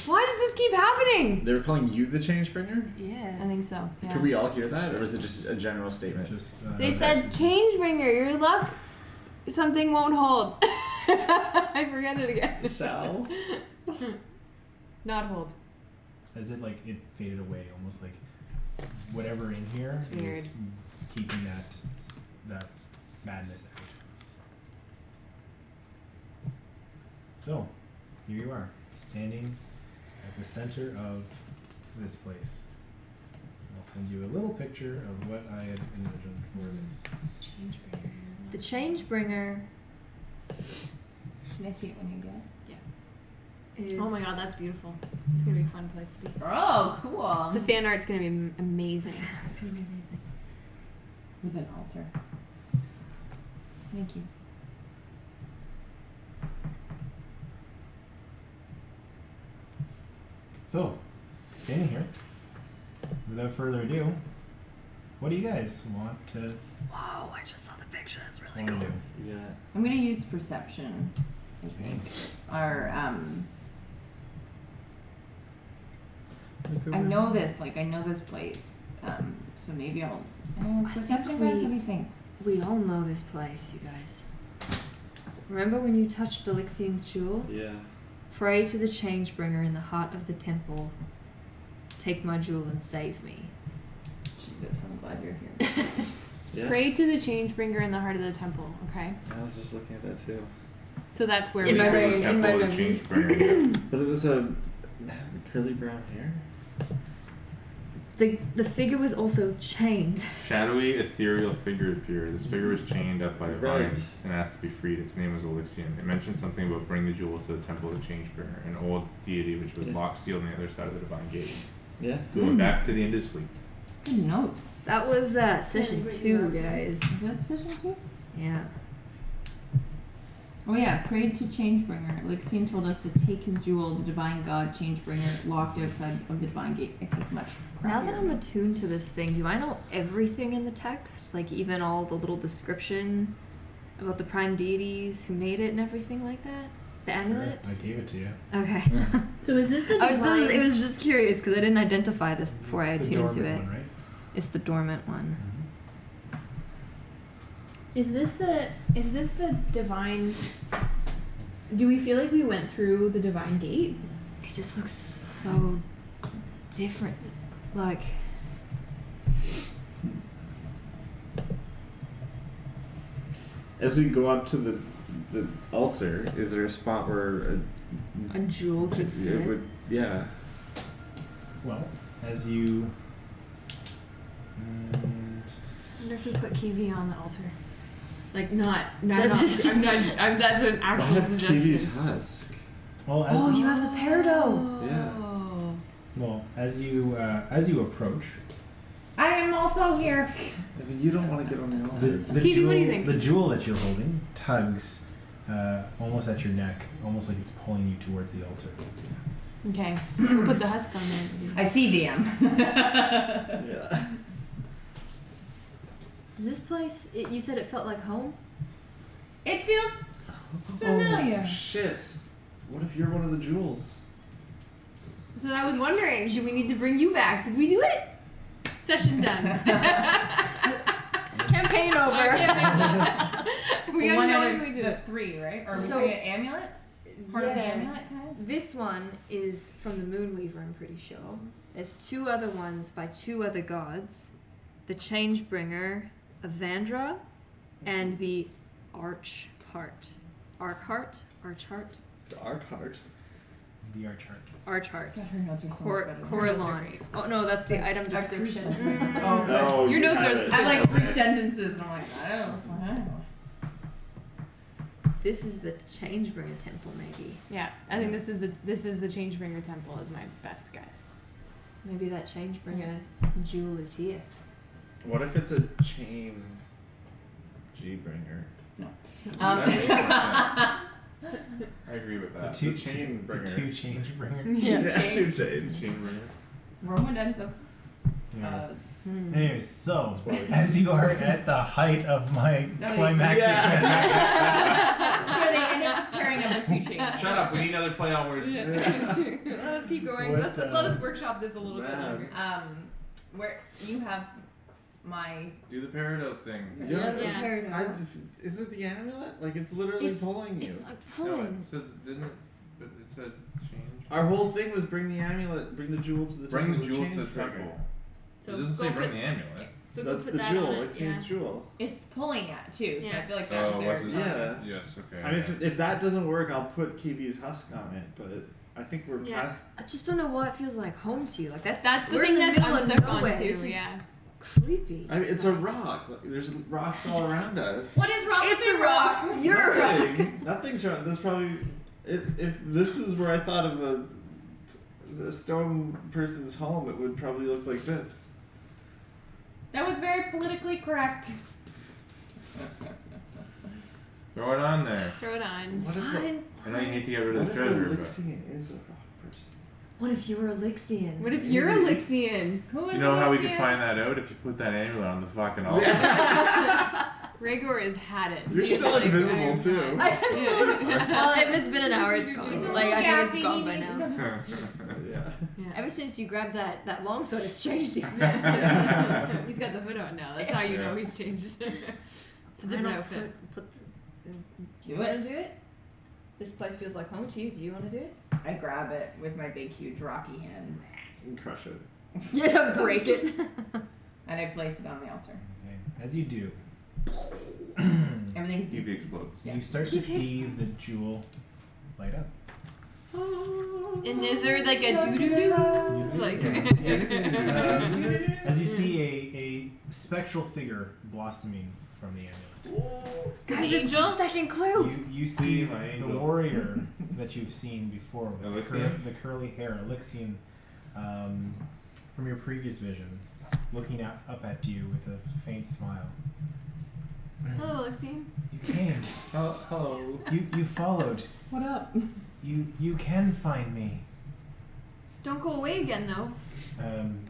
Why does this keep happening? They were calling you the Changebringer? I Yeah. think so. Yeah. Could we all hear that, or was it just a general statement? Just, They said Changebringer. Your luck. Something won't hold. I forget it again. Shall? Not hold. as it like it faded away, almost like whatever in here It's is keeping that madness out. So, here you are, standing at the center of this place. I'll send you a little picture of what I had envisioned for this. The Changebringer Can I see it when you get it? is. Oh my god, that's beautiful. It's gonna be a fun place to be. Oh, cool. The fan art's gonna be amazing. It's gonna be amazing. With an altar. Thank you. So, standing here, without further ado, what do you guys want to Whoa! I just saw the picture. That's really do? Yeah. I'm gonna use perception. I think. Or I know this. Like I know this place. So maybe I'll. Perception, we- guys. What do you think? We all know this place, you guys. Remember when you touched Elixine's jewel? Yeah. Pray to the Changebringer in the heart of the temple. Take my jewel and save me. Jesus, I'm glad you're here. Yeah. Pray to the Changebringer in the heart of the temple. Okay, I was just looking at that too. so that's where In we my are. brain. Temple my of memories. Changebringer. But it was a curly brown hair. The figure was also chained. Shadowy, ethereal figure appeared. This figure was chained up by Right. vines and asked to be freed. Its name was Elixion. It mentioned something about bring the jewel to the temple of the Changebringer, an old deity which was Yeah. locked, sealed on the other side of the divine gate. Yeah. Going back to the end of sleep. Good notes. That was session 2, guys. Is that decision too? Yeah. Oh yeah, prayed to Changebringer. Elixine told us to take his jewel, the divine god Changebringer, locked outside of the divine gate. I think much. Now that crappier. I'm attuned to this thing, do I know everything in the text? Like even all the little description about the prime deities who made it and everything like that? The amulet? I gave it to you. Okay. So is this the I divine? was, it was just curious because I didn't identify this before I It's the attuned to dormant it. one, right? It's the dormant one. Is this the divine? Do we feel like we went through the divine gate? It just looks so different. Like, As we go up to the altar, is there a spot where a jewel could it fit. would? Yeah. Well, as you. I wonder if we put Kiwi on the altar. Like not That's just- that's an actual suggestion. Kiwi's husk. Well, as Oh, you have the peridot. Yeah. well as you approach, I am also here. I mean, you don't want to get on the altar. the Kiwi, jewel, what do you think? the jewel that you're holding tugs almost at your neck, almost like it's pulling you towards the altar. Okay, we'll put the husk on there. I see, DM. Yeah. Does this place? You said it felt like home. It feels familiar. Oh, shit. What if you're one of the jewels? That's what I was wondering. Should we need to bring you back? Did we do it? Session done. Campaign over. We One out unknowingly of did the it. 3, right? Or are we So- doing amulets? Part of the Yeah. amulet kind of? This one is from the Moonweaver, I'm pretty sure. There's 2 other ones by 2 other gods. The Changebringer, Avandra, and the Archheart. Archheart? The Archheart. The Archheart. Archheart. God, her notes are so much Cor- better than Coralon. Oh no, that's the item I have 3 description. sentences. Mm. Oh, No, Your you notes have are- it. I have like 3 sentences and I'm like, I don't know. This is the Changebringer temple, maybe. Yeah, I think this is the Changebringer temple is my best guess. Maybe that Changebringer jewel is here. What if it's a chain G-bringer? That makes more sense. I agree with that. It's a 2 chain bringer. It's a 2 change bringer. Yeah, 2 chains. Chainbringer. Roman Denso. Yeah. Hmm. Anyways, so Spoiler. as you are at the height of my No, climactic, So they end up pairing up with 2 chains. Shut up, we need another play on words. Let us keep going. What's, Let us workshop this a little bit man. longer. Where you have my Do the peridot thing. Yeah. Is it the amulet? Like, it's literally pulling you. It's like No, pulling. it says, didn't it? But it said change. Our whole thing was bring the amulet, bring the jewel to the Bring temple. the jewel to the change bringer. temple. So It doesn't go say bring put- the amulet. So go That's put the that jewel. on it. Lexine's jewel. It's pulling at too, so I Yeah. feel like that's Oh, their was it? Yeah. Yes. Okay. I mean, if that doesn't work, I'll put Kiwi's husk on it. But I think we're Yeah. past. I just don't know why it feels like home to you. Like That's the we're thing in the that's middle I'm of stuck on nowhere. too. This is Yeah. creepy. I mean, it's a rock. Like, there's rocks all around us. What is wrong It's with a the rock. You're a rock. Nothing. Nothing's wrong. This probably. If this is where I thought of a stone person's home, it would probably look like this. That was very politically correct. Throw it on there. Throw it on. What if Fine. I know you need to get rid of what the if treasure, the but Lixian is a rock person? What if you were Elixian? What if you're Elixian? Who is you know how we Alicia? could find that out if you put that amulet on the fucking altar. Rhegor has had it. You're He's still like, invisible, I am too. fine. I am so well, if it's been an hour, it's gone. He's a Like I little think gassy, it's gone he by needs now. some- Yeah. Yeah. Ever since you grabbed that long sword, it's changed you. He's got the hood on now. That's how you know he's changed. It's a different outfit. Do you want to do it? This place feels like home to you. Do you want to do it? I grab it with my big, huge, rocky hands, And crush it. Yeah, don't break it. and I place it on the altar. Okay. As you do, Everything. Kiwi explodes. you start to see the jewel light up. And is there like a doo doo doo? Like. As you see a spectral figure blossoming from the amulet. Guys, The it's angel? the second clue. You see my the angel. warrior that you've seen before with Elixian? the curly hair, Elixian, from your previous vision, looking up at you with a faint smile. Hello, Elixian. You came. Oh, hello. You followed. What up? You can find me. Don't go away again, though.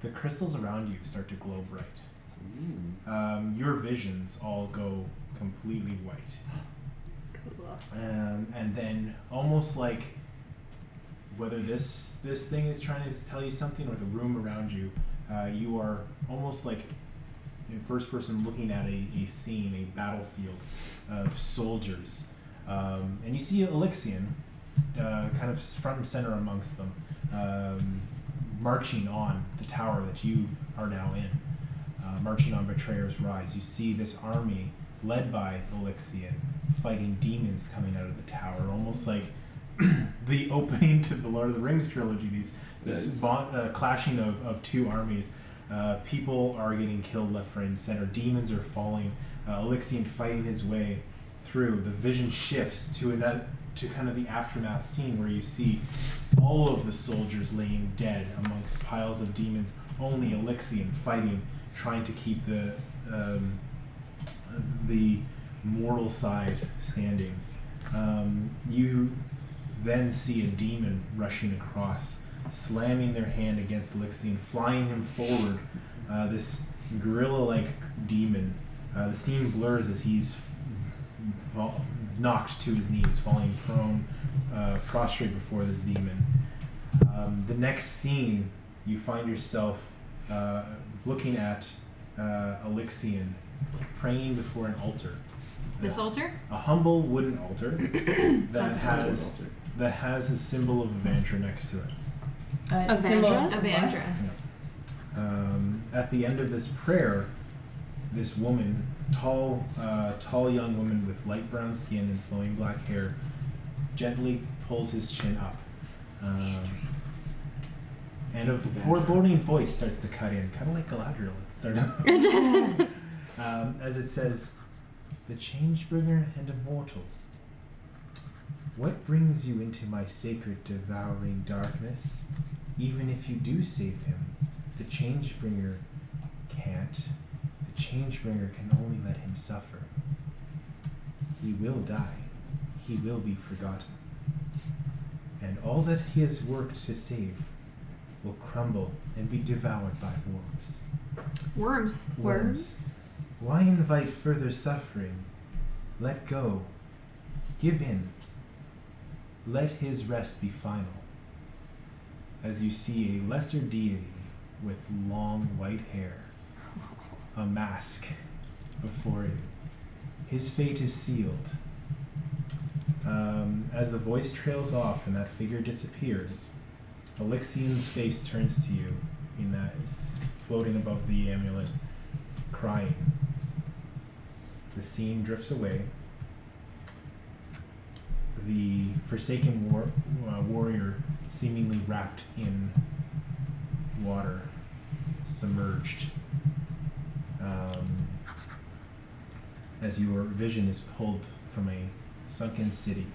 The crystals around you start to glow bright. Your visions all go completely white. Cool. And then almost like whether this thing is trying to tell you something or the room around you, you are almost like in first person looking at a scene, a battlefield of soldiers. And you see Elixian kind of front and center amongst them, marching on the tower that you are now in, marching on Betrayer's Rise. You see this army led by Elixian fighting demons coming out of the tower, almost like the opening to the Lord of the Rings trilogy, this clashing of two armies. People are getting killed left, right, and center. Demons are falling. Elixian fighting his way through. The vision shifts to kind of the aftermath scene where you see all of the soldiers laying dead amongst piles of demons. Only Elixian fighting, trying to keep the mortal side standing. You then see a demon rushing across, slamming their hand against Elixian, flying him forward. This gorilla-like demon. The scene blurs as he's knocked to his knees, falling prone, prostrate before this demon. The next scene, you find yourself looking at Elixian praying before an altar. This altar? A humble wooden altar that has a symbol of Evandra next to it. Evandra. At the end of this prayer, this woman, tall young woman with light brown skin and flowing black hair, gently pulls his chin up. And a foreboding voice starts to cut in, kind of like Galadriel. As it says, "The Changebringer and Immortal, what brings you into my sacred devouring darkness? Even if you do save him, the Changebringer can't. The Changebringer can only let him suffer. He will die. He will be forgotten. And all that he has worked to save will crumble and be devoured by worms. Worms. Why invite further suffering? Let go. Give in. Let his rest be final." As you see a lesser deity with long white hair, a mask before you. His fate is sealed. As the voice trails off and that figure disappears, Elixian's face turns to you in that is floating above the amulet. crying. The scene drifts away. The forsaken warrior, seemingly wrapped in water, submerged. As your vision is pulled from a sunken city,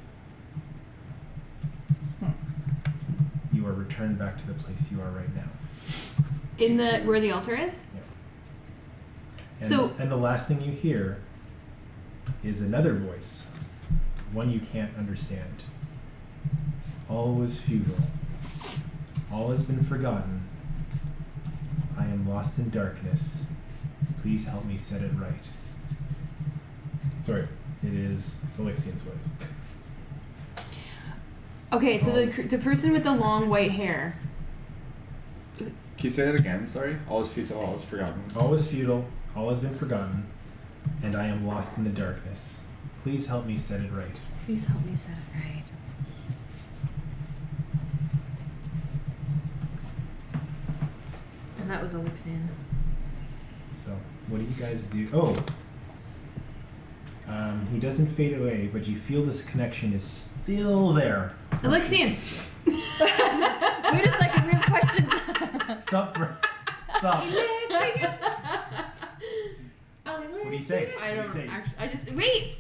you are returned back to the place you are right now. In the where the altar is? And the last thing you hear is another voice, one you can't understand. All was futile. All has been forgotten. I am lost in darkness. Please help me set it right. Sorry, it is Felixian's voice. Okay, so the person with the long white hair. Can you say that again? Sorry. All is futile. All is forgotten. All is futile. All has been forgotten. And I am lost in the darkness. Please help me set it right. Please help me set it right. And that was Elixian. So, what do you guys do? Oh! He doesn't fade away, but you feel this connection is still there. Elixian! Wait a second, we have questions. Stop. Stop. What do you say? I don't actually. I just wait.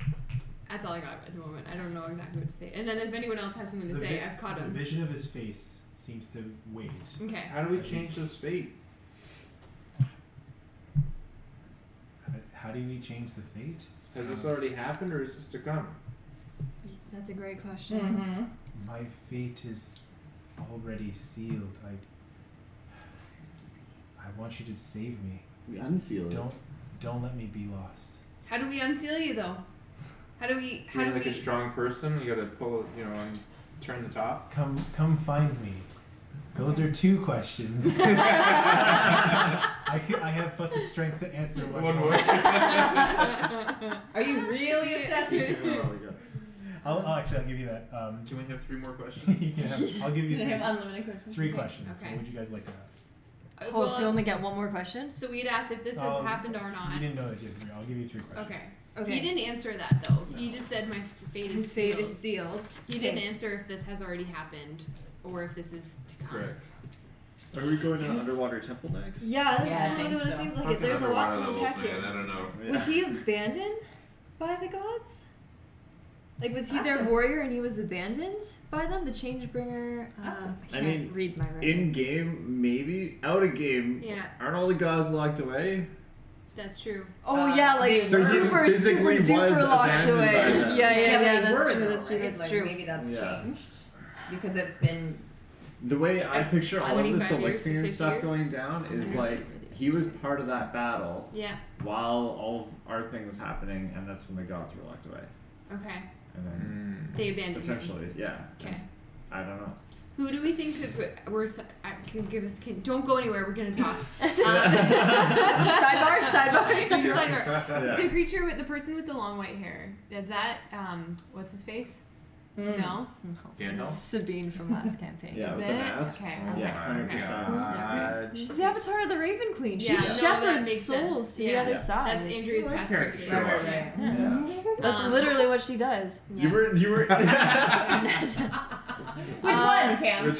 That's all I got at the moment. I don't know exactly what to say. And then if anyone else has something to say, I've caught him. The vision of his face seems to wait. Okay. How do we change his fate? How do we change the fate? Has this already happened, or is this to come? That's a great question. Mm-hmm. My fate is already sealed. I want you to save me. We unseal it. Don't let me be lost. How do we unseal you though? How do we? You're like a strong person. You gotta pull, and turn the top. Come find me. Those are 2 questions. I have but the strength to answer one more. Are you really a statue? Oh my god. I'll give you that. Can we have 3 more questions? Yeah, I'll give you They 3, have unlimited questions. 3 questions. Okay. What would you guys like to ask? Oh, so you only get one more question? So we'd asked if this has happened or not. You didn't know that you had 3. I'll give you 3 questions. Okay. Okay. He didn't answer that though. He just said my fate is His fate sealed. is sealed. He didn't answer if this has already happened or if this is to come. Correct. Are we going to an underwater temple next? Yeah, that's Yeah, I really think what it so. seems like. Fucking There's a lot to underwater unpack levels, here. man. I don't know. Yeah. Was he abandoned by the gods? Like, was he Ask their him. warrior and he was abandoned by them? The Changebringer? Ask him. I I can't mean, read my writing. In game, maybe. Out of game, Yeah, aren't all the gods locked away? that's true. Oh, yeah, like they So he super, physically super was duper locked abandoned away. by them. Yeah, but they that's were true, though, that's true, right? that's Like, true. maybe that's Yeah. changed because it's been. The way I picture all of this 25 years to Elixian 50 stuff years? going down is like he was part of that battle Yeah. while all of our thing was happening, and that's when the gods were locked away. Okay. And then They abandoned him. potentially, yeah. Okay. I don't know. Who do we think that can give us? Don't go anywhere. We're gonna talk. Sidebar. Yeah. The creature with the person with the long white hair. Is that what's his face? No. Gandalf? Sabine from last campaign. Yeah, Is with it? the mask. Okay. Yeah, Okay. 100%. She's the avatar of the Raven Queen. She Yeah, no, that shepherds makes souls sense. to Yeah. the other Yeah. side. That's Andrea's past character. character. Sure. Right. Yeah. That's literally what she does. You were. Which one, Cam?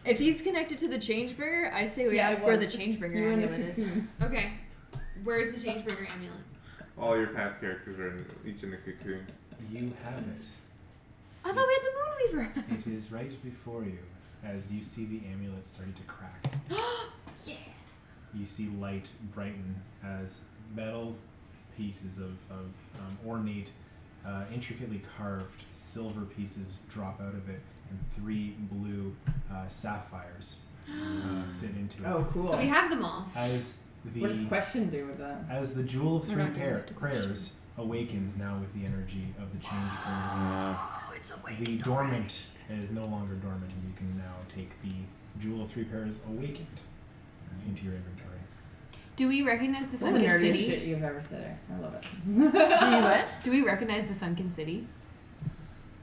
If he's connected to the Changebringer, I say we Yeah, ask it where was. the Changebringer You were in the amulet is. cocoon. Okay. Where's the Changebringer amulet? All your past characters are each in the cocoons. You have it. I thought we had the Moonweaver. It is right before you as you see the amulet starting to crack. Yeah. You see light brighten as metal pieces of ornate, intricately carved silver pieces drop out of it, and 3 blue sapphires sit into it. Oh, cool. So we have them all. As What does the question do with that? as the Jewel of We're 3 not gonna get to prayers awakens now with the energy of the Changebringer. Oh, it's awake. The dormant is no longer dormant, and you can now take the Jewel of 3 Pairs awakened into your inventory. Do we recognize the This is the sunken nerdiest city? shit you've ever said. I love it. Do you what? Do we recognize the sunken city?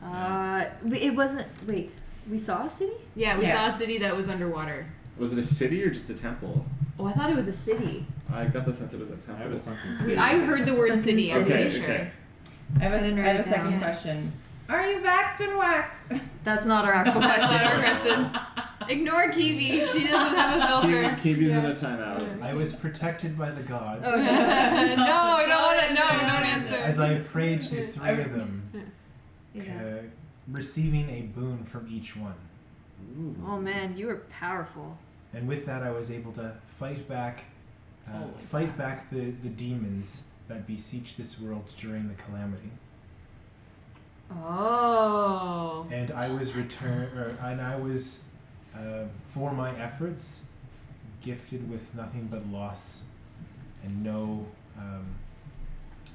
It wasn't. Wait, we saw a city? Yeah, we Yeah. saw a city that was underwater. Was it a city or just a temple? Oh, I thought it was a city. I got the sense it was a I temple. have a sunken I city. heard the word Sunken city. I'm Okay, pretty sure. okay. I have I didn't a write it second down. question. Are you vaxxed and waxed? That's not our actual That's not our question. question. Ignore Kiwi. She doesn't have a filter. Kiwi's in a timeout. I was protected by the gods No, I don't want to. No, don't answer. as I prayed to three of them, Yeah. receiving a boon from each one. Oh man, you were powerful. And with that, I was able to fight back the demons that beseech this world during the calamity. Oh. And I was for my efforts, gifted with nothing but loss and no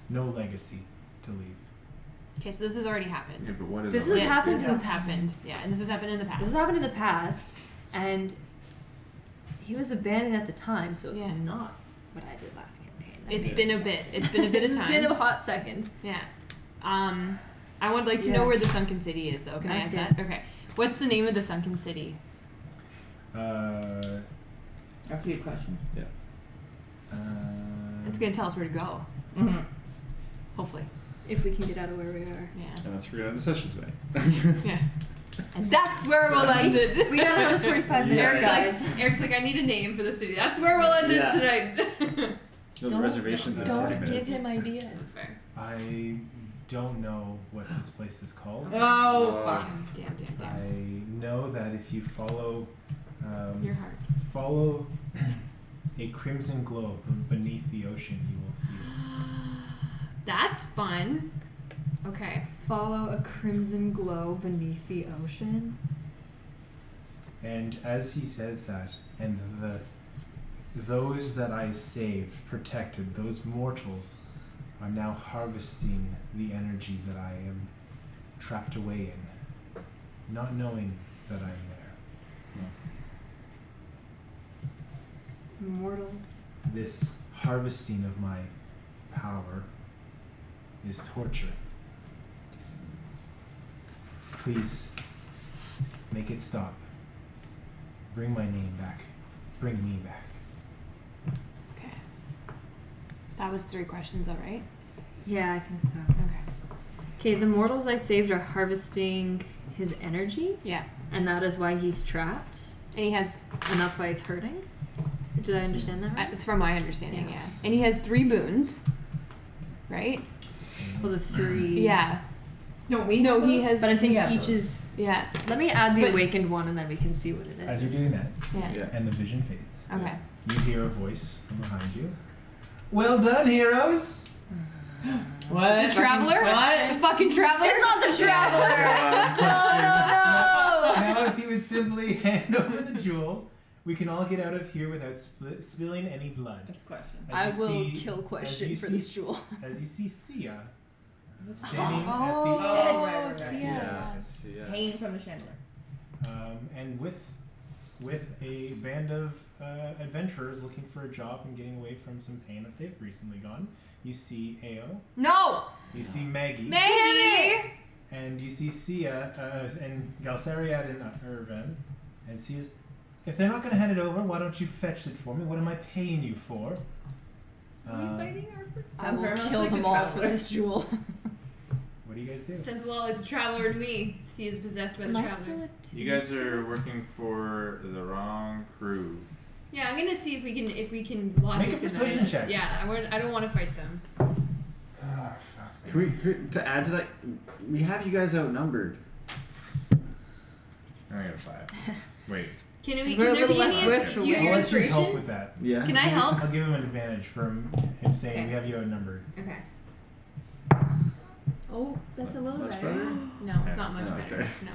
legacy to leave. Okay, so this has already happened. Yeah, but what is This it? has Yes, happened. This has happened. Yeah, and this has happened in the past. This has happened in the past, and he was abandoned at the time, so it's Yeah. not what I did last campaign. It's been a bit. It's been a bit of It's time. been a hot second. Yeah. I would like to Yeah. know where the sunken city is, though. Can I ask Ask that? Okay. What's the name of the sunken city? That's a good question. It's gonna tell us where to go. Mm-hmm. Hopefully. If we can get out of where we are. Yeah. And that's where we're going to end the session today. Yeah. And that's where we'll end it. We got another 45 minutes, guys. Eric's like, I need a name for the city. That's where we'll end Yeah. it tonight. No, the reservations in 40 Don't give minutes. him ideas. That's fair. I don't know what this place is called. Oh, fuck. Damn. I know that if you follow Your heart. follow a crimson globe beneath the ocean, you will see it. That's fun. Okay. Follow a crimson glow beneath the ocean. And as he says that, and those that I saved, protected, those mortals are now harvesting the energy that I am trapped away in, not knowing that I'm there. Mortals. This harvesting of my power is torture. Please, make it stop. Bring my name back. Bring me back. Okay. That was 3 questions, all right? Yeah, I think so. Okay. Okay, the mortals I saved are harvesting his energy, Yeah. and that is why he's trapped, And he has, and that's why it's hurting. Did I understand that right? it's from my understanding, yeah. And he has 3 boons, right? Well, the 3. Yeah. No, we No, know he those? has- But I think Yeah, each is. Yeah. Let me add the But- awakened one, and then we can see what it is. As you're doing that, Yeah. Yeah. and the vision fades, Okay. you hear a voice from behind you. Well done, heroes! What? The traveler? What? The fucking traveler? It's not the traveler! No! Now, if you would simply hand over the jewel, we can all get out of here without spilling any blood. That's a question. As I you will see- kill as question you for see this jewel. As you see Sia standing Oh, at the right. Yeah. It's, yeah. Hanging from the chandelier. and with a band of adventurers looking for a job and getting away from some pain that they've recently gone. You see Ao, No! you see Maggie, Maybe! and you see Sia and Galceriad and Irvin, and Sia's. If they're not going to hand it over, why don't you fetch it for me? What am I paying you for? I Sounds will very much kill like them the all traveler. for this jewel. What do you guys do? Sounds a lot like the traveler to me. See is possessed by the Am I traveler. still at 2? You guys are working for the wrong crew. Yeah, I'm gonna see if we can logic Make a them persuasion out of this. check. Yeah, I don't want to fight them. Oh, fuck. Can we, to add to that, we have you guys outnumbered. I got a 5. Wait. Can We're a there little be less any? risk for Do you I'll hear let you help inspiration? with that. Yeah. Can I help? I'll give him an advantage from him saying Okay. we have you outnumbered. Okay. Oh, that's a little Much better. better? No, it's not much Oh, better. okay. No.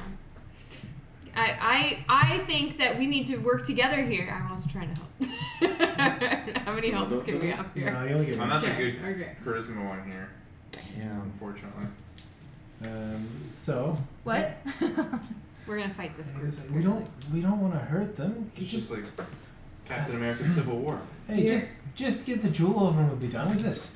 I think that we need to work together here. I'm also trying to help. How many helps can we have here? No, you only get I'm one. not the Okay, good okay. charisma one here, Damn. unfortunately. So What? We're gonna fight this group. we don't want to hurt them. It's just like Captain America Civil War. Hey, Yeah. just give the jewel over and we'll be done with it.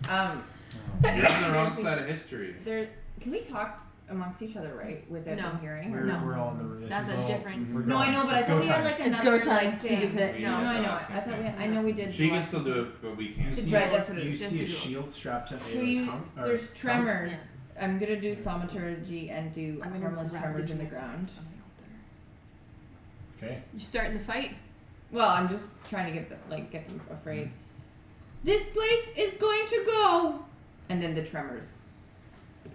You're on the wrong side of history. There. Can we talk amongst each other, right? Without No. them hearing? We're, Or no? we're all in the room. This That's is a all, different- we're No, I going. know, but I It's thought go we had time. like It's another go time like to thing. give it. We No, I did know. last I thought we weekend. had, I know we did. She can last- still do it, but we You can't. see, Right, that's what it you is. see a Just to shield strapped to So Ao's hump. or there's stump. tremors. Yeah. I'm gonna do thaumaturgy and do I'm gonna harmless grab tremors the in the jewel. ground. Okay. You starting the fight? Well, I'm just trying to get them afraid. This place is going to go, and then the tremors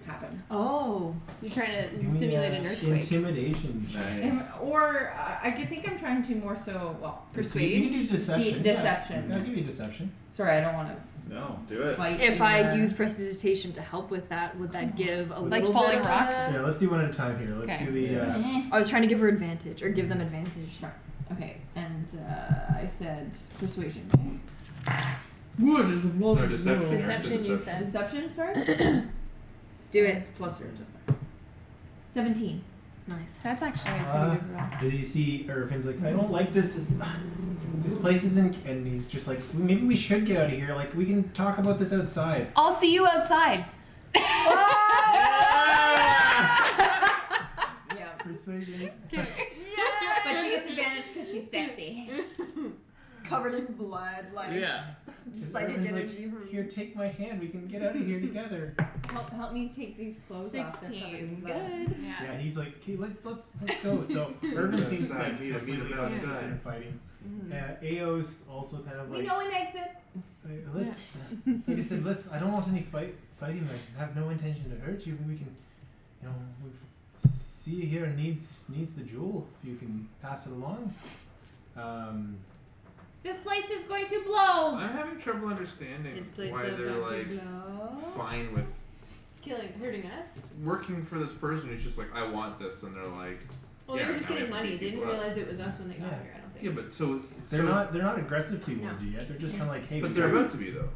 happen. Oh, you're trying to Give me, simulate an earthquake. Intimidation. Nice. Or I think I'm trying to more so Persuade? You can do deception. See, deception. Yeah, I'll give you deception. Sorry, I don't want to No, do it. fight. If I anymore. use prestidigitation to help with that, would that give a Like little falling bit of rocks? Yeah, let's do one at a time here. Let's Okay. do the. I was trying to give her advantage or give them advantage. Okay, and I said persuasion. What is a No, deception. Deception, you said. Deception, sorry. Do it. It's plus your 17. Nice. That's actually a Uh, pretty good roll. As you see, Irvin's like, I don't like this. This place isn't. And he's just like, maybe we should get out of here. Like, we can talk about this outside. I'll see you outside. Yeah. Persuasion. But she gets advantage because she's sexy. Covered in blood, like Yeah. psychic Irvin's like, energy from here, take my hand. We can get out of here together. Help me take these clothes off. They're covered in 16. blood. good. Yeah. Yeah, he's like, okay, let's go. So Irvin seems Outside, like meet him completely outside. uninterested in fighting. Ao's also kind of We like, know an exit. let's. Like I said, let's. I don't want any fighting. I have no intention to hurt you. We can, we see you here needs the jewel. If you can pass it along. This place is going to blow. I'm having trouble understanding This place why is they're about to like blow. fine with Hurting us. working for this person who's just like, I want this, and they're like, Well, yeah, they were just now we getting have to money. beat They didn't people up. realize it was us when they got Yeah. here. I don't think. Yeah, but so They're not aggressive towards you yet. They're just kind of like, hey. But we they're gotta- about to be though.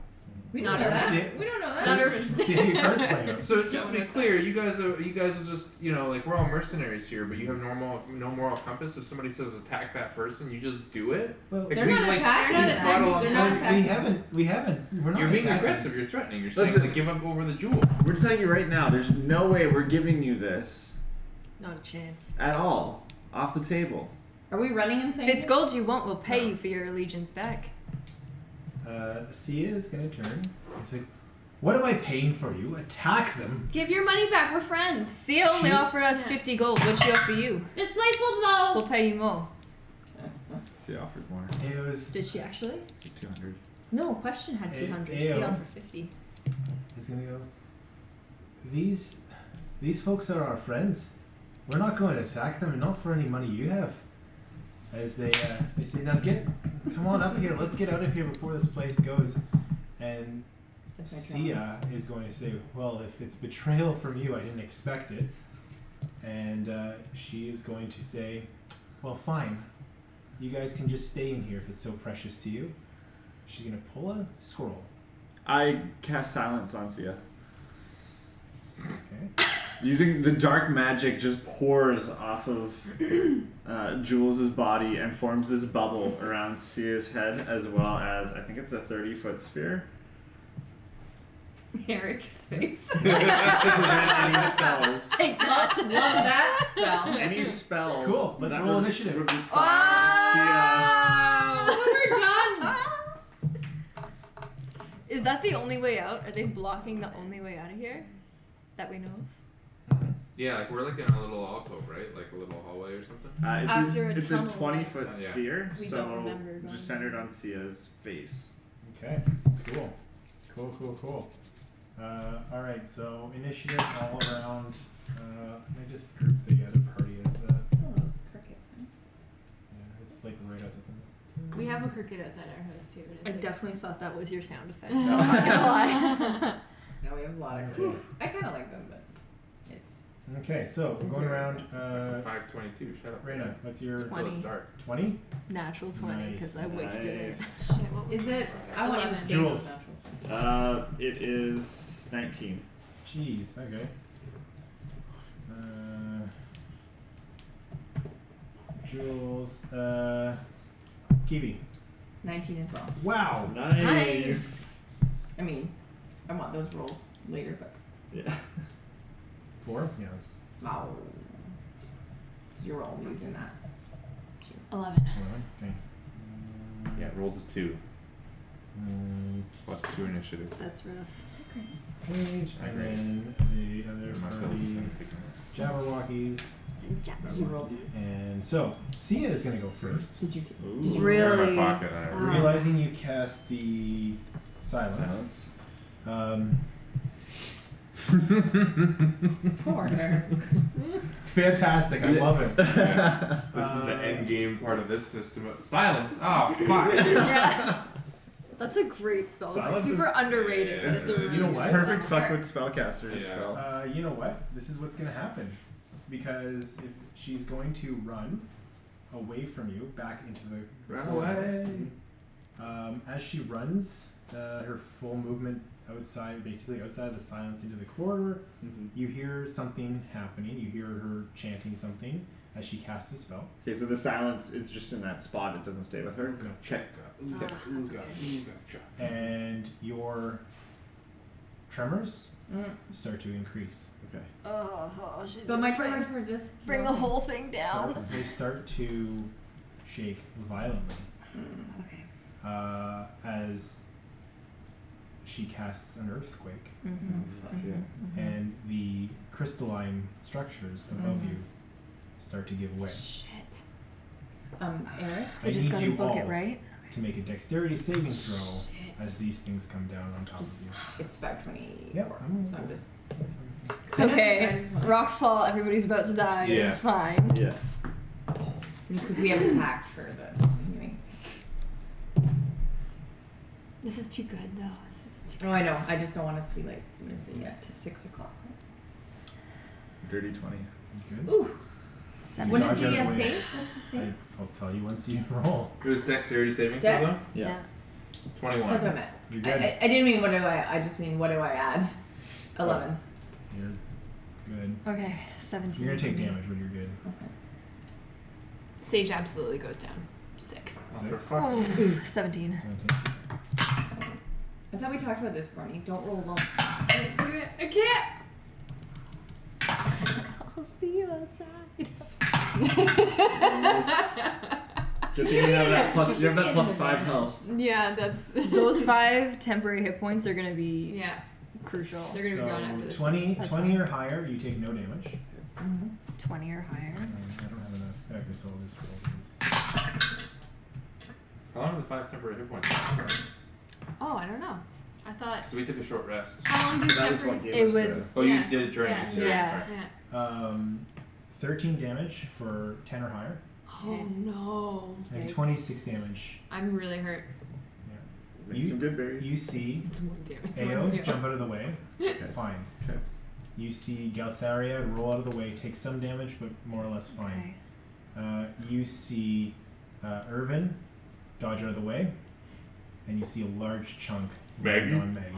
We Not don't know Irvin. that. We don't know that. Not Irvin. See how your cards play out. So just to be clear, you guys are just like we're all mercenaries here, but you have no moral compass. If somebody says attack that person, you just do it. Well, Like, They're we, not like, attacking. we They're fought not alongside- attacking. we haven't. We're not. You're being attacking. aggressive. You're threatening. You're saying Listen. like give up over the jewel. We're telling you right now, there's no way we're giving you this Not a chance. at all. Off the table. Are we running If insane? it's gold you won't, we'll pay you for your allegiance back. Sia is gonna turn. He's like, what am I paying for you? Attack them. Give your money back. We're friends. Sia only She- offered us 50 gold. What'd she offer you? This place will blow. We'll pay you more. See, offered more. It was. Did she actually? It's 200. No, question had 200. She Ayo. offered 50. He's gonna go. These folks are our friends. We're not going to attack them, and not for any money you have. As they say, now come on up here. Let's get out of here before this place goes. And Sia is going to say, well, if it's betrayal from you, I didn't expect it. And she is going to say, well, fine. You guys can just stay in here if it's so precious to you. She's going to pull a scroll. I cast silence on Sia. Okay. Using the dark magic just pours off of Jules' body and forms this bubble around Sia's head, as well as, I think it's a 30-foot sphere. Eric's face. To prevent any spells. Take that. Love that spell. Any spells. Cool, let's that roll would- initiative. would require We're done. Is that the only way out? Are they blocking the only way out of here that we know of? Yeah, like we're like in a little alcove, right? Like a little hallway or something. After a it's a tunnel. 20-foot Oh, yeah. sphere, We so don't remember going just centered on Sia's face. Okay, cool. All right, so initiative all around. Let me just group the other party as. Those crickets. Yeah, it's like right outside the. We have a cricket outside our house too. I But it's definitely thought that was your sound effect. So I'm not gonna lie. Now we have a lot of crickets. I kind of like them, but it's. Okay, so we're going around. 522. Shut up. Reina, what's your 20. Let's start. 20? Natural 20 because I wasted it. Nice. shit, what was Is it? I want to 11. say Jules. It is 19. Jeez, okay. Jules, Kiwi. 19 as well. Wow. Nice. I mean, I want those rolls later, but Yeah. 4? Yeah. It's Wow. You're all using that. 11. 11. Okay. Yeah, rolled a 2. Plus 2 initiative. That's rough. Sage, and then the other My party, Jabberwockies. You roll these. And so, Sia is going to go first. Did you? Ooh, Really? they're in my pocket. Realizing you cast the silence. 4. It's fantastic. I love it. This is the end game part of this system. Silence. Oh, fuck. Yeah. That's a great spell. Silence It's super is- underrated. but it's a you know really what? good Perfect spell. fuck with spellcasters Yeah. spell. You know what? This is what's going to happen. Because if she's going to run away from you, back into the Run corridor. away. As she runs, her full movement outside, basically outside of the silence into the corridor, you hear something happening. You hear her chanting something as she casts the spell. Okay, so the silence, it's just in that spot. It doesn't stay with her. No. Check. Ooga, ooga, ooga, cha. And your tremors start to increase. Okay. Oh, she's So gonna my bring- tremors were just Bring the whole thing down. They start to shake violently Okay. as she casts an earthquake, Fuck yeah. and the crystalline structures above you start to give way. Shit. Eric. I We just need gotta you book all it, right? to make a dexterity saving throw Shit. as these things come down on top of you. It's 524. Yep. So I'm just. It's okay. Rocks fall. Everybody's about to die. Yeah. It's fine. Yeah. Just because we have attacked for the. Anyway. This is too good, though. This is too No, I know. I just don't want us to be like yet to 6 o'clock. Dirty 20. Good. Ooh. You What is dodge out the of the way. save? What's the save? I'll tell you once you roll. It was dexterity saving throw, Dex. though? Yeah. 21. That's what I meant. You're I, good. I didn't mean what do I just mean what do I add? 11. You're good. Okay. 17. You're gonna take damage, but you're good. Okay. Sage absolutely goes down. 6. Oh, for 6. fuck's Oh, sake. 17. 17. I thought we talked about this, Courtney. Don't roll low. I can't! I'll see you outside. Good thing you have that plus. You have that plus 5 health. Yeah, that's. Those 5 temporary hit points are gonna be Yeah, crucial. they're gonna be gone after So this. 20, That's 20 fine. or higher, you take no damage. 20 or higher. I don't have enough. I can still just roll this. How long are the 5 temporary hit points? Sorry. Oh, I don't know. I thought. So we took a short rest. How long do That is temporary? what gave It us was. Oh, Yeah. you did it during Yeah. the period. Yeah. Sorry. Yeah. 13 damage for 10 or higher, Oh no. and Yikes. 26 damage. I'm really hurt. Make some good berries. You see It's 1 damage. Ao jump out of the way. Okay. Fine. Okay. You see Galsaria roll out of the way, take some damage, but more or less fine. You see Irvin dodge out of the way, and you see a large chunk land Maggie? on Maggie.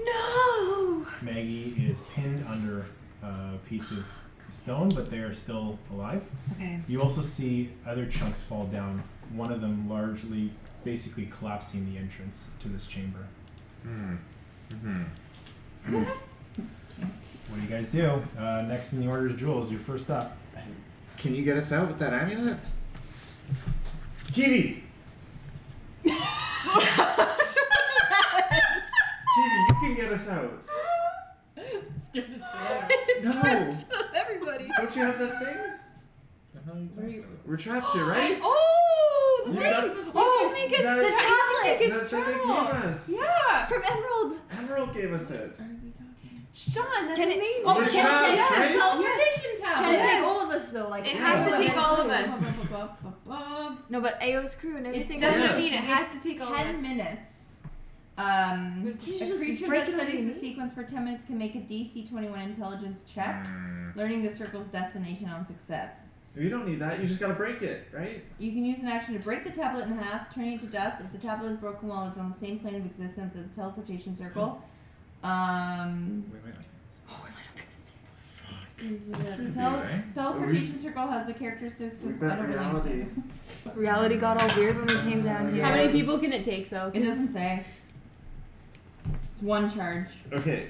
No! Maggie is pinned under a piece of stone, but they are still alive. Okay. You also see other chunks fall down, one of them largely basically collapsing the entrance to this chamber. What do you guys do? Next in the order is Jules. You're first up. Can you get us out with that amulet? Kivi! Kivi, you can get us out. Scared the shit out of No! Everybody. Don't you have that thing? me. We're trapped here, right? Oh, the You thing. got- Oh, make us that- the tablet. Make us That's what they gave us. Yeah, From Emerald. Emerald gave us it. Sean, that's Can it- amazing. Oh, We're can trapped, it right? teleportation tablet? Can it take all of us though? Like It has to take all of us. No, but Ao's crew and It everything. doesn't Yeah. mean it has to take all of 10 us. minutes. But A can you just creature break that it studies open? the sequence for 10 minutes can make a DC 21 intelligence check, learning the circle's destination on success. You don't need that. You just gotta break it, right? You can use an action to break the tablet in half, turning it to dust. If the tablet is broken while it's on the same plane of existence as the teleportation circle, Wait. Should be, Tele- right? teleportation circle has the characteristics We've of got I don't really reality. understand this. Reality got all weird when we came down here. How many people can it take though? It doesn't say. It's one charge. Okay.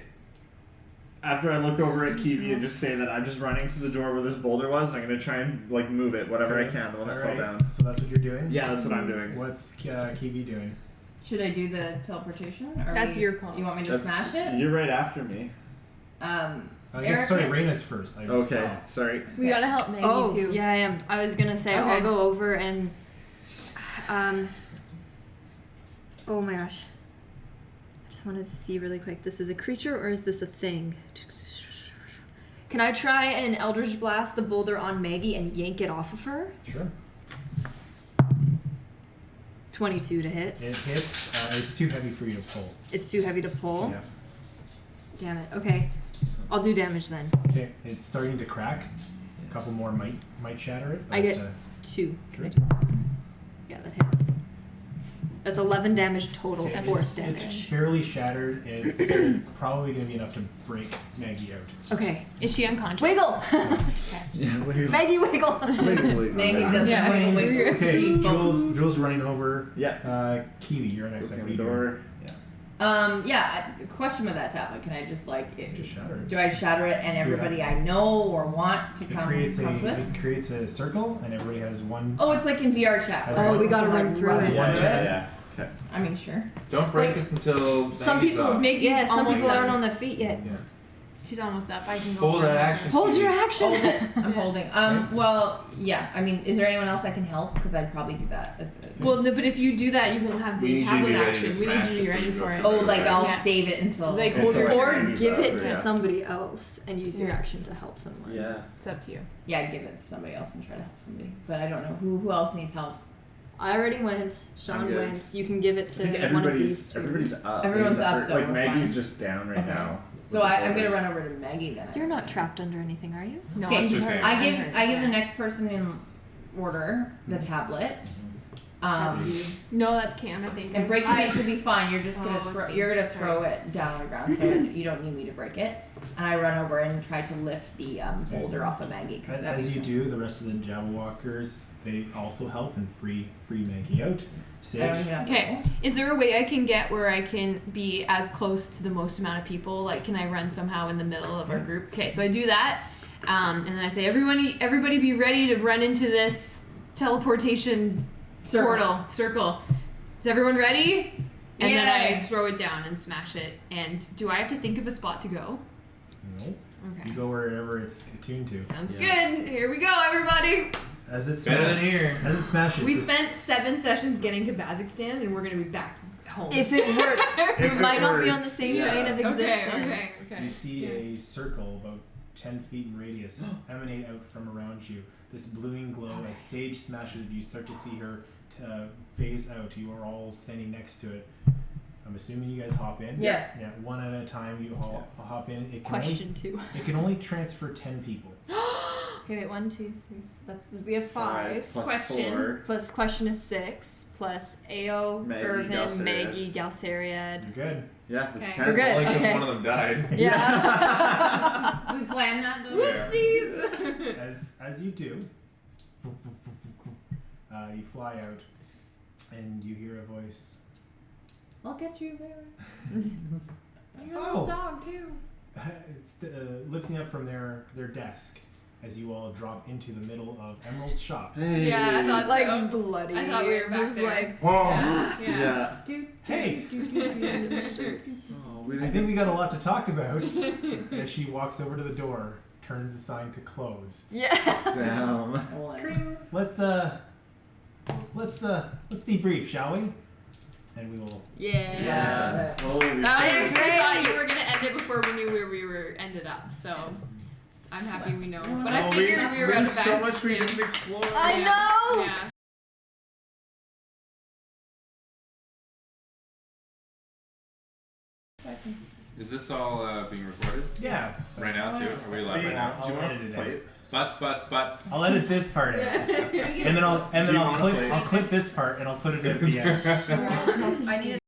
after I look over at Kiwi and just say that I'm just running to the door where this boulder was, and I'm gonna try and like move it, whatever I can, the one that fell down. So that's what you're doing? Yeah, that's what I'm doing. What's Kiwi doing? Should I do the teleportation? Or That's your call. You want me to smash it? You're right after me. I guess, sorry, Reina's first. Okay, sorry. We gotta help Maggie too. Yeah, I am. I was gonna say Okay. I'll go over and oh my gosh. I just wanted to see really quick. This is a creature or is this a thing? Can I try and Eldritch Blast the boulder on Maggie and yank it off of her? Sure. 22 to hit. It hits. It's too heavy for you to pull. It's too heavy to pull? Yeah. Damn it. Okay. I'll do damage then. Okay, it's starting to crack. A couple more might shatter it. I but, get 2. Sure. Yeah, that hits. That's 11 damage total, Okay, force it's damage. fairly shattered. It's probably going to be enough to break Maggie out. Okay. Is she unconscious? Wiggle! Yeah, wait. Maggie, wiggle! Maggie does Yeah. wiggle. Okay, She foams. Jules running over. Yeah. Kiwi, you're next. Open What are the you doing? door. Yeah. Question with that tablet. Can I just Just shatter it. do I shatter it and everybody I know or want to It come creates comes with? it creates a circle, and everybody has one. Oh, it's like in VR chat. Has Oh, one- we gotta run through Run it. Yeah, through yeah, it. Yeah. Okay. I mean, sure. Don't break Wait. this until Some Maggie's people, off. Maggie's yeah, some almost people aren't done. on their feet yet. Yeah. She's almost up. I can go. Hold over that her. action. Hold your Kiwi. action. Hold it. I'm holding. Well, yeah. I mean, is there anyone else that can help? Because I'd probably do that. Well, no, but if you do that, you won't have We the need you to tablet be ready action. to We need smash you to be it so ready you go for it. for Oh, like I'll Yeah. save it until. Like, Until hold your Or turn. Maggie's give up, it to yeah. somebody else and use your Yeah. action to help someone. Yeah. It's up to you. Yeah, I'd give it to somebody else and try to help somebody. But I don't know who else needs help. I already went. Sean I'm good. went. You can give it I to think one of these two. everybody's up. Everyone's except up, for- though, Like we're Maggie's fine. just down right Okay. now. So I'm gonna run over to Maggie then. You're not trapped under anything, are you? No, Okay, it's just her. okay. I give the next person in order the tablet. That's you. No, that's Cam. I think. And breaking it should be fine. You're just gonna Oh, throw. let's You're gonna see. throw it down on the ground, so you don't need me to break it. And I run over and try to lift the boulder off of Maggie. Cause that As makes you sense. do, the rest of the Jabberwockers, they also help and free Maggie out. I don't Sage. even have to Okay. roll. Is there a way I can get where I can be as close to the most amount of people? Like, can I run somehow in the middle of our group? Okay, so I do that, and then I say, everybody, be ready to run into this teleportation circle. Is everyone ready? And then I Yes. throw it down and smash it. And do I have to think of a spot to go? No. Okay. You go wherever it's attuned to. Sounds Yeah. good. Here we go, everybody. As it Better than smashes, here. as it smashes, We this- spent 7 sessions getting to Kazakhstan, and we're gonna be back home. If it works, we If it might not be on the works, same yeah. plane of existence. Okay. You see a circle about 10 feet in radius emanate out from around you. This bluing glow, as Sage smashes it, you start to see her phase out. You are all standing next to it. I'm assuming you guys hop in. Yeah. Yeah, one at a time. You all hop in. It can Question 2. Only, it can only transfer 10 people. Okay, wait, 1, 2, 3. We have 5. plus Question. 4. Plus question is 6. Plus Ao, Maggie, Irvin, Galceriad. Maggie, Galceriad. You're good. Yeah, that's Okay. 10. We're good. Only because Okay. one of them died. Yeah. We planned that though. Whoopsies. As you do, you fly out, and you hear a voice. I'll get you there. You're a little Oh. dog too. It's lifting up from their desk as you all drop into the middle of Emerald's shop. Hey. Yeah, I thought like so. bloody. I thought we were back Just there. like, Whoa. Yeah. Hey, Oh, we I didn't think we got a lot to talk about. As she walks over to the door, turns the sign to closed. yeah. Damn. Let's debrief, shall we? And we will. Yeah. Holy That I was shit. actually great. thought you were gonna end it before we knew where we were ended up, so I'm happy we know. But I Oh, figured we were out of there's so much we Kazakhstan. didn't explore. I know. Yeah. Is this all being recorded Yeah. right now too? Are we live right now? I'll Do you want edit to it play out. it? Butts. I'll edit this part out, and then Do you I'll wanna play it? clip this part, and I'll put it at the end. I need